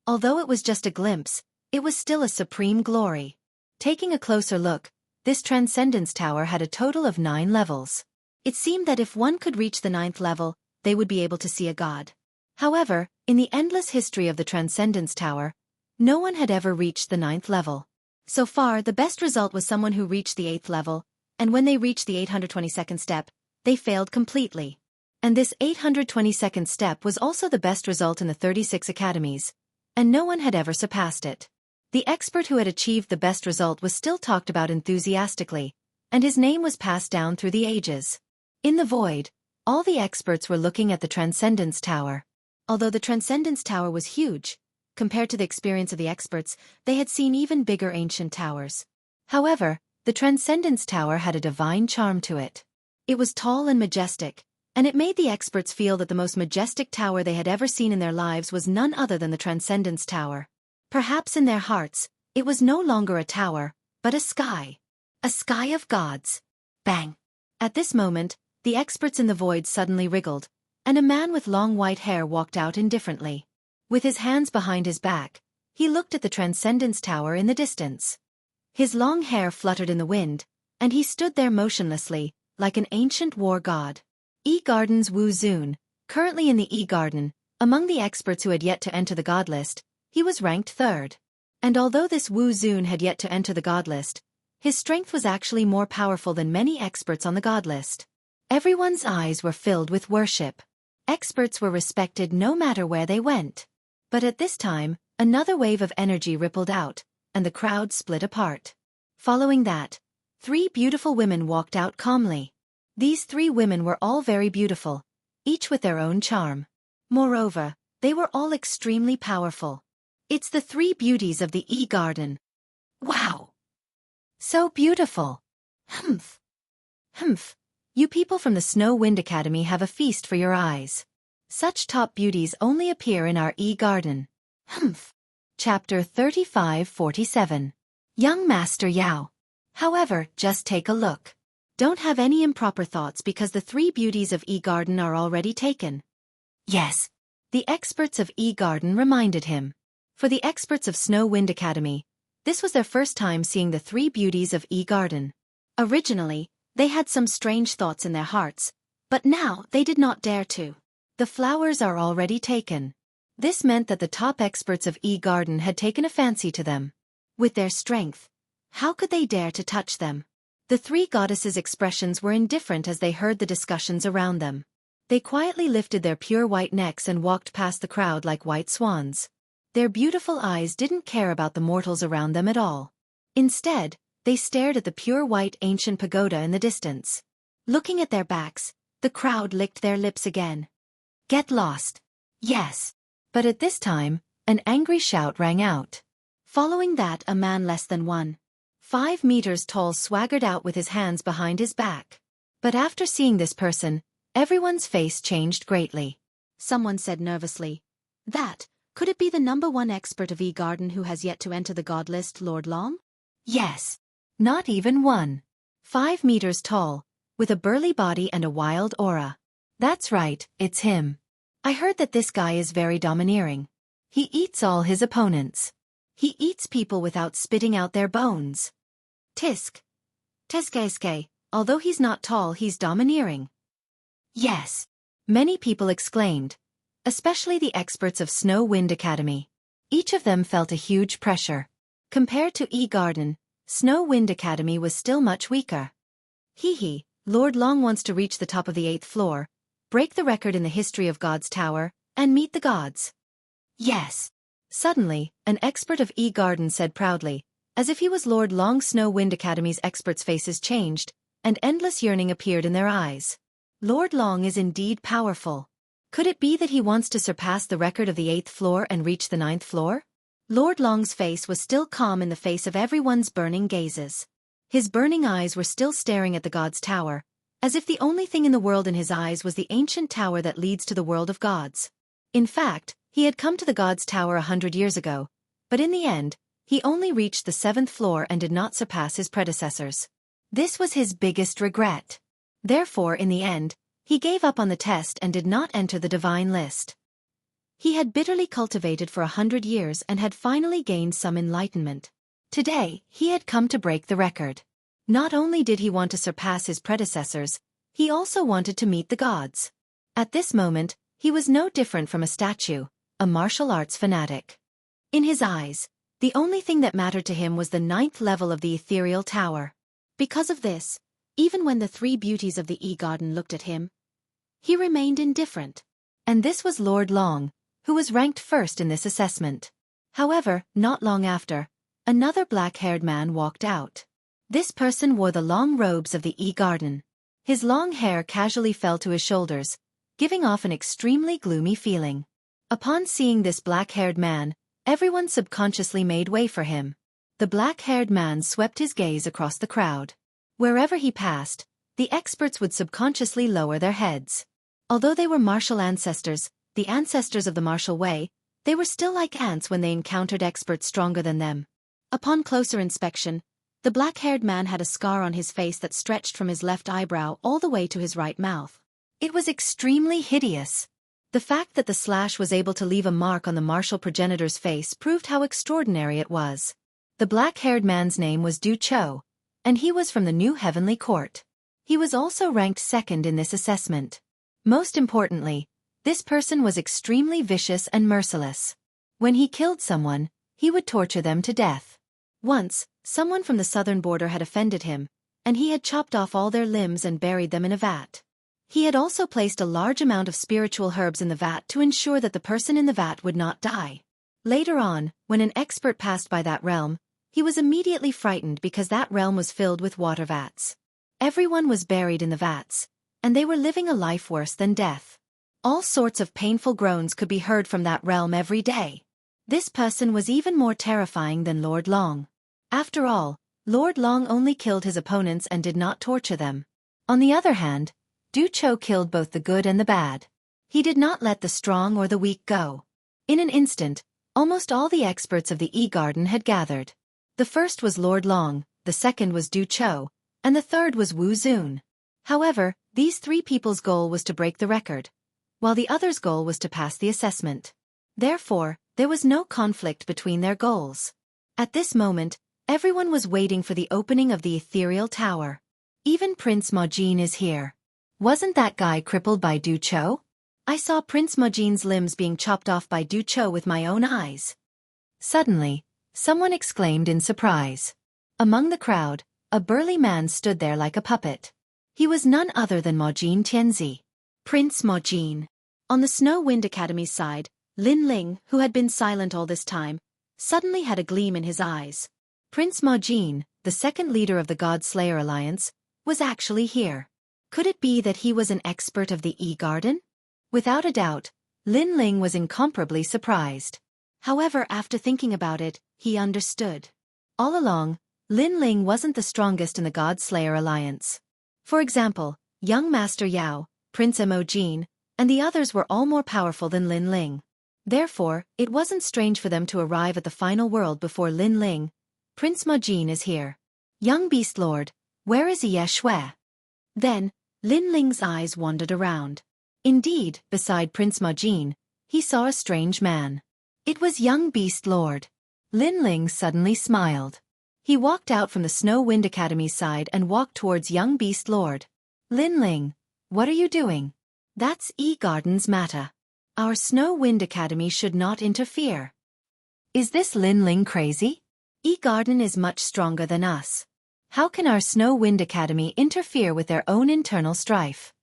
Although it was just a glimpse, it was still a supreme glory. Taking a closer look, this Transcendence Tower had a total of 9 levels. It seemed that if one could reach the 9th level, they would be able to see a god. However, in the endless history of the Transcendence Tower, no one had ever reached the 9th level. So far, the best result was someone who reached the 8th level, and when they reached the 822nd step, they failed completely. And this 822nd step was also the best result in the 36 academies, and no one had ever surpassed it. The expert who had achieved the best result was still talked about enthusiastically, and his name was passed down through the ages. In the void, all the experts were looking at the Transcendence Tower. Although the Transcendence Tower was huge, compared to the experience of the experts, they had seen even bigger ancient towers. However, the Transcendence Tower had a divine charm to it. It was tall and majestic, and it made the experts feel that the most majestic tower they had ever seen in their lives was none other than the Transcendence Tower. Perhaps in their hearts, it was no longer a tower, but a sky. A sky of gods. Bang! At this moment, the experts in the void suddenly wriggled, and a man with long white hair walked out indifferently. With his hands behind his back, he looked at the Transcendence Tower in the distance. His long hair fluttered in the wind, and he stood there motionlessly, like an ancient war god. E-Garden's Wu Zun, currently in the E-Garden, among the experts who had yet to enter the god list, he was ranked third. And although this Wu Zun had yet to enter the god list, his strength was actually more powerful than many experts on the god list. Everyone's eyes were filled with worship. Experts were respected no matter where they went. But at this time, another wave of energy rippled out, and the crowd split apart. Following that, 3 beautiful women walked out calmly. These 3 women were all very beautiful, each with their own charm. Moreover, they were all extremely powerful. It's the 3 beauties of the E-Garden. Wow! So beautiful! Humph! Humph! You people from the Snow Wind Academy have a feast for your eyes. Such top beauties only appear in our E-Garden. Humph! Chapter 35-47. Young Master Yao. However, just take a look. Don't have any improper thoughts because the 3 beauties of E-Garden are already taken. Yes. The experts of E-Garden reminded him. For the experts of Snow Wind Academy, this was their first time seeing the 3 beauties of E-Garden. Originally, they had some strange thoughts in their hearts, but now they did not dare to. The flowers are already taken. This meant that the top experts of E-Garden had taken a fancy to them. With their strength, how could they dare to touch them? The 3 goddesses' expressions were indifferent as they heard the discussions around them. They quietly lifted their pure white necks and walked past the crowd like white swans. Their beautiful eyes didn't care about the mortals around them at all. Instead, they stared at the pure white ancient pagoda in the distance. Looking at their backs, the crowd licked their lips again. Get lost. Yes. But at this time, an angry shout rang out. Following that, a man less than 1.5 meters tall swaggered out with his hands behind his back. But after seeing this person, everyone's face changed greatly. Someone said nervously, could it be the #1 expert of E-Garden who has yet to enter the god list, Lord Long? Yes. Not even 1.5 meters tall, with a burly body and a wild aura. That's right, it's him. I heard that this guy is very domineering. He eats all his opponents. He eats people without spitting out their bones. Tisk. Teske. Although he's not tall, he's domineering. Yes. Many people exclaimed, especially the experts of Snow Wind Academy. Each of them felt a huge pressure. Compared to E-Garden, Snow Wind Academy was still much weaker. Hee, Lord Long wants to reach the top of the 8th floor, break the record in the history of God's Tower, and meet the gods. Yes. Suddenly, an expert of E-Garden said proudly, as if he was Lord Long. Snow Wind Academy's experts' faces changed, and endless yearning appeared in their eyes. Lord Long is indeed powerful. Could it be that he wants to surpass the record of the 8th floor and reach the 9th floor? Lord Long's face was still calm in the face of everyone's burning gazes. His burning eyes were still staring at the God's Tower, as if the only thing in the world in his eyes was the ancient tower that leads to the world of gods. In fact, he had come to the God's Tower 100 years ago, but in the end, he only reached the 7th floor and did not surpass his predecessors. This was his biggest regret. Therefore, in the end, he gave up on the test and did not enter the divine list. He had bitterly cultivated for 100 years and had finally gained some enlightenment. Today, he had come to break the record. Not only did he want to surpass his predecessors, he also wanted to meet the gods. At this moment, he was no different from a statue, a martial arts fanatic. In his eyes, the only thing that mattered to him was the 9th level of the ethereal tower. Because of this, Even when the three beauties of the E-Garden looked at him, he remained indifferent. And this was Lord Long, who was ranked first in this assessment. However, not long after, another black-haired man walked out. This person wore the long robes of the E-Garden. His long hair casually fell to his shoulders, giving off an extremely gloomy feeling. Upon seeing this black-haired man, everyone subconsciously made way for him. The black-haired man swept his gaze across the crowd. Wherever he passed, the experts would subconsciously lower their heads. Although they were martial ancestors, the ancestors of the martial way, they were still like ants when they encountered experts stronger than them. Upon closer inspection, the black-haired man had a scar on his face that stretched from his left eyebrow all the way to his right mouth. It was extremely hideous. The fact that the slash was able to leave a mark on the martial progenitor's face proved how extraordinary it was. The black-haired man's name was Du Cho, and he was from the New Heavenly Court. He was also ranked second in this assessment. Most importantly, this person was extremely vicious and merciless. When he killed someone, he would torture them to death. Once, someone from the southern border had offended him, and he had chopped off all their limbs and buried them in a vat. He had also placed a large amount of spiritual herbs in the vat to ensure that the person in the vat would not die. Later on, when an expert passed by that realm, he was immediately frightened because that realm was filled with water vats. Everyone was buried in the vats, and they were living a life worse than death. All sorts of painful groans could be heard from that realm every day. This person was even more terrifying than Lord Long. After all, Lord Long only killed his opponents and did not torture them. On the other hand, Du Cho killed both the good and the bad. He did not let the strong or the weak go. In an instant, almost all the experts of the E-Garden had gathered. The first was Lord Long, the second was Du Cho, and the third was Wu Zun. However, these three people's goal was to break the record, while the others' goal was to pass the assessment. Therefore, there was no conflict between their goals. At this moment, everyone was waiting for the opening of the ethereal tower. Even Prince Majin is here. Wasn't that guy crippled by Du Cho? I saw Prince Majin's limbs being chopped off by Du Cho with my own eyes. Suddenly, someone exclaimed in surprise. Among the crowd, a burly man stood there like a puppet. He was none other than Majin Tianzi. Prince Majin. On the Snow Wind Academy's side, Lin Ling, who had been silent all this time, suddenly had a gleam in his eyes. Prince Majin, the second leader of the God Slayer Alliance, was actually here. Could it be that he was an expert of the E-Garden? Without a doubt, Lin Ling was incomparably surprised. However, after thinking about it, he understood. All along, Lin Ling wasn't the strongest in the God Slayer Alliance. For example, young Master Yao, Prince Emojin, and the others were all more powerful than Lin Ling. Therefore, it wasn't strange for them to arrive at the final world before Lin Ling. Prince Majin is here. Young Beast Lord, where is Ye Shui? Then, Lin Ling's eyes wandered around. Indeed, beside Prince Majin, he saw a strange man. It was young Beast Lord. Lin Ling suddenly smiled. He walked out from the Snow Wind Academy's side and walked towards young Beast Lord. Lin Ling, what are you doing? That's E-Garden's matter. Our Snow Wind Academy should not interfere. Is this Lin Ling crazy? E-Garden is much stronger than us. How can our Snow Wind Academy interfere with their own internal strife?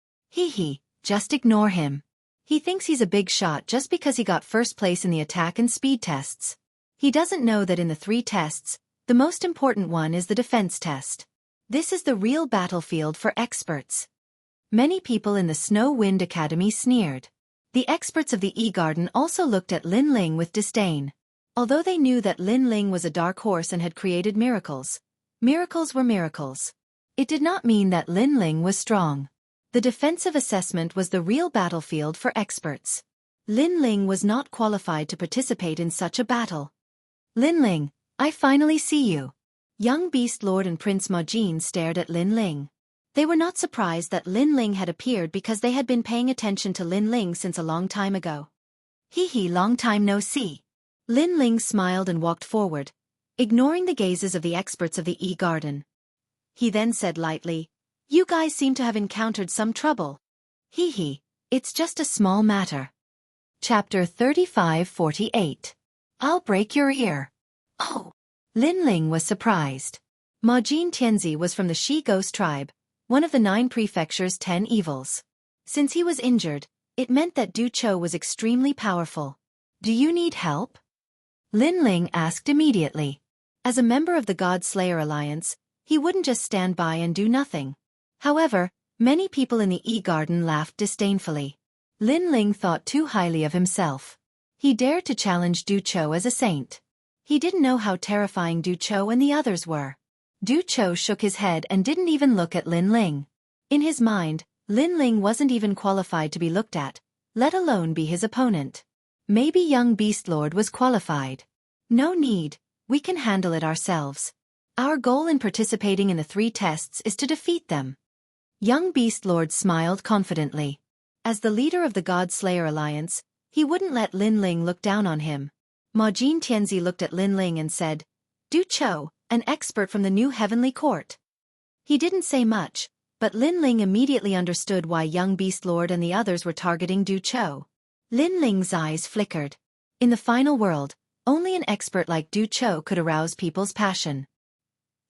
Just ignore him. He thinks he's a big shot just because he got first place in the attack and speed tests. He doesn't know that in the 3 tests, the most important one is the defense test. This is the real battlefield for experts. Many people in the Snow Wind Academy sneered. The experts of the E-Garden also looked at Lin Ling with disdain. Although they knew that Lin Ling was a dark horse and had created miracles, miracles were miracles. It did not mean that Lin Ling was strong. The defensive assessment was the real battlefield for experts. Lin Ling was not qualified to participate in such a battle. Lin Ling, I finally see you. Young Beast Lord and Prince Majin stared at Lin Ling. They were not surprised that Lin Ling had appeared because they had been paying attention to Lin Ling since a long time ago. Long time no see. Lin Ling smiled and walked forward, ignoring the gazes of the experts of the E-Garden. He then said lightly, You guys seem to have encountered some trouble. It's just a small matter. Chapter 35-48. I'll break your ear. Oh! Lin Ling was surprised. Majin Tianzi was from the She-Ghost tribe, one of the 9 prefecture's 10 evils. Since he was injured, it meant that Du Chou was extremely powerful. Do you need help? Lin Ling asked immediately. As a member of the God Slayer Alliance, he wouldn't just stand by and do nothing. However, many people in the E-Garden laughed disdainfully. Lin Ling thought too highly of himself. He dared to challenge Du Chou as a saint. He didn't know how terrifying Du Chou and the others were. Du Chou shook his head and didn't even look at Lin Ling. In his mind, Lin Ling wasn't even qualified to be looked at, let alone be his opponent. Maybe young Beast Lord was qualified. No need, we can handle it ourselves. Our goal in participating in the 3 tests is to defeat them. Young Beast Lord smiled confidently. As the leader of the God Slayer Alliance, he wouldn't let Lin Ling look down on him. Ma Jin Tianzi looked at Lin Ling and said, Du Chou, an expert from the new heavenly court. He didn't say much, but Lin Ling immediately understood why young Beast Lord and the others were targeting Du Chou. Lin Ling's eyes flickered. In the final world, only an expert like Du Chou could arouse people's passion.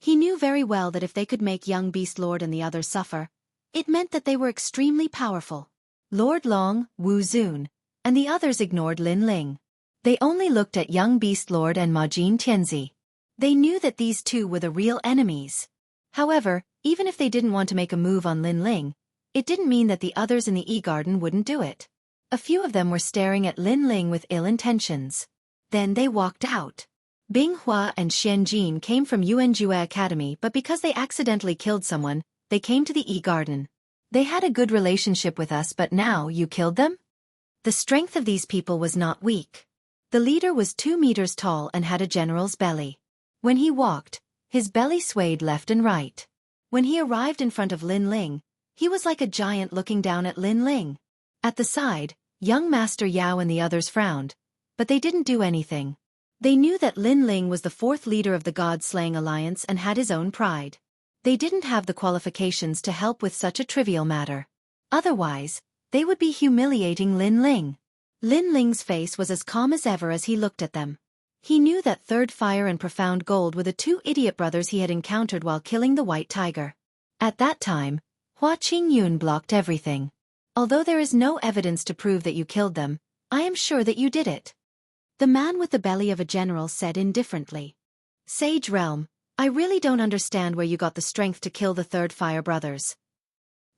He knew very well that if they could make young Beast Lord and the others suffer, it meant that they were extremely powerful. Lord Long, Wu Zun, and the others ignored Lin Ling. They only looked at young Beast Lord and Ma Jin Tianzi. They knew that these two were the real enemies. However, even if they didn't want to make a move on Lin Ling, it didn't mean that the others in the E-Garden wouldn't do it. A few of them were staring at Lin Ling with ill intentions. Then they walked out. Bing Hua and Xian Jin came from Yuanjue Academy, but because they accidentally killed someone, they came to the E-Garden. They had a good relationship with us, but now you killed them? The strength of these people was not weak. The leader was 2 meters tall and had a general's belly. When he walked, his belly swayed left and right. When he arrived in front of Lin Ling, he was like a giant looking down at Lin Ling. At the side, young Master Yao and the others frowned, but they didn't do anything. They knew that Lin Ling was the 4th leader of the God-Slaying Alliance and had his own pride. They didn't have the qualifications to help with such a trivial matter. Otherwise, they would be humiliating Lin Ling. Lin Ling's face was as calm as ever as he looked at them. He knew that Third Fire and Profound Gold were the 2 idiot brothers he had encountered while killing the White Tiger. At that time, Hua Qingyun blocked everything. Although there is no evidence to prove that you killed them, I am sure that you did it. The man with the belly of a general said indifferently. Sage Realm, I really don't understand where you got the strength to kill the Third Fire brothers.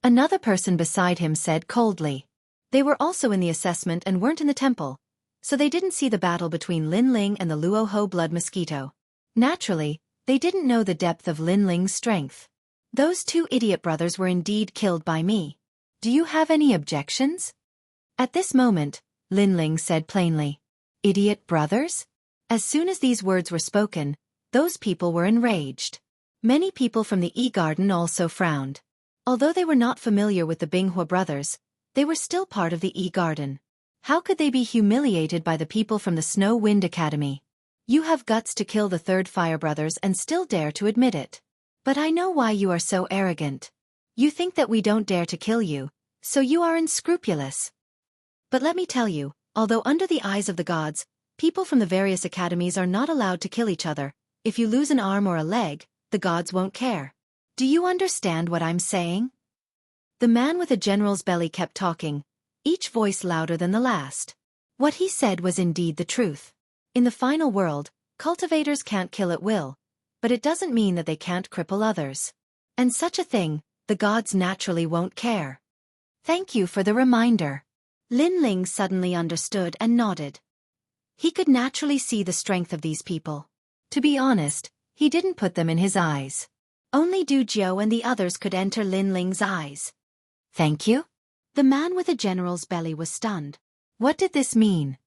Another person beside him said coldly. They were also in the assessment and weren't in the temple, so they didn't see the battle between Lin Ling and the Luoho blood mosquito. Naturally, they didn't know the depth of Lin Ling's strength. Those 2 idiot brothers were indeed killed by me. Do you have any objections? At this moment, Lin Ling said plainly. Idiot brothers? As soon as these words were spoken, those people were enraged. Many people from the E-Garden also frowned. Although they were not familiar with the Binghua brothers, they were still part of the E-Garden. How could they be humiliated by the people from the Snow Wind Academy? You have guts to kill the Third Fire brothers and still dare to admit it. But I know why you are so arrogant. You think that we don't dare to kill you, so you are unscrupulous. But let me tell you, although under the eyes of the gods, people from the various academies are not allowed to kill each other, if you lose an arm or a leg, the gods won't care. Do you understand what I'm saying? The man with a general's belly kept talking, each voice louder than the last. What he said was indeed the truth. In the final world, cultivators can't kill at will, but it doesn't mean that they can't cripple others. And such a thing, the gods naturally won't care. Thank you for the reminder. Lin Ling suddenly understood and nodded. He could naturally see the strength of these people. To be honest, he didn't put them in his eyes. Only Du Jiu and the others could enter Lin Ling's eyes. Thank you? The man with a general's belly was stunned. What did this mean?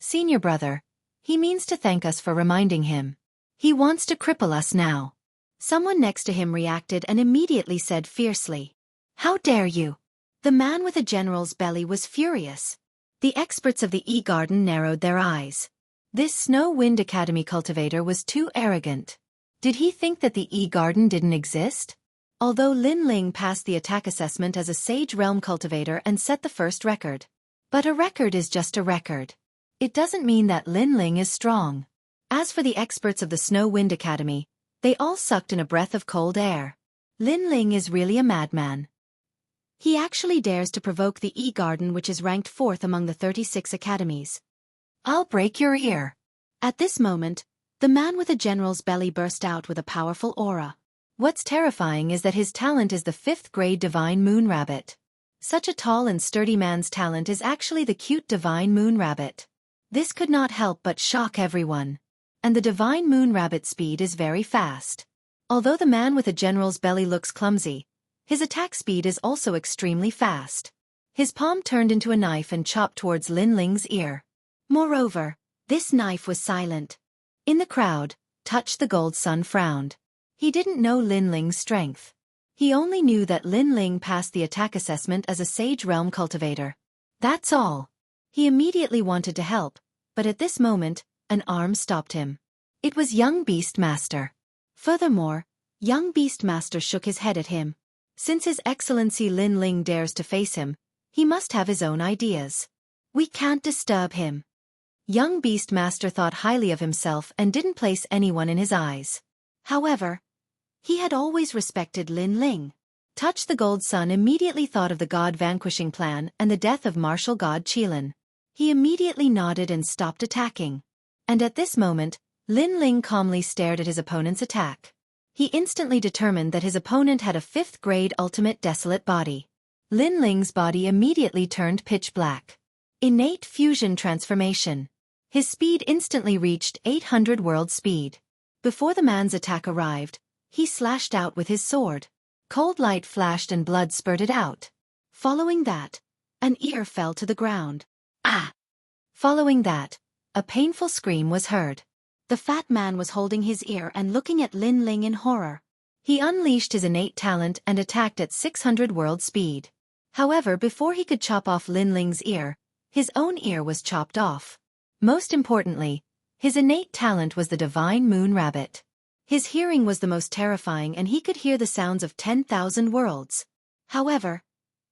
Senior brother, he means to thank us for reminding him. He wants to cripple us now. Someone next to him reacted and immediately said fiercely. How dare you? The man with a general's belly was furious. The experts of the E-Garden narrowed their eyes. This Snow Wind Academy cultivator was too arrogant. Did he think that the E-Garden didn't exist? Although Lin Ling passed the attack assessment as a Sage Realm cultivator and set the first record. But a record is just a record. It doesn't mean that Lin Ling is strong. As for the experts of the Snow Wind Academy, they all sucked in a breath of cold air. Lin Ling is really a madman. He actually dares to provoke the E-Garden, which is ranked 4th among the 36 academies. I'll break your ear. At this moment, the man with a general's belly burst out with a powerful aura. What's terrifying is that his talent is the 5th grade Divine Moon Rabbit. Such a tall and sturdy man's talent is actually the cute Divine Moon Rabbit. This could not help but shock everyone. And the Divine Moon Rabbit's speed is very fast. Although the man with a general's belly looks clumsy, his attack speed is also extremely fast. His palm turned into a knife and chopped towards Lin Ling's ear. Moreover, this knife was silent. In the crowd, Touch the Gold Sun frowned. He didn't know Lin Ling's strength. He only knew that Lin Ling passed the attack assessment as a Sage Realm Cultivator. That's all. He immediately wanted to help, but at this moment, an arm stopped him. It was young Beastmaster. Furthermore, young Beastmaster shook his head at him. Since His Excellency Lin Ling dares to face him, he must have his own ideas. We can't disturb him. Young Beastmaster thought highly of himself and didn't place anyone in his eyes. However, he had always respected Lin Ling. Touch the Gold Sun immediately thought of the god vanquishing plan and the death of martial god Qilin. He immediately nodded and stopped attacking. And at this moment, Lin Ling calmly stared at his opponent's attack. He instantly determined that his opponent had a 5th grade ultimate desolate body. Lin Ling's body immediately turned pitch black. Innate fusion transformation. His speed instantly reached 800 world speed. Before the man's attack arrived, he slashed out with his sword. Cold light flashed and blood spurted out. Following that, an ear fell to the ground. Ah! Following that, a painful scream was heard. The fat man was holding his ear and looking at Lin Ling in horror. He unleashed his innate talent and attacked at 600 world speed. However, before he could chop off Lin Ling's ear, his own ear was chopped off. Most importantly, his innate talent was the Divine Moon Rabbit. His hearing was the most terrifying and he could hear the sounds of 10,000 worlds. However,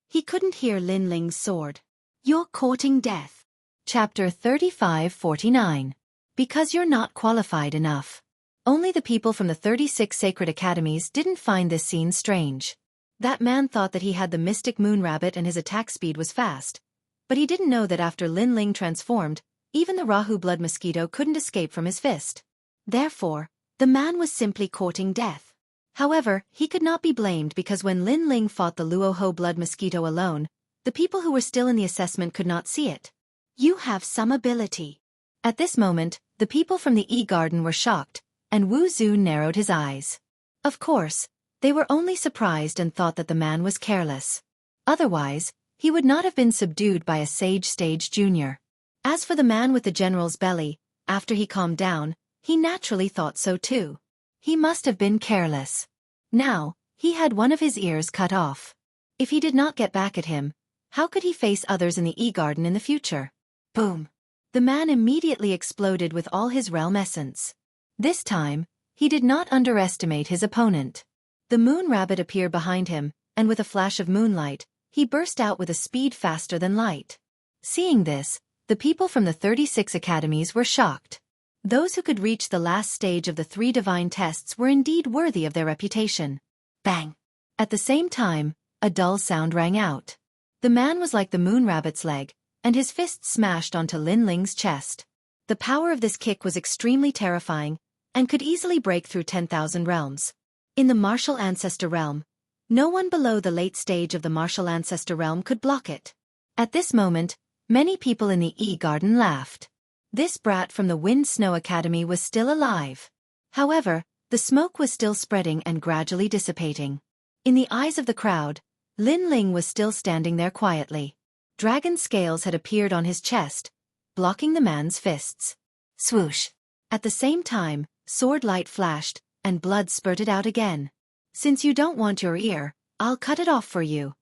he couldn't hear Lin Ling's sword. You're courting death. Chapter 35-49. Because you're not qualified enough. Only the people from the 36 sacred academies didn't find this scene strange. That man thought that he had the mystic moon rabbit and his attack speed was fast. But he didn't know that after Lin Ling transformed, even the Rahu blood mosquito couldn't escape from his fist. Therefore, the man was simply courting death. However, he could not be blamed because when Lin Ling fought the Luoho blood mosquito alone, the people who were still in the assessment could not see it. You have some ability. At this moment, the people from the E-Garden were shocked, and Wu Zhu narrowed his eyes. Of course, they were only surprised and thought that the man was careless. Otherwise, he would not have been subdued by a Sage Stage Junior. As for the man with the general's belly, after he calmed down, he naturally thought so too. He must have been careless. Now, he had one of his ears cut off. If he did not get back at him, how could he face others in the E-Garden in the future? Boom! The man immediately exploded with all his realm essence. This time, he did not underestimate his opponent. The moon rabbit appeared behind him, and with a flash of moonlight, he burst out with a speed faster than light. Seeing this, the people from the 36 academies were shocked. Those who could reach the last stage of the 3 divine tests were indeed worthy of their reputation. Bang! At the same time, a dull sound rang out. The man was like the moon rabbit's leg, and his fist smashed onto Lin Ling's chest. The power of this kick was extremely terrifying, and could easily break through 10,000 realms. In the martial ancestor realm, no one below the late stage of the martial ancestor realm could block it. At this moment, many people in the E-Garden laughed. This brat from the Wind Snow Academy was still alive. However, the smoke was still spreading and gradually dissipating. In the eyes of the crowd, Lin Ling was still standing there quietly. Dragon scales had appeared on his chest, blocking the man's fists. Swoosh! At the same time, sword light flashed, and blood spurted out again. Since you don't want your ear, I'll cut it off for you.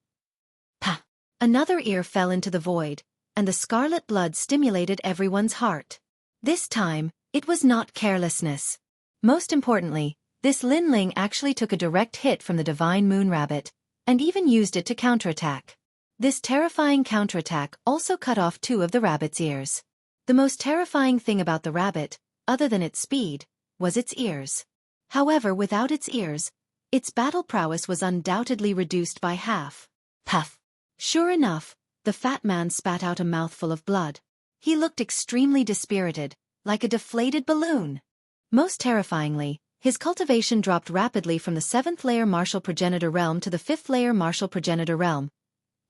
Pah! Another ear fell into the void, and the scarlet blood stimulated everyone's heart. This time, it was not carelessness. Most importantly, this Lin Ling actually took a direct hit from the Divine Moon Rabbit, and even used it to counterattack. This terrifying counterattack also cut off 2 of the rabbit's ears. The most terrifying thing about the rabbit, other than its speed, was its ears. However, without its ears, Its battle prowess was undoubtedly reduced by half. Puff! Sure enough, the fat man spat out a mouthful of blood. He looked extremely dispirited, like a deflated balloon. Most terrifyingly, his cultivation dropped rapidly from the 7th layer martial progenitor realm to the 5th layer martial progenitor realm,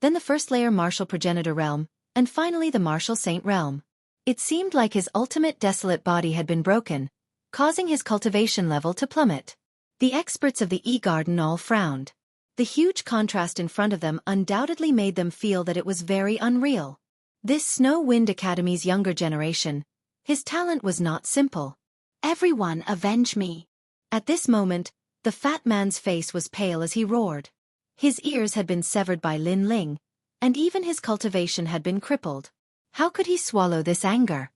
then the 1st layer martial progenitor realm, and finally the martial saint realm. It seemed like his ultimate desolate body had been broken, causing his cultivation level to plummet. The experts of the E-Garden all frowned. The huge contrast in front of them undoubtedly made them feel that it was very unreal. This Snow Wind Academy's younger generation, his talent was not simple. Everyone avenge me! At this moment, the fat man's face was pale as he roared. His ears had been severed by Lin Ling, and even his cultivation had been crippled. How could he swallow this anger?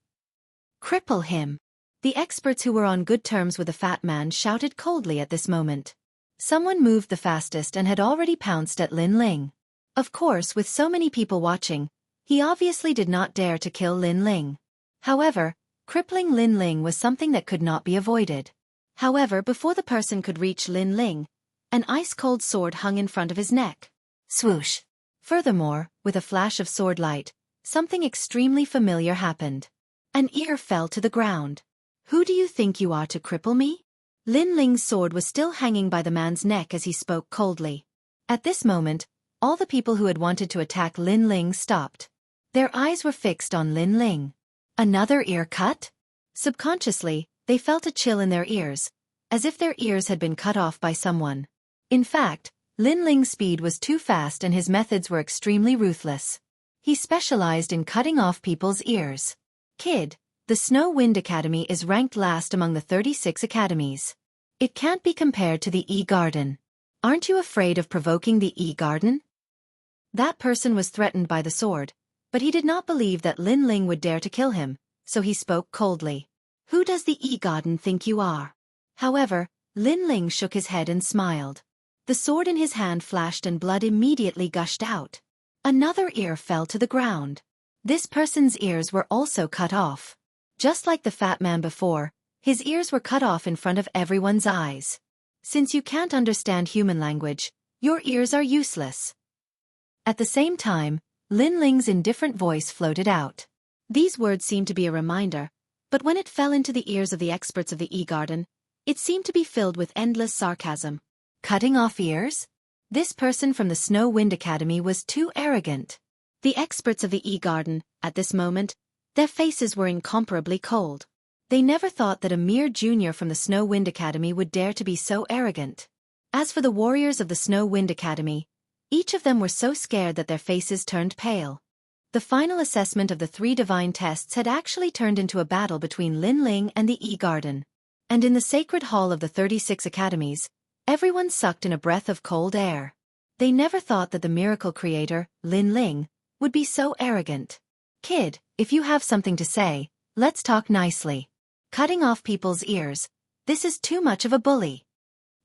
Cripple him! The experts who were on good terms with the fat man shouted coldly at this moment. Someone moved the fastest and had already pounced at Lin Ling. Of course, with so many people watching, he obviously did not dare to kill Lin Ling. However, crippling Lin Ling was something that could not be avoided. However, before the person could reach Lin Ling, an ice-cold sword hung in front of his neck. Swoosh! Furthermore, with a flash of sword light, something extremely familiar happened. An ear fell to the ground. Who do you think you are to cripple me? Lin Ling's sword was still hanging by the man's neck as he spoke coldly. At this moment, all the people who had wanted to attack Lin Ling stopped. Their eyes were fixed on Lin Ling. Another ear cut? Subconsciously, they felt a chill in their ears, as if their ears had been cut off by someone. In fact, Lin Ling's speed was too fast and his methods were extremely ruthless. He specialized in cutting off people's ears. Kid, the Snow Wind Academy is ranked last among the 36 academies. It can't be compared to the E-Garden. Aren't you afraid of provoking the E-Garden? That person was threatened by the sword, but he did not believe that Lin Ling would dare to kill him, so he spoke coldly. Who does the E-Garden think you are? However, Lin Ling shook his head and smiled. The sword in his hand flashed and blood immediately gushed out. Another ear fell to the ground. This person's ears were also cut off. Just like the fat man before, his ears were cut off in front of everyone's eyes. Since you can't understand human language, your ears are useless. At the same time, Lin Ling's indifferent voice floated out. These words seemed to be a reminder, but when it fell into the ears of the experts of the E-Garden, it seemed to be filled with endless sarcasm. Cutting off ears? This person from the Snow Wind Academy was too arrogant. The experts of the E-Garden, at this moment, their faces were incomparably cold. They never thought that a mere junior from the Snow Wind Academy would dare to be so arrogant. As for the warriors of the Snow Wind Academy, each of them were so scared that their faces turned pale. The final assessment of the 3 divine tests had actually turned into a battle between Lin Ling and the E-Garden. And in the sacred hall of the 36 academies, everyone sucked in a breath of cold air. They never thought that the miracle creator, Lin Ling, would be so arrogant. Kid, if you have something to say, let's talk nicely. Cutting off people's ears, this is too much of a bully.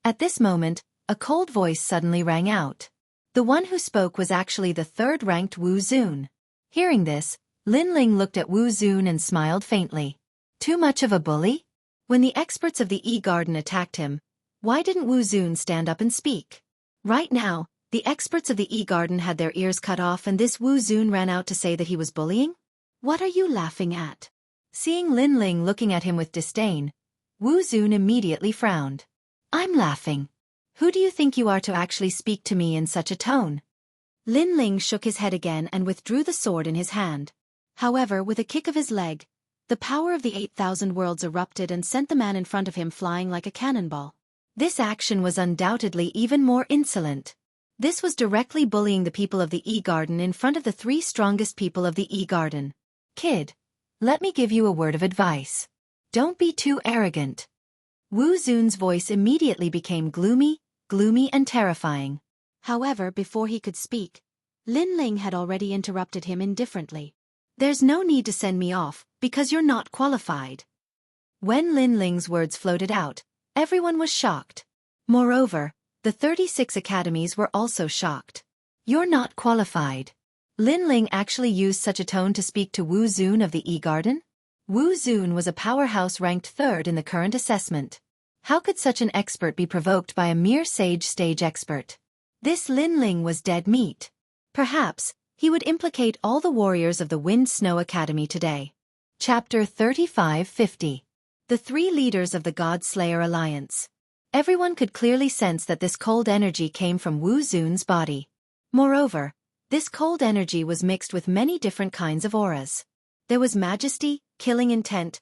At this moment, a cold voice suddenly rang out. The one who spoke was actually the 3rd-ranked Wu Zun. Hearing this, Lin Ling looked at Wu Zun and smiled faintly. Too much of a bully? When the experts of the E-Garden attacked him, why didn't Wu Zun stand up and speak? Right now, the experts of the E-Garden had their ears cut off and this Wu Zun ran out to say that he was bullying? What are you laughing at? Seeing Lin Ling looking at him with disdain, Wu Zun immediately frowned. I'm laughing. Who do you think you are to actually speak to me in such a tone? Lin Ling shook his head again and withdrew the sword in his hand. However, with a kick of his leg, the power of the 8,000 worlds erupted and sent the man in front of him flying like a cannonball. This action was undoubtedly even more insolent. This was directly bullying the people of the E-Garden in front of the 3 strongest people of the E-Garden. Kid, let me give you a word of advice. Don't be too arrogant. Wu Zun's voice immediately became gloomy and terrifying. However, before he could speak, Lin Ling had already interrupted him indifferently. There's no need to send me off, because you're not qualified. When Lin Ling's words floated out, everyone was shocked. Moreover, the 36 academies were also shocked. You're not qualified. Lin Ling actually used such a tone to speak to Wu Zun of the E-Garden? Wu Zun was a powerhouse ranked 3rd in the current assessment. How could such an expert be provoked by a mere stage expert? This Lin Ling was dead meat. Perhaps he would implicate all the warriors of the Wind Snow Academy today. Chapter 3550. The three leaders of the God Slayer Alliance. Everyone could clearly sense that this cold energy came from Wu Zun's body. Moreover, this cold energy was mixed with many different kinds of auras. There was majesty, killing intent,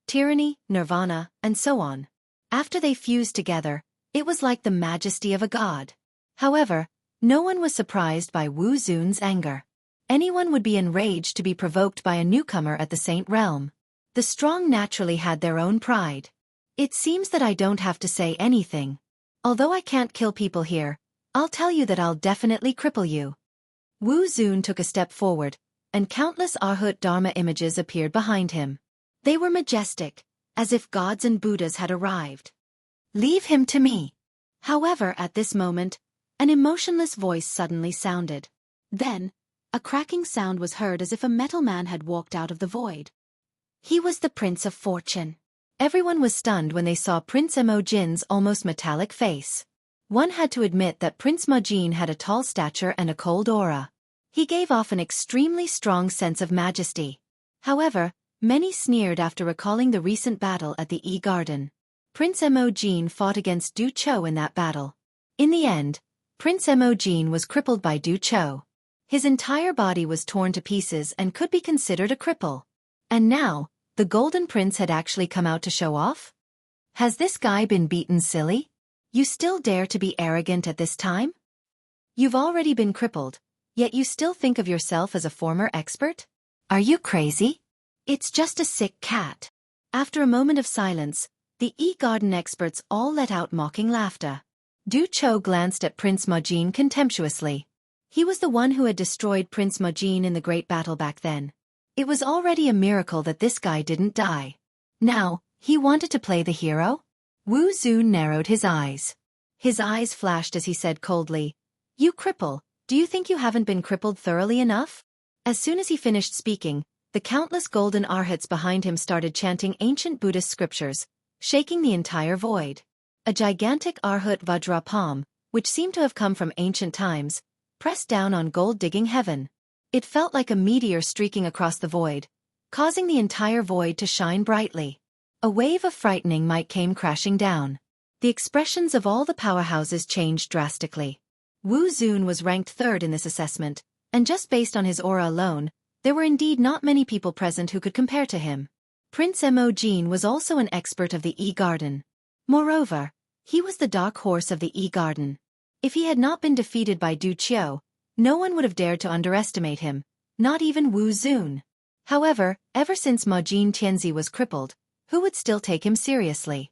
tyranny, nirvana, and so on. After they fused together, it was like the majesty of a god. However, no one was surprised by Wu Zun's anger. Anyone would be enraged to be provoked by a newcomer at the Saint Realm. The strong naturally had their own pride. It seems that I don't have to say anything. Although I can't kill people here, I'll tell you that I'll definitely cripple you. Wu Zun took a step forward, and countless Arhat Dharma images appeared behind him. They were majestic, as if gods and Buddhas had arrived. Leave him to me. However, at this moment, an emotionless voice suddenly sounded. Then, a cracking sound was heard as if a metal man had walked out of the void. He was the Prince of Fortune. Everyone was stunned when they saw Prince Emojin's almost metallic face. One had to admit that Prince Mojin had a tall stature and a cold aura. He gave off an extremely strong sense of majesty. However, many sneered after recalling the recent battle at the E-Garden. Prince Emojin fought against Du Chou in that battle. In the end, Prince Emojin was crippled by Du Chou. His entire body was torn to pieces and could be considered a cripple. And now, the Golden Prince had actually come out to show off? Has this guy been beaten silly? You still dare to be arrogant at this time? You've already been crippled, yet you still think of yourself as a former expert? Are you crazy? It's just a sick cat. After a moment of silence, the E-Garden experts all let out mocking laughter. Du Chou glanced at Prince Mojin contemptuously. He was the one who had destroyed Prince Mojin in the great battle back then. It was already a miracle that this guy didn't die. Now, he wanted to play the hero? Wu Zun narrowed his eyes. His eyes flashed as he said coldly, "You cripple, do you think you haven't been crippled thoroughly enough?" As soon as he finished speaking, the countless golden arhats behind him started chanting ancient Buddhist scriptures, shaking the entire void. A gigantic arhat Vajra palm, which seemed to have come from ancient times, pressed down on gold-digging heaven. It felt like a meteor streaking across the void, causing the entire void to shine brightly. A wave of frightening might came crashing down. The expressions of all the powerhouses changed drastically. Wu Zun was ranked third in this assessment, and just based on his aura alone, there were indeed not many people present who could compare to him. Prince Emojin was also an expert of the E-Garden. Moreover, he was the dark horse of the E-Garden. If he had not been defeated by Du Chou, no one would have dared to underestimate him, not even Wu Zun. However, ever since Mojin Tianzi was crippled, who would still take him seriously?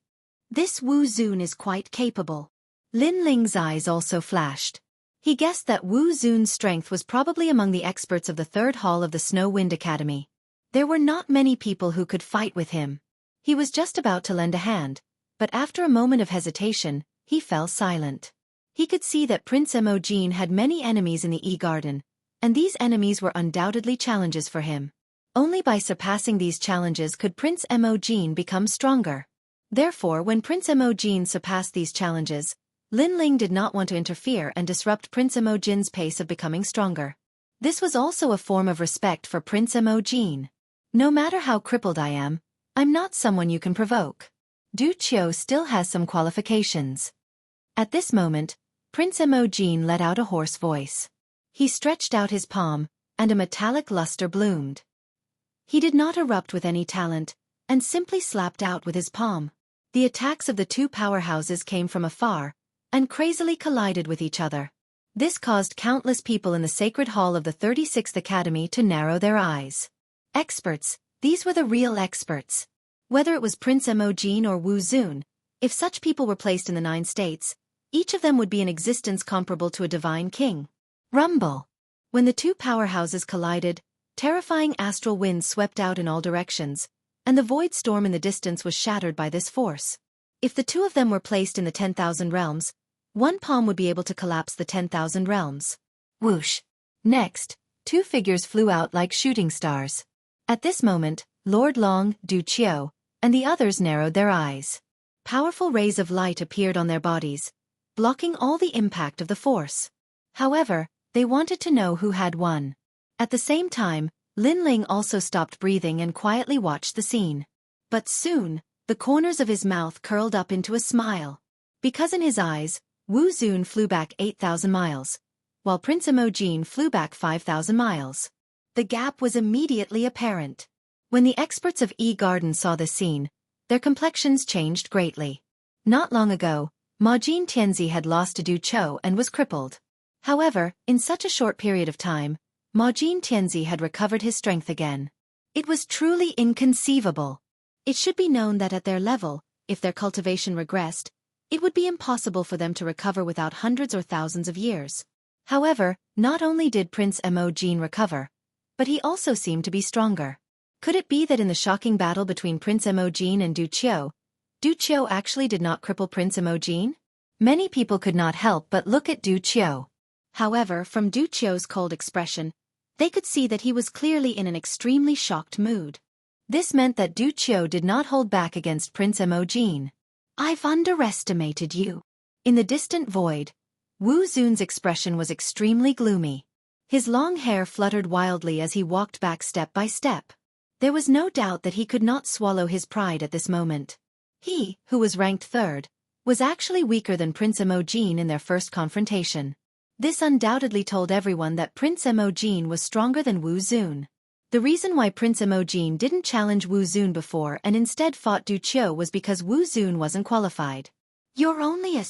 This Wu Zun is quite capable. Lin Ling's eyes also flashed. He guessed that Wu Zun's strength was probably among the experts of the third hall of the Snow Wind Academy. There were not many people who could fight with him. He was just about to lend a hand, but after a moment of hesitation, he fell silent. He could see that Prince Emojin had many enemies in the E-Garden, and these enemies were undoubtedly challenges for him. Only by surpassing these challenges could Prince Emojin become stronger. Therefore, when Prince Emojin surpassed these challenges, Lin Ling did not want to interfere and disrupt Prince Emojin's pace of becoming stronger. This was also a form of respect for Prince Emojin. No matter how crippled I am, I'm not someone you can provoke. Du Chou still has some qualifications. At this moment, Prince Emojin let out a hoarse voice. He stretched out his palm, and a metallic luster bloomed. He did not erupt with any talent, and simply slapped out with his palm. The attacks of the two powerhouses came from afar, and crazily collided with each other. This caused countless people in the sacred hall of the 36th Academy to narrow their eyes. Experts, these were the real experts. Whether it was Prince Emojin or Wu Zun, if such people were placed in the 9 states, each of them would be in existence comparable to a divine king. Rumble. When the two powerhouses collided, terrifying astral winds swept out in all directions, and the void storm in the distance was shattered by this force. If the two of them were placed in the 10,000 realms, one palm would be able to collapse the 10,000 realms. Whoosh. Next, two figures flew out like shooting stars. At this moment, Lord Long, Du Chou, and the others narrowed their eyes. Powerful rays of light appeared on their bodies, blocking all the impact of the force. However, they wanted to know who had won. At the same time, Lin Ling also stopped breathing and quietly watched the scene. But soon, the corners of his mouth curled up into a smile. Because in his eyes, Wu Zun flew back 8,000 miles, while Prince Emojin flew back 5,000 miles. The gap was immediately apparent. When the experts of Yi Garden saw this scene, their complexions changed greatly. Not long ago, Ma Jin Tianzi had lost to Du Qiu and was crippled. However, in such a short period of time, Ma Jin Tianzi had recovered his strength again. It was truly inconceivable. It should be known that at their level, if their cultivation regressed, it would be impossible for them to recover without hundreds or thousands of years. However, not only did Prince Emojin recover, but he also seemed to be stronger. Could it be that in the shocking battle between Prince Emojin and Du Qiu actually did not cripple Prince Emojin? Many people could not help but look at Du Qiu. However, from Du Qiu's cold expression, they could see that he was clearly in an extremely shocked mood. This meant that Du Qiu did not hold back against Prince Emojin. "I've underestimated you." In the distant void, Wu Zun's expression was extremely gloomy. His long hair fluttered wildly as he walked back step by step. There was no doubt that he could not swallow his pride at this moment. He, who was ranked third, was actually weaker than Prince Emojin in their first confrontation. This undoubtedly told everyone that Prince Emojin was stronger than Wu Zun. The reason why Prince Emojin didn't challenge Wu Zun before and instead fought Du Qiu was because Wu Zun wasn't qualified. "You're only a..."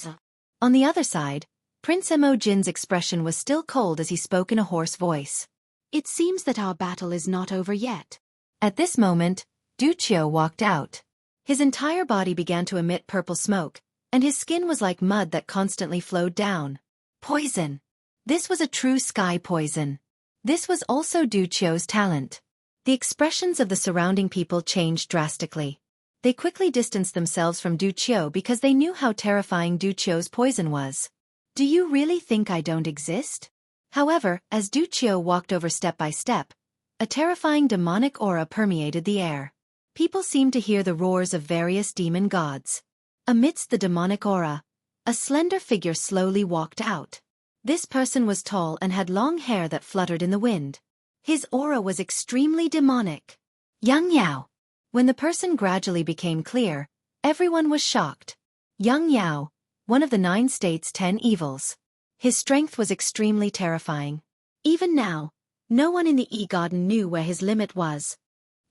On the other side, Prince Emojin's expression was still cold as he spoke in a hoarse voice. "It seems that our battle is not over yet." At this moment, Du Qiu walked out. His entire body began to emit purple smoke, and his skin was like mud that constantly flowed down. Poison. This was a true sky poison. This was also Du Qiu's talent. The expressions of the surrounding people changed drastically. They quickly distanced themselves from Du Qiu because they knew how terrifying Du Qiu's poison was. "Do you really think I don't exist?" However, as Du Qiu walked over step by step, a terrifying demonic aura permeated the air. People seemed to hear the roars of various demon gods. Amidst the demonic aura, a slender figure slowly walked out. This person was tall and had long hair that fluttered in the wind. His aura was extremely demonic. Xianxia. When the person gradually became clear, everyone was shocked. Xianxia, one of the 9 states' 10 evils. His strength was extremely terrifying. Even now, no one in the E-Garden knew where his limit was.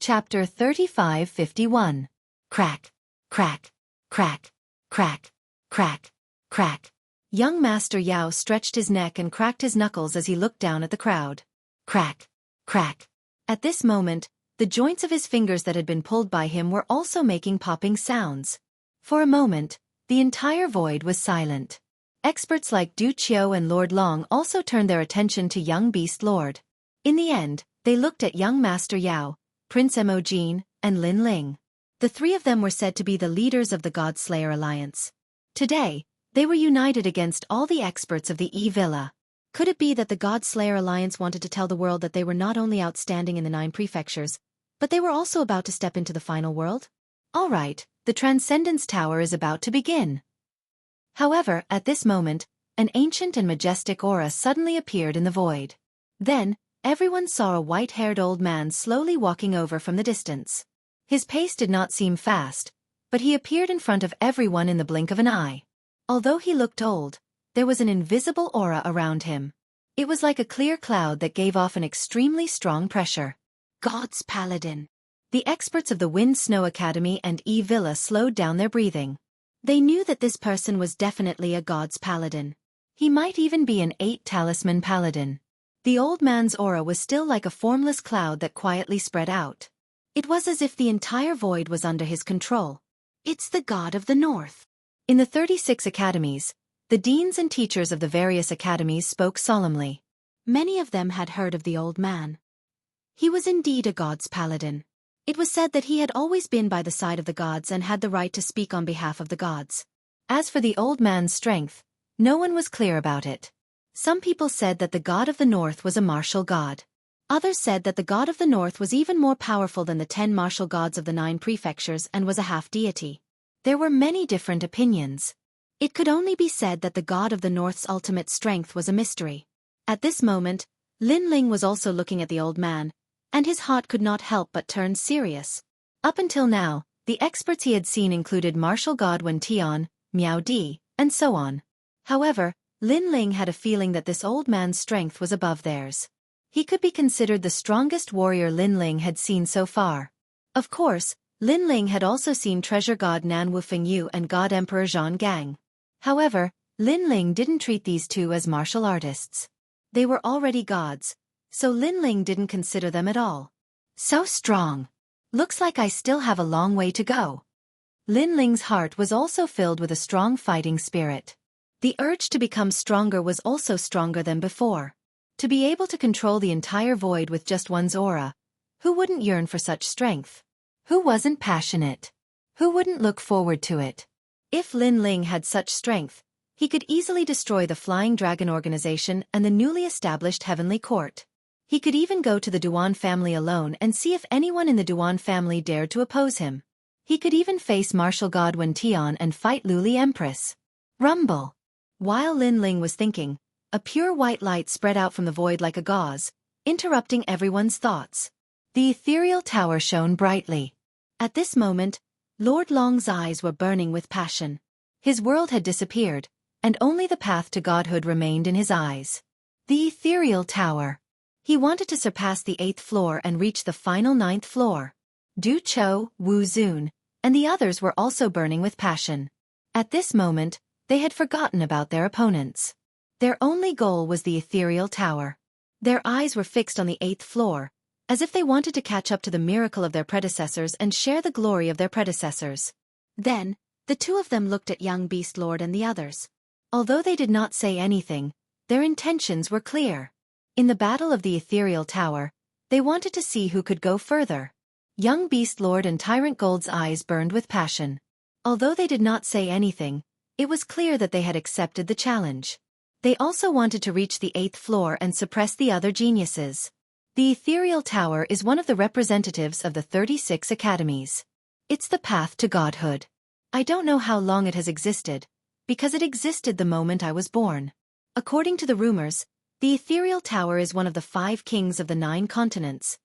Chapter 35:51. Crack, crack, crack, crack, crack, crack. Young Master Yao stretched his neck and cracked his knuckles as he looked down at the crowd. Crack, crack. At this moment, the joints of his fingers that had been pulled by him were also making popping sounds. For a moment, the entire void was silent. Experts like Du Qiu and Lord Long also turned their attention to young Beast Lord. In the end, they looked at young Master Yao, Prince Emojin, and Lin Ling. The 3 of them were said to be the leaders of the God-Slayer Alliance. Today, they were united against all the experts of the E-Villa. Could it be that the God-Slayer Alliance wanted to tell the world that they were not only outstanding in the 9 prefectures, but they were also about to step into the final world? Alright, the Transcendence Tower is about to begin. However, at this moment, an ancient and majestic aura suddenly appeared in the void. Then, everyone saw a white-haired old man slowly walking over from the distance. His pace did not seem fast, but he appeared in front of everyone in the blink of an eye. Although he looked old, there was an invisible aura around him. It was like a clear cloud that gave off an extremely strong pressure. God's Paladin. The experts of the Wind Snow Academy and E-Villa slowed down their breathing. They knew that this person was definitely a God's Paladin. He might even be an 8-talisman paladin. The old man's aura was still like a formless cloud that quietly spread out. It was as if the entire void was under his control. It's the God of the North. In the 36 academies, the deans and teachers of the various academies spoke solemnly. Many of them had heard of the old man. He was indeed a God's Paladin. It was said that he had always been by the side of the gods and had the right to speak on behalf of the gods. As for the old man's strength, no one was clear about it. Some people said that the God of the North was a martial god. Others said that the God of the North was even more powerful than the 10 martial gods of the 9 prefectures and was a half-deity. There were many different opinions. It could only be said that the god of the North's ultimate strength was a mystery. At this moment, Lin Ling was also looking at the old man, and his heart could not help but turn serious. Up until now, the experts he had seen included martial god Wen Tian, Miao Di, and so on. However, Lin Ling had a feeling that this old man's strength was above theirs. He could be considered the strongest warrior Lin Ling had seen so far. Of course, Lin Ling had also seen treasure god Nan Wufengyu and god emperor Zhang Gang. However, Lin Ling didn't treat these two as martial artists. They were already gods, so Lin Ling didn't consider them at all. So strong. Looks like I still have a long way to go. Lin Ling's heart was also filled with a strong fighting spirit. The urge to become stronger was also stronger than before. To be able to control the entire void with just one's aura, who wouldn't yearn for such strength? Who wasn't passionate? Who wouldn't look forward to it? If Lin Ling had such strength, he could easily destroy the Flying Dragon organization and the newly established Heavenly Court. He could even go to the Duan family alone and see if anyone in the Duan family dared to oppose him. He could even face martial god Wen Tian and fight Luli Empress. Rumble. While Lin Ling was thinking, a pure white light spread out from the void like a gauze, interrupting everyone's thoughts. The ethereal tower shone brightly. At this moment, Lord Long's eyes were burning with passion. His world had disappeared, and only the path to godhood remained in his eyes. The ethereal tower. He wanted to surpass the 8th floor and reach the final 9th floor. Du Chou, Wu Zun, and the others were also burning with passion. At this moment, they had forgotten about their opponents. Their only goal was the ethereal tower. Their eyes were fixed on the 8th floor, as if they wanted to catch up to the miracle of their predecessors and share the glory of their predecessors. Then, the two of them looked at young Beast Lord and the others. Although they did not say anything, their intentions were clear. In the battle of the ethereal tower, they wanted to see who could go further. Young Beast Lord and Tyrant Gold's eyes burned with passion. Although they did not say anything, it was clear that they had accepted the challenge. They also wanted to reach the 8th floor and suppress the other geniuses. The ethereal tower is one of the representatives of the 36 academies. It's the path to godhood. I don't know how long it has existed, because it existed the moment I was born. According to the rumors, the ethereal tower is one of the 5 kings of the 9 continents.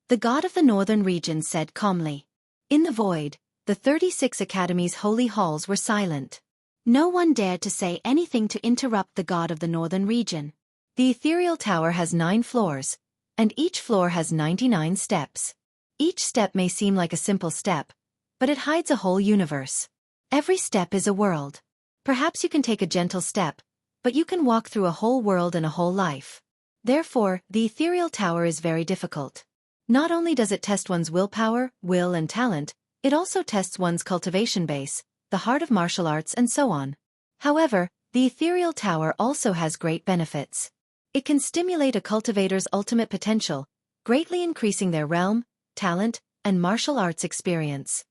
The god of the northern region said calmly. In the void, the 36 academies' holy halls were silent. No one dared to say anything to interrupt the god of the northern region. The ethereal tower has 9 floors, and each floor has 99 steps. Each step may seem like a simple step, but it hides a whole universe. Every step is a world. Perhaps you can take a gentle step, but you can walk through a whole world and a whole life. Therefore, the ethereal tower is very difficult. Not only does it test one's willpower, will and talent, it also tests one's cultivation base, the heart of martial arts and so on. However, the ethereal tower also has great benefits. It can stimulate a cultivator's ultimate potential, greatly increasing their realm, talent, and martial arts experience.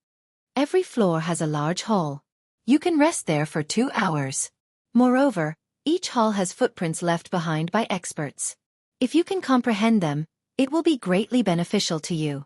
Every floor has a large hall. You can rest there for 2 hours. Moreover, each hall has footprints left behind by experts. If you can comprehend them, it will be greatly beneficial to you.